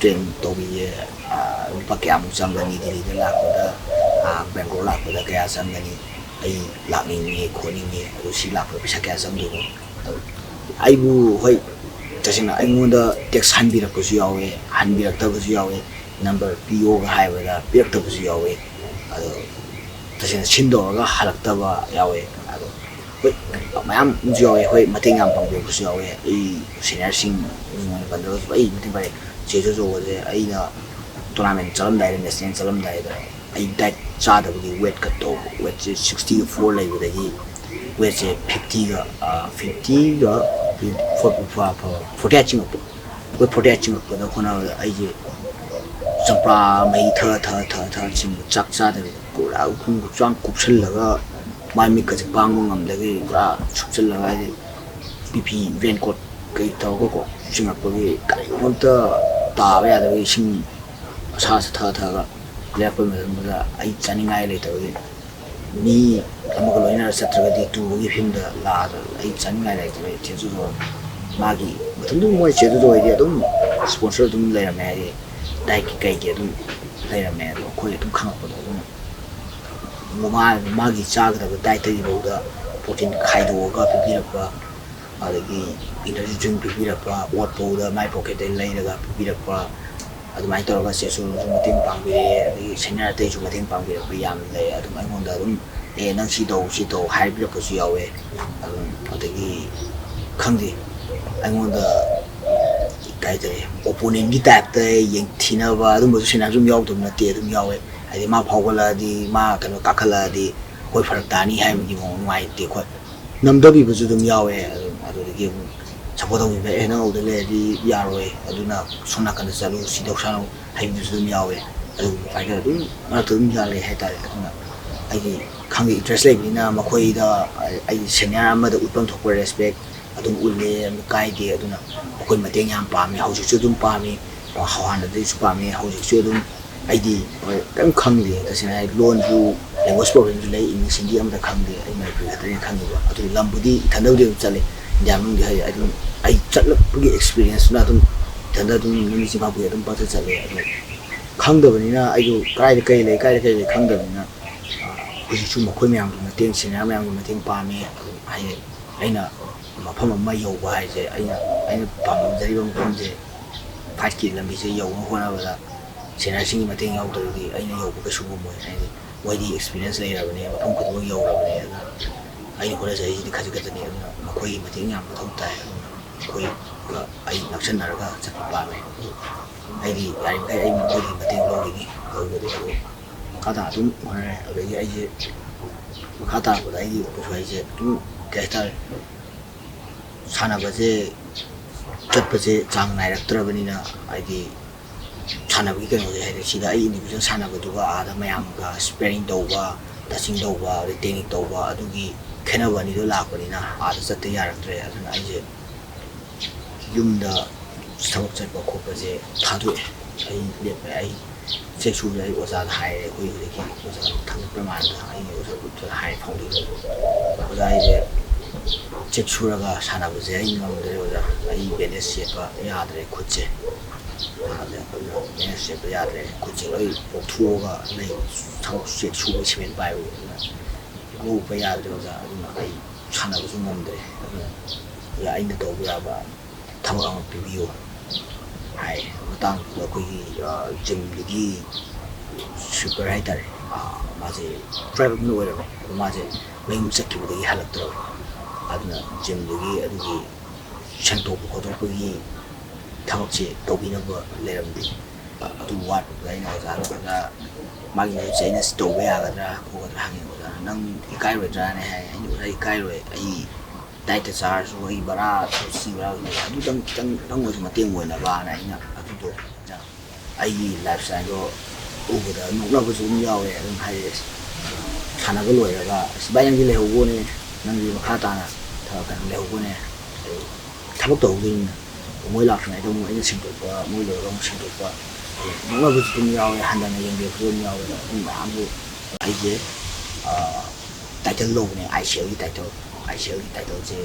ꯇ꯭ꯔꯦꯟ ꯇꯧꯕꯤꯒꯦ ꯂꯨꯄꯥ ꯀꯌꯥꯃꯨꯛ ꯆꯪꯒꯅꯤ ꯗꯦꯜꯂꯤꯗ ꯂꯥꯛꯄꯗ ꯕꯦꯡꯒ꯭ꯂꯣꯔ ꯂꯥꯛꯄꯗ ꯀꯌꯥ ꯆꯪꯒꯅꯤ ꯑꯩ ꯂꯥꯛꯅꯤꯡꯉꯦ ꯈꯣꯠꯅꯤꯡꯉꯦ ꯑꯗꯨ ꯁꯤ ꯂꯥꯛꯄꯗ ꯄꯩꯁꯥ ꯀꯌꯥ ꯆꯪꯗꯣꯏꯅꯣ ꯑꯩꯕꯨ ꯍꯣꯏ ꯇꯁꯦꯡꯅ ꯑꯩꯉꯣꯟꯗ ꯇꯦꯛꯁ ꯍꯟꯕꯤꯔꯛꯄꯁꯨ ꯌꯥꯎꯋꯦ ꯍꯟꯕꯤꯔꯛꯇꯕꯁꯨ ꯌꯥꯎꯋꯦ ꯅꯝꯕꯔ ꯄꯤꯌꯣꯒ ꯍꯥꯏꯕꯗ ꯄꯤꯔꯛꯇꯕꯁꯨ ꯌꯥꯎꯋꯦ ꯑꯗꯣ तसेंना सिंदौरगा हलक्तबा यावे अदो होय मयाम मुजु यावे होय मतेंग याम पांगबेबुसु यावे ई सीनियरसिंग नुन बंदरस आई मतेंग बारे जेजो जोजे आइना टूर्नामेंट चलमदाय नेशनल चलमदाय आई डाइट चादबगी वेट कट तो वेट 64 लेबदगी वेट से 50 गा 40 चिंग वे 40 चिंग पदा कोना आई जे चंपा मई थ चिंग चाक चादबगी पूरा उखुम चांग कुपसलगा मामी कज पांगो ngamdagi पूरा सुपसलगा बीपी वेन कोट कई तौगो को चिंगपगी काइमोंता ताबे यादगी सिंग सा थ लेप मदा आई चानिंगाय लेतबगी मी अमग लोइना सत्रगदी टूबगी फिल्मदा लाद आई चानिंगाय लेतबे चेजु जो मागी मतंदु मोय चेजु जो आइदि अदुम स्पॉन्सर दुम लेरमे आइ दाइक कई अदुम लेरमे अदो खोय अदुम खंगपदो अदुम मागी चागदबा दाइतगी बौदा प्रोटीन खाइदोगा पिबिरपा अदगी एनर्जी ड्रिंक पिबिरपा ओट बौदा माइ पॉकेट दे लेरगा पिबिरपा अदुमाइ तौरगा सेसु मतेंग पांगबिरे अदगी सेनियर तैजु मतेंग पांगबिरपा याम ले अदुम आइमोंदा अदुम ए नंग सि दौ हाइबिरपसु यावे अदुम अदगी खंगदि आइमोंदा काइदे ओपोनेंट की टाइप ते यंग थिनाबा अदुम बसु सेना जुम यावदुम नते अदुम यावे आदि मा फावगलादि मा कनो काखलादि कोइ फरक तानी हाइबगी मो नुआइते खो नमदबि बजु दुम यावे अदुदगी सपोर्ट तौबि ए नंग औदलेदि यारोय अदुना सोना कन चलु सिदौसानो हाइबजु दुम यावे अदु फाइगर दुम मारत दुम याले हेतारे अदुना आइदि खंगे इंटरेस्ट लेबिना मखोइदा आइ सेनियर अमदा उत्पन थोपर रेस्पेक्ट अदुम उल्ले काइदे अदुना मखोइ मतेंग याम पामी हौजिसु दुम पामी हावानदि सु पामी हौजिसु दुम आइदि कम खंगदे तसेना लोनजु लैंग्वेज प्रॉब्लम जु लै इंग्लिश हिंदी अमदा खंगदे आई मनिपुरी खतरे खंगबा अदु लंबुदी इथनदुदि चले इंडियामुंदि हाय अदु आई चलपगी एक्सपीरियंस ना दुम इथनदा दुम निमिसि बाबु अदुम पाथ चले अदु खंगदबनिना आइदु काइदे कई लै खंगदबनिना हुजिसु मखोइ मयाम मतेंग सिनियर मयाम मतेंग पामे हाय आइना मफम अमा यौबा हायजे आइना पामजरिबा मफमजे फाइट की लंबी से यौनो होनाबदा सेनासिंग मतेंग यावदगी आइना यौबा कसु मोय ꯃꯣꯏꯗꯤ ꯑꯦꯛꯁꯄꯤꯔꯤꯌꯦꯟꯁ ꯂꯩꯔꯕꯅꯦ ꯃꯐꯝ ꯈꯨꯗꯤꯡꯃꯛ ꯌꯧꯔꯕꯅꯦ ꯑꯗꯨꯅ ꯑꯩꯅ ꯍꯣꯠꯅꯖꯔꯤꯁꯤꯗꯤ ꯈꯖꯤꯛ ꯈꯛꯇꯅꯤ ꯑꯗꯨꯅ ꯃꯈꯣꯏꯒꯤ ꯃꯇꯦꯡ ꯌꯥꯝ ꯃꯊꯧ ꯇꯥꯏ ꯑꯗꯨꯅ ꯃꯈꯣꯏꯒ ꯑꯩ ꯅꯛꯁꯟꯅꯔꯒ ꯆꯠꯄ ꯄꯥꯝꯃꯦ ꯑꯩꯗꯤ ꯌꯥꯔꯤꯃꯈꯩ ꯑꯩ ꯃꯈꯣꯏꯒꯤ ꯃꯇꯦꯡ ꯂꯧꯈꯤꯅꯤ ꯂꯧꯕꯗꯤ ꯑꯗꯨ ꯃꯈꯥ ꯇꯥꯅ ꯑꯗꯨꯝ ꯍꯣꯠꯅꯔꯦ ꯑꯗꯒꯤ ꯑꯩꯁꯦ ꯃꯈꯥ ꯇꯥꯔꯛꯄꯗ ꯑꯩꯒꯤ ꯑꯩꯁꯦ ꯑꯗꯨꯝ ꯀꯩ ꯍꯥꯏꯇꯥꯔꯦ ꯁꯥꯟꯅꯕꯁꯦ ꯆꯠꯄꯁꯦ ꯆꯥꯡ ꯅꯥꯏꯔꯛꯇ꯭ꯔꯕꯅꯤꯅ ꯍꯥꯏꯗꯤ ꯁꯥꯟꯅꯕꯒꯤ ꯀꯩꯅꯣꯁꯦ ꯍꯥꯏꯗꯤ ꯁꯤꯗ ꯑꯩ ꯏꯟꯗꯤꯕꯤꯖꯨꯋꯦꯜ ꯁꯥꯟꯅꯕꯗꯨꯒ ꯑꯥꯗ ꯃꯌꯥꯝꯒ ꯁ꯭ꯄꯦꯔꯤꯡ ꯇꯧꯕ ꯇꯆꯤꯡ ꯇꯧꯕ ꯑꯗꯩ ꯇꯦꯛꯅꯤꯛ ꯇꯧꯕ ꯑꯗꯨꯒꯤ ꯈꯦꯠꯅꯕ ꯑꯅꯤꯗꯣ ꯂꯥꯛꯄꯅꯤꯅ ꯑꯥꯗ ꯆꯠꯇ ꯌꯥꯔꯛꯇ꯭ꯔꯦ ꯑꯗꯨꯅ ꯑꯩꯁꯦ ꯌꯨꯝꯗ ꯊꯕꯛ ꯆꯠꯄ ꯈꯣꯠꯄꯁꯦ ꯊꯥꯗꯣꯛꯑꯦ ꯑꯩ ꯂꯦꯞꯄꯦ ꯑꯩ ꯆꯦꯛ ꯁꯨꯕꯗ ꯑꯩ ꯑꯣꯖꯥꯗ ꯍꯥꯏꯔꯦ ꯑꯩꯈꯣꯏ ꯍꯧꯖꯤꯛꯀꯤ ꯑꯣꯖꯥ ꯊꯝꯅ ꯄ꯭ꯔꯃꯥꯟꯗ ꯑꯩꯒꯤ ꯑꯣꯖꯥ ꯒ꯭ꯔꯨꯞꯇꯨꯗ ꯍꯥꯏꯔꯦ ꯐꯥꯎꯟꯗꯦꯁꯟ ꯑꯣꯖꯥ ꯑꯩꯁꯦ ꯆꯦꯛ ꯁꯨꯔꯒ ꯁꯥꯟꯅꯕꯁꯦ ꯑꯩ ꯉꯝꯗ꯭ꯔꯦ ꯑꯣꯖꯥ ꯑꯩ ꯕꯦꯟꯗꯦꯖ ꯁꯦꯠꯄ ꯌꯥꯗ꯭ꯔꯦ ꯈꯨꯠꯁꯦ ꯕꯦꯟꯗꯦꯖ ꯁꯦꯠꯄ ꯌꯥꯗ꯭ꯔꯦ ꯈꯨꯠꯁꯦ ꯂꯣꯏ ꯄꯣꯛꯊꯣꯛꯑꯒ ꯂꯩ ꯊꯕꯛ ꯆꯦꯛ ꯁꯨꯕ ꯁꯤꯃꯦꯟ ꯄꯥꯏꯕ ꯑꯗꯨꯅ ꯉꯧꯕ ꯌꯥꯗ꯭ꯔꯦ ꯑꯣꯖꯥ ꯑꯗꯨꯅ ꯑꯩ ꯁꯥꯟꯅꯕꯁꯨ ꯉꯝꯗ꯭ꯔꯦ ꯑꯗꯨꯅ ꯑꯣꯖꯥ ꯑꯩꯅ ꯇꯧꯕ ꯌꯥꯕ ꯊꯕꯛ ꯑꯃ ꯄꯤꯕꯤꯌꯨ ꯍꯥꯏ ꯃꯇꯥꯡꯗꯨꯗ ꯑꯩꯈꯣꯏꯒꯤ ꯖꯤꯝꯗꯨꯒꯤ ꯁ꯭ꯋꯤꯄꯔ ꯍꯥꯏꯇꯥꯔꯦ ꯃꯥꯁꯦ ꯇ꯭ꯔꯥꯏꯕꯦꯜ ꯑꯃ ꯑꯣꯏꯔꯝꯃꯦ ꯑꯗꯣ ꯃꯥꯁꯦ ꯃꯌꯨꯝ ꯆꯠꯈꯤꯕꯗꯒꯤ ꯍꯜꯂꯛꯇ꯭ꯔꯕ ꯑꯗꯨꯅ ꯖꯤꯝꯗꯨꯒꯤ ꯑꯗꯨꯒꯤ ꯁꯦꯡꯗꯣꯛꯄ ꯈꯣꯠꯇꯣꯛꯄꯒꯤ ꯊꯕꯛꯁꯦ ꯇꯧꯕꯤꯅꯕ ꯂꯩꯔꯝꯗꯦ ꯑꯗꯨ ꯋꯥꯠꯄꯗꯨꯗ ꯑꯩꯅ ꯑꯣꯖꯥ ꯃꯥꯒꯤ ꯃꯍꯨꯠꯁꯦ ꯑꯩꯅ ꯇꯧꯕ ꯌꯥꯒꯗ꯭ꯔꯥ ꯈꯣꯠꯀꯗ꯭ꯔꯥ ꯍꯪꯉꯦ ꯑꯣꯖꯥꯅ ꯅꯪ ꯏꯀꯥꯏꯔꯣꯏꯗ꯭ꯔꯥꯅ ꯍꯥꯏ ꯑꯩꯅ ꯑꯣꯖꯥ ꯏꯀꯥꯏꯔꯣꯏ ꯑꯩ ꯗꯥꯏꯠꯇ ꯆꯥꯔꯁꯨ ꯑꯩ ꯕꯔꯥ ꯊꯕꯛꯁꯤ ꯕꯔꯥ ꯑꯗꯨꯗꯪ ꯈꯤꯇꯪ ꯑꯣꯏꯔꯁꯨ ꯃꯇꯦꯡ ꯑꯣꯏꯅꯕꯅ ꯑꯩꯅ ꯑꯗꯨꯗꯣ ꯑꯩꯒꯤ ꯂꯥꯏꯐ ꯁ꯭ꯇꯥꯏꯜꯗꯣ ꯎꯕꯗ ꯅꯣꯛꯅꯕꯁꯨ ꯑꯗꯨꯝ ꯌꯥꯎꯋꯦ ꯑꯗꯨꯝ ꯍꯥꯏꯔꯛꯑꯦ ꯁꯥꯟꯅꯕ ꯂꯣꯏꯔꯒ ꯚꯥꯏ ꯅꯪꯗꯤ ꯂꯩꯍꯧꯕꯣꯅꯦ ꯅꯪꯗꯤ ꯃꯈꯥ ꯇꯥꯅ ꯀꯩꯅꯣ ꯂꯩꯍꯧꯕꯅꯦ ꯊꯕꯛ ꯇꯧꯍꯧꯗꯣꯏꯅꯤꯅ ꯃꯣꯏ ꯂꯥꯛꯇ꯭ꯔꯤꯉꯩꯗ ꯑꯃꯨꯛ ꯑꯩꯅ ꯁꯦꯡꯗꯣꯛꯄ ꯃꯣꯏ ꯂꯣꯏꯔꯒ ꯑꯃꯨꯛ ꯁꯦꯡꯗꯣꯛꯄ ꯅꯣꯛꯅꯕꯁꯨ ꯑꯗꯨꯝ ꯌꯥꯎꯋꯦ ꯍꯟꯊꯅ ꯌꯦꯡꯕꯤꯔꯛꯄꯁꯨ ꯑꯗꯨꯝ ꯌꯥꯎꯋꯦ ꯑꯗꯨꯝ ꯃꯌꯥꯝꯕꯨ ꯑꯩꯁꯦ ꯇꯥꯏꯇꯜ ꯂꯧꯕꯅꯦ ICLꯒꯤ ꯇꯥꯏꯇꯜꯁꯦ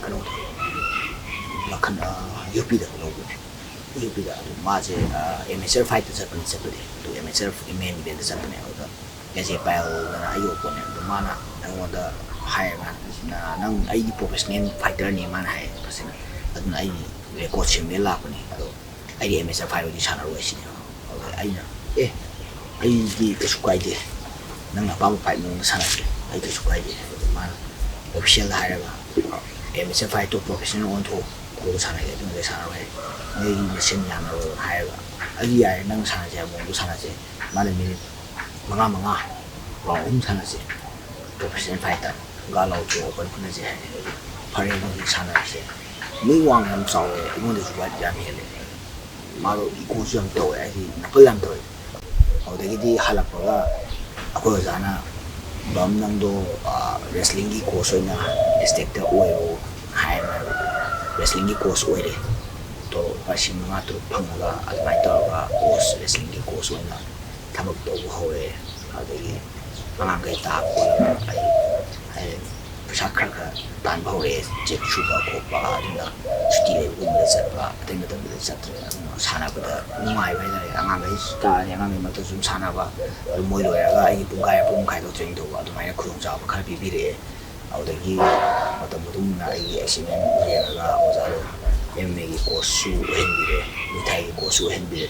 ꯀꯩꯅꯣꯗ ꯃꯈꯜ UPꯗ ꯂꯧꯕꯅꯦ UPꯗ ꯑꯗꯨ ꯃꯥꯁꯦ ꯑꯦꯃꯦꯆꯔ ꯐꯥꯏꯠꯇ ꯆꯠꯄꯗꯤ ꯑꯗꯨ ꯑꯦꯃꯦꯆꯔ ꯃꯦꯟ ꯏꯚꯦꯟꯇ ꯆꯠꯄꯅꯦ ꯑꯗꯨꯗ ꯑꯦꯖꯦ ꯄꯥꯏꯜꯗꯅ ꯑꯩꯒꯤ ꯑꯣꯄꯣꯅꯦꯟ ꯑꯗꯣ ꯃꯥꯅ ꯑꯩꯉꯣꯟꯗ ꯍꯥꯏꯌꯦ ꯃꯥꯅ ꯅꯪ ꯑꯩꯒꯤ ꯄ꯭ꯔꯣꯐꯦꯁꯅꯦꯜ ꯐꯥꯏꯇꯔꯅꯦ ꯃꯥꯅ ꯍꯥꯏꯌꯦ ꯐꯖꯅ ꯑꯗꯨꯅ ꯑꯩꯒꯤ ꯔꯦꯀꯣꯔꯠ ꯁꯦꯝꯕ ꯂꯥꯛꯄꯅꯦ ꯑꯗꯣ ꯑꯩꯗꯤ ꯑꯦꯃꯦꯆꯔ ꯐꯥꯏꯠ ꯑꯣꯏꯗꯤ ꯁꯥꯟꯅꯔꯣꯏ ꯁꯤꯅꯦ ꯑꯗꯨꯗ ꯑꯩꯅ ꯑꯩꯗꯤ ꯀꯩꯁꯨ ꯀꯥꯏꯗꯦ ꯅꯪꯅ ꯑꯄꯥꯝꯕ ꯐꯥꯏꯠ ꯃꯑꯣꯡꯗ ꯁꯥꯟꯅꯁꯦ ꯑꯩ ꯀꯩꯁꯨ ꯀꯥꯏꯗꯦ ꯑꯗꯨ ꯃꯥꯅ ꯑꯣꯐꯤꯁꯤꯌꯦꯜꯗ ꯍꯥꯏꯔꯒ ꯑꯦꯃꯦꯆꯔ ꯐꯥꯏꯠꯇꯣ ꯄ꯭ꯔꯣꯐꯦꯁꯅꯦꯜ ꯑꯣꯟꯊꯣꯛ ꯑꯗꯨꯒ ꯁꯥꯟꯅꯒꯦ ꯑꯗꯨꯅ ꯁꯥꯟꯅꯔꯣꯏ ꯅꯣꯏꯒꯤ ꯃꯁꯦꯟ ꯌꯥꯅꯔꯣꯏ ꯍꯥꯏꯔꯒ ꯑꯩ ꯌꯥꯔꯦ ꯅꯪ ꯁꯥꯟꯅꯁꯦ ꯍꯥꯏꯕ ꯃꯑꯣꯡꯗꯣ ꯁꯥꯟꯅꯁꯦ ꯃꯥꯅ ꯃꯤꯅꯤꯠ 5 ꯔꯥꯎꯟ 3 ꯁꯥꯟꯅꯁꯦ ꯄ꯭ꯔꯣꯐꯦꯁꯅꯦꯜ ꯐꯥꯏꯠꯇ ꯒꯥꯜ ꯑꯥꯎꯠ ꯑꯣꯄꯟ ꯐꯨꯅꯁꯦ ꯍꯥꯏ ꯐꯔꯦ ꯅꯪꯒꯤ ꯁꯥꯟꯅꯔꯁꯦ ꯃꯤ ꯋꯥꯡ ꯌꯥꯝ ꯆꯥꯎꯋꯦ ꯑꯩꯉꯣꯟꯗꯁꯨ ꯋꯥꯏꯠ ꯌꯥꯝ ꯍꯦꯜꯂꯦ ꯃꯥꯗꯣ ꯏꯀꯣꯁꯨ ꯌꯥꯝ ꯇꯧꯋꯦ ꯍꯥꯏꯗꯤ ꯅꯥꯀꯜ ꯌꯥꯝ ꯇꯧꯋꯦ ꯑꯗꯨꯗꯒꯤꯗꯤ ꯍꯜꯂꯛꯄꯒ ꯑꯩꯈꯣꯏ ꯑꯣꯖꯥꯅ ꯕꯝ ꯅꯪꯗꯣ ꯔꯦꯁꯂꯤꯡꯒꯤ ꯀꯣꯆ ꯑꯣꯏꯅ ꯑꯦꯁꯇꯦꯛꯇ ꯑꯣꯏꯔꯣ ꯍꯥꯏꯔꯒ ꯔꯦꯁꯂꯤꯡꯒꯤ ꯀꯣꯆ ꯑꯣꯏꯔꯦ ꯇꯣ ꯂꯤꯁꯤꯡ 5-6 ꯐꯪꯉꯒ ꯑꯗꯨꯃꯥꯏꯅ ꯇꯧꯔꯒ ꯀꯣꯆ ꯔꯦꯁꯂꯤꯡꯒꯤ ꯀꯣꯆ ꯑꯣꯏꯅ ꯊꯕꯛ ꯇꯧꯕ ꯍꯧꯔꯦ ꯑꯗꯒꯤ ꯑꯉꯥꯡꯈꯩ ꯇꯥꯛ ꯈꯣꯠꯂꯒ ꯑꯩ ꯄꯩꯁꯥ ꯈꯔ ꯇꯥꯟꯕ ꯍꯧꯔꯛꯑꯦ ꯆꯦꯛ ꯁꯨꯕ ꯈꯣꯠꯄ ꯑꯗꯨꯅ ꯁꯨꯇꯤ ꯂꯩꯕꯒꯨꯝꯕꯗ ꯆꯠꯄ ꯑꯇꯩ ꯃꯇꯝꯗꯗꯤ ꯆꯠꯇ꯭ꯔꯦ ꯑꯗꯨꯅ ꯁꯥꯟꯅꯕꯗ ꯅꯨꯡꯉꯥꯏꯕ ꯍꯥꯏꯇꯥꯔꯦ ꯑꯉꯥꯡꯈꯩ ꯇꯥꯛꯑꯅꯤ ꯑꯉꯥꯡꯈꯩ ꯃꯔꯛꯇ ꯁꯨꯝ ꯁꯥꯟꯅꯕ ꯑꯗꯨ ꯃꯣꯏ ꯂꯣꯏꯔꯒ ꯑꯩꯒꯤ ꯄꯨꯡ ꯃꯈꯥꯏꯗꯣ ꯇ꯭ꯔꯦꯅꯤꯡ ꯇꯧꯕ ꯑꯗꯨꯃꯥꯏꯅ ꯈꯨꯗꯣꯡꯆꯥꯕ ꯈꯔ ꯄꯤꯕꯤꯔꯛꯑꯦ ꯑꯗꯨꯗꯒꯤ ꯃꯇꯝ ꯃꯇꯨꯡꯏꯟꯅ ꯑꯩꯒꯤ ꯑꯦꯛꯁꯤꯗꯦꯟ ꯌꯦꯡꯉꯒ ꯑꯣꯖꯥꯗꯣ MMAꯒꯤ ꯀꯣꯆꯁꯨ ꯑꯣꯏꯍꯟꯕꯤꯔꯦ ꯃꯤꯊꯥꯏꯒꯤ ꯀꯣꯆꯁꯨ ꯑꯣꯏꯍꯟꯕꯤꯔꯦ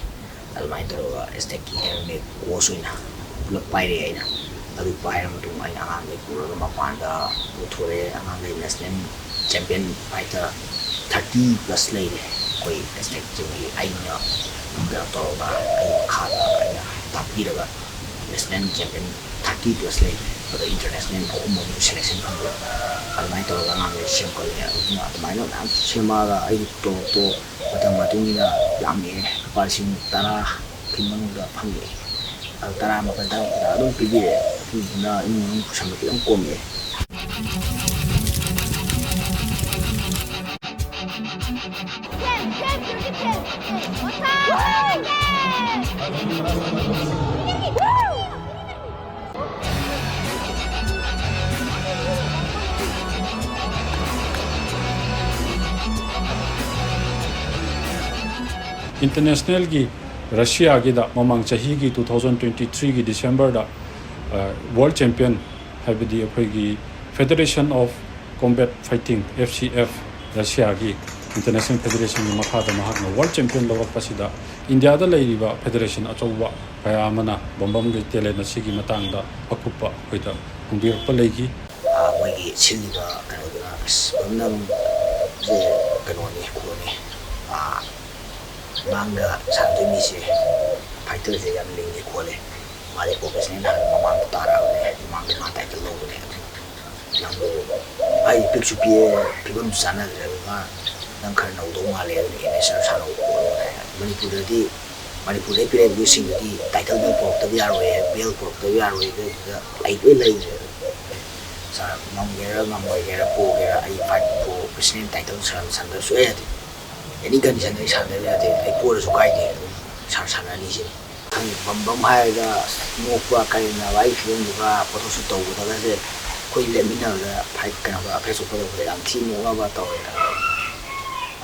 ꯑꯗꯨꯃꯥꯏꯅ ꯇꯧꯔꯒ ꯑꯦꯁꯇꯦꯛꯀꯤ MMA ꯀꯣꯆ ꯑꯣꯏꯅ ꯄꯨꯂꯞ ꯄꯥꯏꯔꯛꯑꯦ ꯑꯩꯅ ꯑꯗꯨ ꯄꯥꯏꯔ ꯃꯇꯨꯡ ꯑꯩꯅ ꯑꯉꯥꯡꯈꯩ ꯄꯨꯔꯒ ꯃꯄꯥꯟꯗ ꯄꯨꯊꯣꯔꯛꯑꯦ ꯑꯉꯥꯡꯈꯩ ꯅꯦꯁꯅꯦꯜ ꯆꯦꯝꯄꯤꯌꯟ ꯐꯥꯏꯇꯔ 30+ ꯂꯩꯔꯦ ꯑꯩꯈꯣꯏ ꯑꯦꯁꯇꯦꯛ ꯖꯤꯝꯒꯤ ꯑꯩꯅ ꯀꯩꯅꯣ ꯇꯧꯔꯒ ꯑꯩ ꯃꯈꯥꯗ ꯑꯩꯅ ꯇꯥꯛꯄꯤꯔꯒ ꯅꯦꯁꯅꯦꯜ ꯆꯦꯝꯄꯤꯌꯟ 30+ ꯂꯩꯔꯦ ꯑꯗ ꯏꯟꯇꯔꯅꯦꯁꯅꯦꯜ 3 ꯁꯦꯂꯦꯛꯁꯟ ꯐꯪꯉꯦ ꯑꯗꯨꯃꯥꯏꯅ ꯇꯧꯔꯒ ꯑꯉꯥꯡꯈꯩ ꯁꯦꯝꯒꯠꯂꯦ ꯑꯗꯨꯅ ꯑꯗꯨꯃꯥꯏꯅ ꯃꯌꯥꯝ ꯁꯦꯝꯃꯛꯑꯒ ꯑꯩꯒꯤ ꯇꯣꯂꯣꯞꯇꯣ ꯃꯇꯝ ꯃꯇꯨꯡꯏꯟꯅ ꯌꯥꯝꯃꯛꯑꯦ ꯂꯨꯄꯥ 10,000ꯒꯤ ꯃꯅꯨꯡꯗ ꯐꯪꯉꯛꯑꯦ ꯑꯗꯨ 11 ꯑꯗꯨꯝ ꯄꯤꯕꯤꯔꯛꯑꯦ ꯑꯗꯨꯗꯨꯅ ꯏꯃꯨꯡ ꯃꯅꯨꯡ ꯄꯨꯁꯟꯕ ꯈꯤꯇꯪ ꯀꯣꯝꯃꯛꯑꯦ इंटरनेशनल की रशिया की ममंग चाही की 2023 की डिसेंबर वर्ल्ड चैंपियन है federation of combat fighting FCF Russia की international federation ni makhada mahakna world champion lawrapasida India da leiriba federation achouba kaya amana bombam ge tele na sigi matangda akupa hoida kumbirpa leigi moigi silliba kanoduna bamnam je kanoni kone manga sanjay mise fighter je yam lingi kole mari professional mamang tara ne manga mata ke lo ne nambo ai picture pie pibam sana je ma nang khar nau do ma le ne ne sar sa lo ko ne manipur de pire bu sing di title bel pro ta ya ro bel pro ta ya ro de ai be lai sa mong gera po gera ai fight po president title san da so ya de any condition ai san da ya de ai po so kai de sa na ni je kan bam hai ga mo kwa kai na vai film ga photo shoot to da je koi le min na da fight kana ba face photo ko yang thi mo ga ba to ya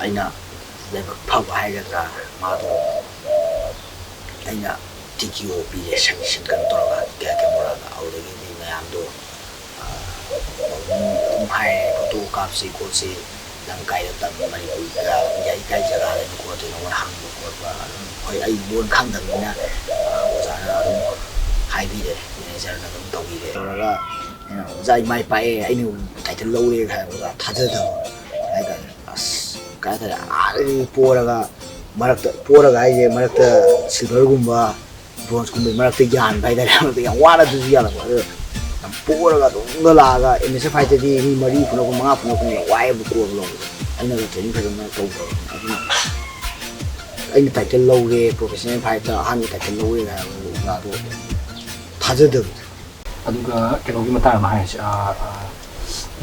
ai na le ba pha ba hai ga ma do ai na TKO bi le sanction kan to ga ga mo ra ga au de ni na am do hai photo kap si ko si lang kai da tam manipur ga yai kai jaga le ko to no hang ko ba hoi ai buon khang da na za na hai bi de ne za na dum to bi de to la zai mai pa ai ni tai ta lo le kha ga tha ja da ai ga as ka da ai po ra ga marak ta po ra ga ai je marak ta silver gumba bronze gumba marak ta yan bai da ya wa na du ya la ba पोरगा दंग लागा MSF फाइटदी नि मरी फुनको मंगा फुनको वाइ बुको लो आइना ग training फजन तो अदुना आइना टाइटल लौगे प्रोफेशनल फाइटर हानि टाइटल लौगे गा दो थाजद अदुगा केनोगी मता मा हाय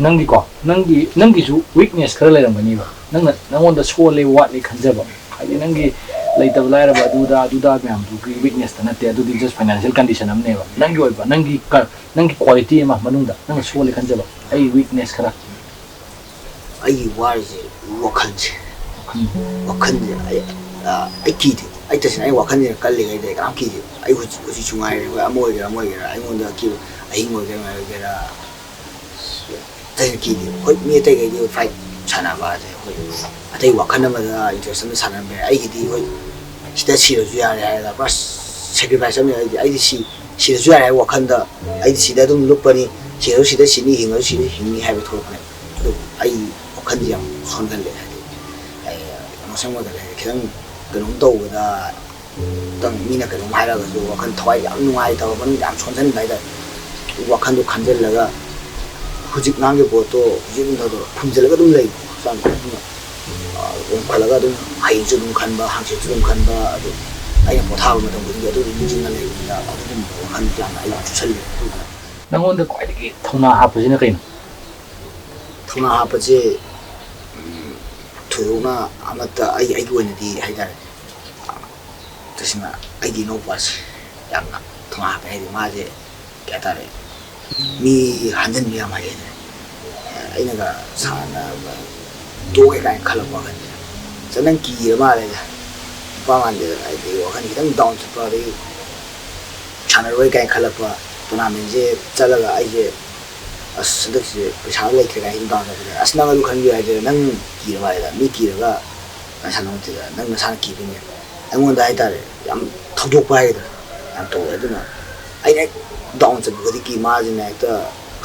नंगी को नंगी जु वीकनेस खर लेरमनी बा नंगोन द सोले वाटली खंजबा हाइदि नंगी लेतब लायरबा अदुदा मैम दु वीकनेस त नते अदुदि जस्ट फाइनेंशियल कंडीशन हमनेबा नंगी ओइबा नंगी क्वालिटी मा मनुंदा नंग सोले खंजबा आई वीकनेस खरा आई वारजे वखन आई कीदे आई तसन आई वखन ने कल्ले गई काम कीदे आई हुजि चुंगाय रे अमोइगेरा आई मोंदा की आई मोइगेरा तै कीदे होय मी तै गई फाइट छाना बाजे होय अतै वखन मा इंटरेस्ट में साना बे आई कीदे होय सिदा सिरो जु यारे आला बस सेक्रिफाइस में आई सिदा जु यारे वखन दा आई सिदा दुम लुपनी सिदा सिनी हिंगा सिदा हिंगी हाबे थोपने तो आई वखन याम खनगन ले आई मसम दा ले खिदंग कनो तौबदा तंग मीना कनो हाइरा गजो वखन थवाई याम नुआई तब मन याम सोनसन बाइदा वखन दो खंजल लगा हुजिक नांगे बोतो हुजिक दो फुमजलगा दुम ले सान खलगा दुम हाइजु दुम खनबा हांसे दुम खनबा अदु आई पोथाब मतम गुदि अदु निजिंग ले ना अदु वखन याम आई चुसल नंगोन द क्वाइदगी थौना हापजिना कइनो थौना हापजे थुना अमता आई गोनदी हाइदा तसिना आई नो पास याम थौना हापे हाइदि माजे क्या तारे मी हंजन मिया मारे अइना गा साना दोगे गाय खलक वगन सनन की मारे पामान दे आई दे वगन हिदं डाउन चपा दे छानर वे गाय खलक वा टूर्नामेंट जे चलगा आई जे असदक से पैसा लेके गाय हिदं डाउन चपा असना गलु खन गया जे नंग की मारे मी की रगा नसानो ते नंग नसान की बिने अंगोन दाइ तारे याम थदोक पाए याम तो अदुना आई ने डाउन चपा की माजिना त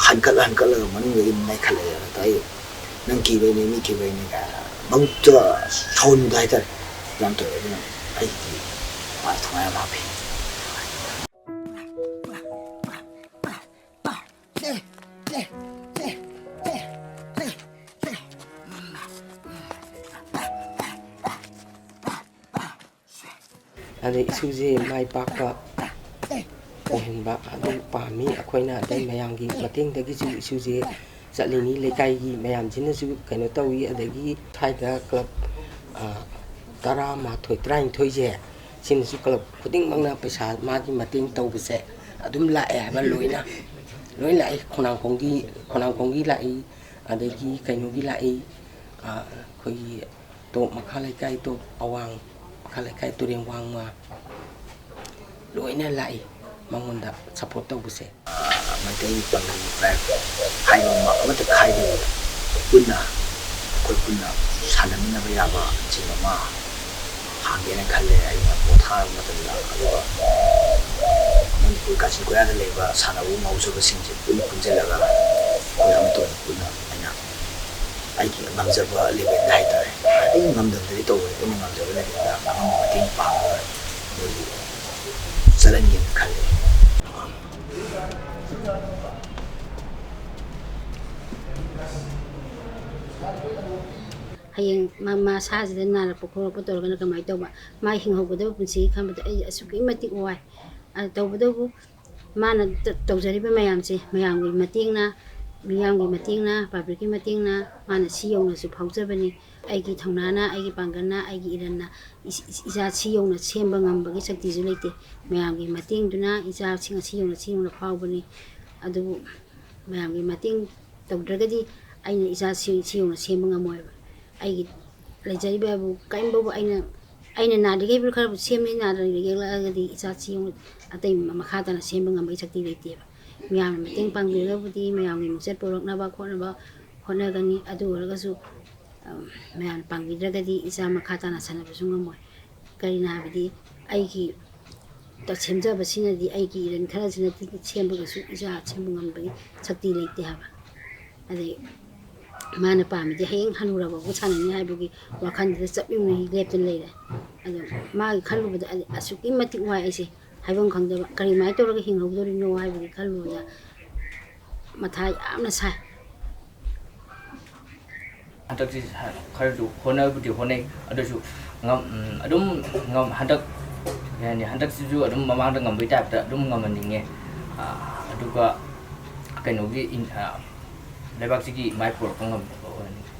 हनकल मनुंग गे नै खले ताई नंग की बेने मी की बेने का बहुत सोन दाइ तारे याम तो अदुना आई मा थमाया मापे अदे इसुजे माइ पाकपा ओहनबा अदु पामी अखोइना दai मयामगी मतेंगदगी जु इसुजे चलिनी लेकाइगी मयाम जिनसु कनो तवी अदगी थाइदा क्लब तरा माथोय ट्राइन थोइजे सिनसु क्लब खुदिंग मंगना पैसा मागी मतेंग तौबसे अदुम लाए हाबा लोइ लाए खोनांगखोंगी लाए अदगी कइनोगी लाए खोई तो मखा लेकाइ तो अवांग खालाय तुरें वांगमा लोइना लाई मंगोंदा सपोर्ट तौबसे मैतै पंग हाइबा अमत खाइदे पुन्ना ꯑꯩꯈꯣꯏ ꯄꯨꯟꯅ ꯁꯥꯟꯅꯃꯤꯟꯅꯕ ꯌꯥꯕ ꯖꯤꯝ ꯑꯃ ꯍꯥꯡꯒꯦꯅ ꯈꯜꯂꯦ ꯑꯩꯅ ꯄꯣꯊꯥꯕ ꯃꯇꯝꯗ ꯑꯗꯨꯒ ꯃꯅꯤꯄꯨꯔ ꯀꯥꯆꯤꯟ ꯀꯣꯏꯌꯥꯗ ꯂꯩꯕ ꯁꯥꯟꯅꯕ ꯉꯥꯎꯖꯕꯁꯤꯡꯁꯦ ꯄꯨꯟꯅ ꯄꯨꯟꯁꯤꯜꯂꯒ ꯑꯩꯈꯣꯏ ꯑꯃꯠꯇ ꯑꯣꯏꯅ ꯄꯨꯟꯅ ꯑꯩꯅ ꯑꯩꯒꯤ ꯉꯝꯖꯕ ꯂꯦꯚꯦꯜꯗ ꯍꯥꯏꯇꯥꯔꯦ ꯑꯩꯅ ꯉꯝꯗꯕꯗꯗꯤ ꯇꯧꯋꯦ ꯑꯩꯅ ꯉꯝꯖꯕ ꯂꯦꯚꯦꯜꯗ ꯑꯉꯝꯕ ꯃꯇꯦꯡ ꯄꯥꯡꯉꯒ ꯃꯣꯏꯕꯨ ꯆꯠꯍꯟꯒꯦꯅ ꯈꯜꯂꯦ ꯍꯌꯦꯡ ꯃꯁꯥꯁꯤꯗ ꯅꯥꯔꯛꯄ ꯈꯣꯠꯂꯛꯄ ꯇꯧꯔꯒꯅ ꯀꯃꯥꯏꯅ ꯇꯧꯕ ꯃꯥ ꯍꯤꯡꯍꯧꯒꯗꯕ ꯄꯨꯟꯁꯤꯒꯤ ꯈꯟꯕꯗ ꯑꯩ ꯑꯁꯨꯛꯀꯤ ꯃꯇꯤꯛ ꯋꯥꯏ ꯇꯧꯕꯇꯕꯨ ꯃꯥꯅ ꯇꯧꯖꯔꯤꯕ ꯃꯌꯥꯝꯁꯦ ꯃꯌꯥꯝꯒꯤ ꯃꯇꯦꯡꯅ ꯃꯤꯌꯥꯝꯒꯤ ꯃꯇꯦꯡꯅ ꯄꯥꯕ꯭ꯂꯤꯛꯀꯤ ꯃꯇꯦꯡꯅ ꯃꯥꯅ ꯁꯤ ꯌꯧꯅꯁꯨ ꯐꯥꯎꯖꯕꯅꯤ ꯑꯩꯒꯤ ꯊꯧꯅꯥꯅ ꯑꯩꯒꯤ ꯄꯥꯡꯒꯜꯅ ꯑꯩꯒꯤ ꯏꯔꯟꯅ ꯏꯆꯥ ꯁꯤ ꯌꯧꯅ ꯁꯦꯝꯕ ꯉꯝꯕꯒꯤ ꯁꯛꯇꯤꯁꯨ ꯂꯩꯇꯦ ꯃꯌꯥꯝꯒꯤ ꯃꯇꯦꯡꯗꯨꯅ ꯏꯆꯥꯁꯤꯡ ꯑꯁꯤ ꯌꯧꯅ ꯐꯥꯎꯕꯅꯤ ꯑꯗꯨꯕꯨ ꯃꯌꯥꯝꯒꯤ ꯃꯇꯦꯡ ꯇꯧꯗ꯭ꯔꯒꯗꯤ ꯑꯩꯅ ꯏꯆꯥꯁꯤ ꯁꯤ ꯌꯧꯅ ꯁꯦꯝꯕ ꯉꯝꯃꯣꯏꯕ ꯑꯩꯒꯤ ꯂꯩꯖꯔꯤꯕ ꯍꯥꯏꯕꯨ ꯀꯔꯤꯝꯐꯥꯎꯕ ꯑꯩꯅ ꯅꯥꯗ꯭ꯔꯤꯉꯩ ꯈꯔꯕꯨ ꯁꯦꯝꯅꯤ ꯅꯥꯗ꯭ꯔꯤꯉꯩ ꯌꯦꯛꯂꯛꯑꯒꯗꯤ ꯏꯆꯥꯁꯤ ꯑꯇꯩ ꯃꯈꯥ ꯇꯥꯅ ꯁꯦꯝꯕ ꯉꯝꯕꯒꯤ ꯁꯛꯇꯤ ꯂꯩꯇꯦꯕ ꯃꯌꯥꯝꯅ ꯃꯇꯦꯡ ꯄꯥꯡꯕꯤꯔꯒꯕꯨꯗꯤ ꯃꯌꯥꯝꯒꯤ ꯃꯤꯡꯆꯠ ꯄꯨꯔꯛꯅꯕ ꯍꯣꯠꯅꯒꯅꯤ ꯑꯗꯨ ꯑꯣꯏꯔꯒꯁꯨ ꯃꯌꯥꯝꯅ ꯄꯥꯡꯕꯤꯗ꯭ꯔꯒꯗꯤ ꯏꯆꯥ ꯃꯈꯥ ꯇꯥꯅ ꯁꯥꯟꯅꯕꯁꯨ ꯉꯝꯃꯣꯏ ꯀꯔꯤꯅꯣ ꯍꯥꯏꯕꯗꯤ ꯑꯩꯒꯤ ꯁꯦꯝꯖꯕꯁꯤꯅꯗꯤ ꯑꯩꯒꯤ ꯏꯔꯟ ꯈꯔꯁꯤꯅꯗꯤ ꯁꯦꯝꯕꯒꯁꯨ ꯏꯆꯥ ꯁꯦꯝꯕ ꯉꯝꯕꯒꯤ ꯁꯛꯇꯤ ꯂꯩꯇꯦ ꯍꯥꯏꯕ ꯑꯗꯩ ꯃꯥꯅ ꯄꯥꯝꯃꯤꯗꯤ ꯍꯌꯦꯡ ꯍꯟꯅꯨꯔꯕꯕꯨ ꯁꯥꯟꯅꯅꯤ ꯍꯥꯏꯕꯒꯤ ꯋꯥꯈꯜꯗꯨꯗ ꯆꯞ ꯌꯨꯡꯅ ꯂꯦꯞꯇꯨꯅ ꯂꯩꯔꯦ ꯑꯗꯣ ꯃꯥꯒꯤ ꯈꯜꯂꯨꯕꯗ ꯑꯁꯨꯛꯀꯤ ꯃꯇꯤꯛ ꯋꯥꯏ ꯑꯩꯁꯦ ꯍꯥꯏꯐꯝ ꯈꯪꯗꯕ ꯀꯔꯤꯃꯥꯏꯅ ꯇꯧꯔꯒ ꯍꯤꯡꯍꯧꯗꯣꯔꯤꯅꯣ ꯍꯥꯏꯕꯒꯤ ꯈꯜꯂꯨꯕꯗ ꯃꯊꯥ ꯌꯥꯝꯅ ꯁꯥꯏ ꯍꯟꯗꯛꯁꯤ ꯈꯔꯁꯨ ꯍꯣꯠꯅꯕꯨꯗꯤ ꯍꯣꯠꯅꯩ ꯑꯗꯨꯁꯨ ꯑꯗꯨꯝ ꯍꯟꯗꯛ yani ꯍꯟꯗꯛꯁꯤꯁꯨ ꯑꯗꯨꯝ ꯃꯃꯥꯡꯗ ꯉꯝꯕꯩ ꯇꯥꯏꯞꯇ ꯑꯗꯨꯝ ꯉꯝꯍꯟꯅꯤꯡꯉꯦ ꯑꯗꯨꯒ ꯀꯩꯅꯣꯒꯤ ꯂꯩꯕꯥꯛꯁꯤꯒꯤ ꯃꯥꯏ ꯄꯨꯔꯛꯄ ꯉꯝꯕ ꯑꯣꯏꯍꯟꯅꯤꯡꯉꯦ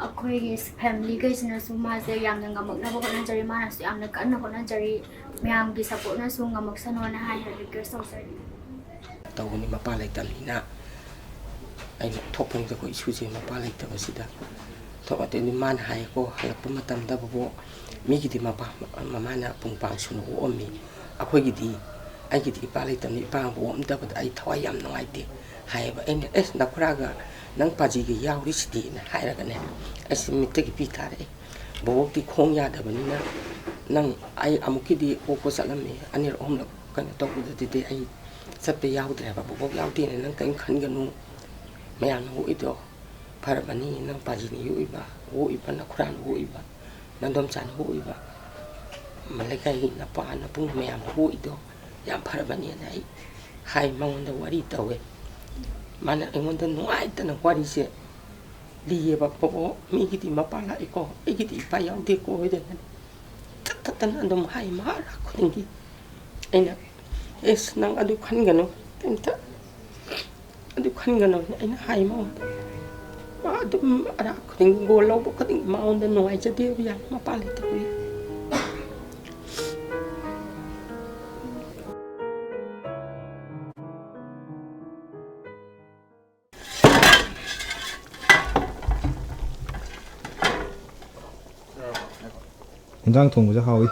ꯑꯩꯈꯣꯏꯒꯤ ꯐꯦꯃꯤꯂꯤꯈꯩꯁꯤꯅꯁꯨ ꯃꯥꯁꯦ ꯌꯥꯝꯅ ꯉꯝꯃꯛꯅꯕ ꯍꯣꯠꯅꯖꯔꯤ ꯃꯥꯅꯁꯨ ꯌꯥꯝꯅ ꯀꯟꯅ ꯍꯣꯠꯅꯖꯔꯤ ꯃꯌꯥꯝꯒꯤ ꯁꯄꯣꯔꯠꯅꯁꯨ ꯉꯝꯃꯛꯁꯅꯣꯅ ꯍꯥꯏꯅ ꯔꯤꯀ꯭ꯋꯦꯁ ꯇꯧꯖꯔꯤ ꯇꯧꯕꯅꯤ ꯃꯄꯥ ꯂꯩꯇꯕꯅꯤꯅ ꯑꯩꯅ ꯊꯣꯛꯄꯅꯤꯗ ꯑꯩꯈꯣꯏ ꯏꯁꯨꯁꯦ ꯃꯄꯥ ꯂꯩꯇꯕꯁꯤꯗ ꯊꯣꯛꯂꯛꯇꯣꯏꯅꯤ ꯃꯥꯅ ꯍꯥꯏꯌꯦꯀꯣ ꯍꯜꯂꯛꯄ ꯃꯇꯝꯗ ꯕꯕꯣ ꯃꯤꯒꯤꯗꯤ ꯃꯃꯥꯅ ꯄꯨꯡ ꯄꯥꯡ ꯁꯨꯅ ꯑꯣꯛꯑꯝꯃꯤ ꯑꯩꯈꯣꯏꯒꯤꯗꯤ ꯑꯩꯒꯤꯗꯤ ꯏꯄꯥ ꯂꯩꯇꯕꯅꯤ ꯏꯄꯥꯅ ꯑꯣꯛꯑꯝꯗꯕꯗ ꯑꯩ ꯊꯋꯥꯏ ꯌꯥꯝ ꯅꯨꯡꯉꯥꯏꯇꯦ ꯍꯥꯏꯌꯦꯕ ꯑꯩꯅ ꯅꯈꯨꯔꯥꯒ ꯅꯪ ꯄꯥꯖꯤꯒ ꯌꯥꯎꯔꯤꯁꯤꯗꯤꯅ ꯍꯥꯏꯔꯒꯅꯦ ꯑꯩꯁꯤ ꯃꯤꯠꯇꯒꯤ ꯄꯤ ꯇꯥꯔꯛꯑꯦ ꯕꯕꯣꯛꯇꯤ ꯈꯣꯡ ꯌꯥꯗꯕꯅꯤꯅ ꯅꯪ ꯑꯩ ꯑꯃꯨꯛꯀꯤꯗꯤ ꯑꯣꯛꯄ ꯆꯠꯂꯝꯃꯤ ꯑꯅꯤꯔꯛ ꯑꯍꯨꯝꯂꯛ ꯀꯩꯅꯣ ꯇꯧꯕꯗꯗꯤ ꯑꯩ ꯆꯠꯄ ꯌꯥꯎꯗ꯭ꯔꯦꯕ ꯕꯕꯣꯛ ꯌꯥꯎꯗꯦꯅ ꯅꯪ ꯀꯔꯤꯝ ꯈꯟꯒꯅꯨ ꯃꯌꯥꯝꯅ ꯑꯣꯛꯏꯗꯣ ꯐꯔꯕꯅꯤ ꯅꯪ ꯄꯥꯖꯤꯅ ꯑꯣꯛꯏꯕ ꯅꯈꯨꯔꯥꯅ ꯑꯣꯛꯏꯕ ꯅꯪꯗꯣꯝꯆꯥꯅ ꯑꯣꯛꯏꯕ ꯂꯩꯀꯥꯏꯒꯤ ꯅꯄꯥ ꯅꯄꯨꯡ ꯃꯌꯥꯝꯅ ꯑꯣꯛꯏꯗꯣ ꯌꯥꯝ ꯐꯔꯕꯅꯤꯅ ꯑꯩ ꯍꯥꯏ ꯃꯉꯣꯟꯗ ꯋꯥꯔꯤ ꯇꯧꯋꯦ ꯃꯥꯅ ꯑꯩꯉꯣꯟꯗ ꯅꯨꯡꯉꯥꯏꯇꯅ ꯋꯥꯔꯤꯁꯦ ꯂꯤꯌꯦꯕ ꯕꯕꯣ ꯃꯤꯒꯤꯗꯤ ꯃꯄꯥ ꯂꯥꯛꯏꯀꯣ ꯑꯩꯒꯤꯗꯤ ꯏꯄꯥ ꯌꯥꯎꯗꯦꯀꯣ ꯍꯥꯏꯗꯅ ꯊꯠꯇꯅ ꯑꯗꯨꯝ ꯍꯥꯏ ꯃꯍꯥꯛ ꯈꯨꯗꯤꯡꯒꯤ ꯑꯩꯅ ꯑꯦꯁ ꯅꯪ ꯑꯗꯨ ꯈꯟꯒꯅꯨ ꯀꯩꯝꯇ ꯑꯗꯨ ꯈꯟꯒꯅꯨ ꯑꯩꯅ ꯍꯥꯏ ꯃꯉꯣꯟꯗ ꯃꯥ ꯑꯗꯨꯝ ꯑꯔꯥꯛ ꯈꯨꯗꯤꯡꯒꯤ ꯒꯣꯜ ꯂꯧꯕ ꯈꯨꯗꯤꯡꯒꯤ ꯃꯉꯣꯟꯗ ꯅꯨꯡꯉꯥꯏꯖꯗꯦꯕ ꯌꯥꯝ ꯃꯄꯥ ꯂꯩꯇꯕꯒꯤ 인장 통보자 하위.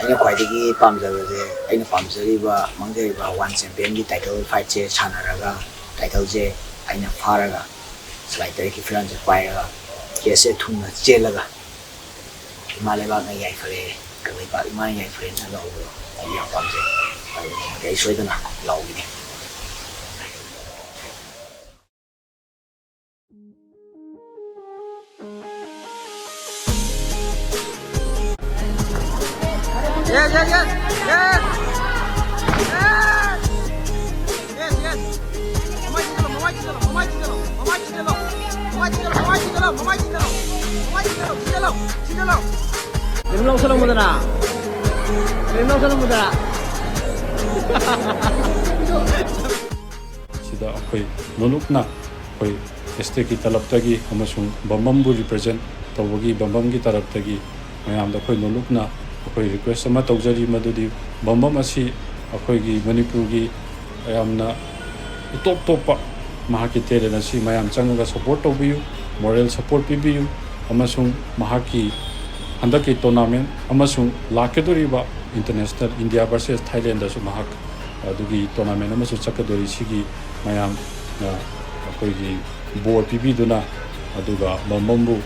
ꯑꯩꯅ ꯈ꯭ꯋꯥꯏꯗꯒꯤ ꯄꯥꯝꯖꯕꯁꯦ ꯑꯩꯅ ꯄꯥꯝꯖꯔꯤꯕ ꯃꯥꯡꯖꯔꯤꯕ ꯋꯥꯟ ꯆꯦꯝꯄꯤꯌꯟꯒꯤ ꯇꯥꯏꯇꯜ ꯐꯥꯏꯠꯁꯦ ꯁꯥꯟꯅꯔꯒ ꯇꯥꯏꯇꯜꯁꯦ ꯑꯩꯅ ꯐꯥꯔꯒ ꯁꯂꯥꯏꯇꯔꯒꯤ ꯐꯤꯔꯥꯟꯁꯦ ꯄꯥꯏꯔꯒ ꯀꯦꯁꯁꯦ ꯊꯨꯡꯅ ꯆꯦꯜꯂꯒ ꯏꯃꯥ ꯂꯩꯕꯥꯛꯅ ꯌꯥꯏꯐꯔꯦ ꯀꯪꯂꯩꯄꯥꯛ ꯏꯃꯥꯅ ꯌꯥꯏꯐꯔꯦꯅ ꯂꯥꯎꯕꯗꯣ ꯑꯩ ꯌꯥꯝ ꯄꯥꯝꯖꯩ ꯑꯗꯨꯗꯤ ꯑꯩ ꯁꯣꯏꯗꯅ ꯂꯥꯎꯈꯤꯅꯤ Yes, yes, yes, yes, yes, yes, yes. Mama chidelo. Limlaw sa mo na. sida akhoi nolukna akhoi este ki talaptagi amasung bambambu represent tawagi bambamgi taraptagi mayamda akhoi nolukna akhoi request ama tawjari madudi bambam asi akhoi gi manipur gi ayamna top mahaki terena si mayam changa support tobiyu moral support pibiyu amasung mahaki handaki tournament amasung lakedoriba international India versus Thailand da su mahak adugi tournament amasu chakadori sigi mayam akoigi bor pibi duna aduga bambambu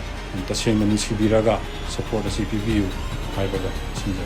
taseng nang sibiraga support asi pibiu haibaga sinja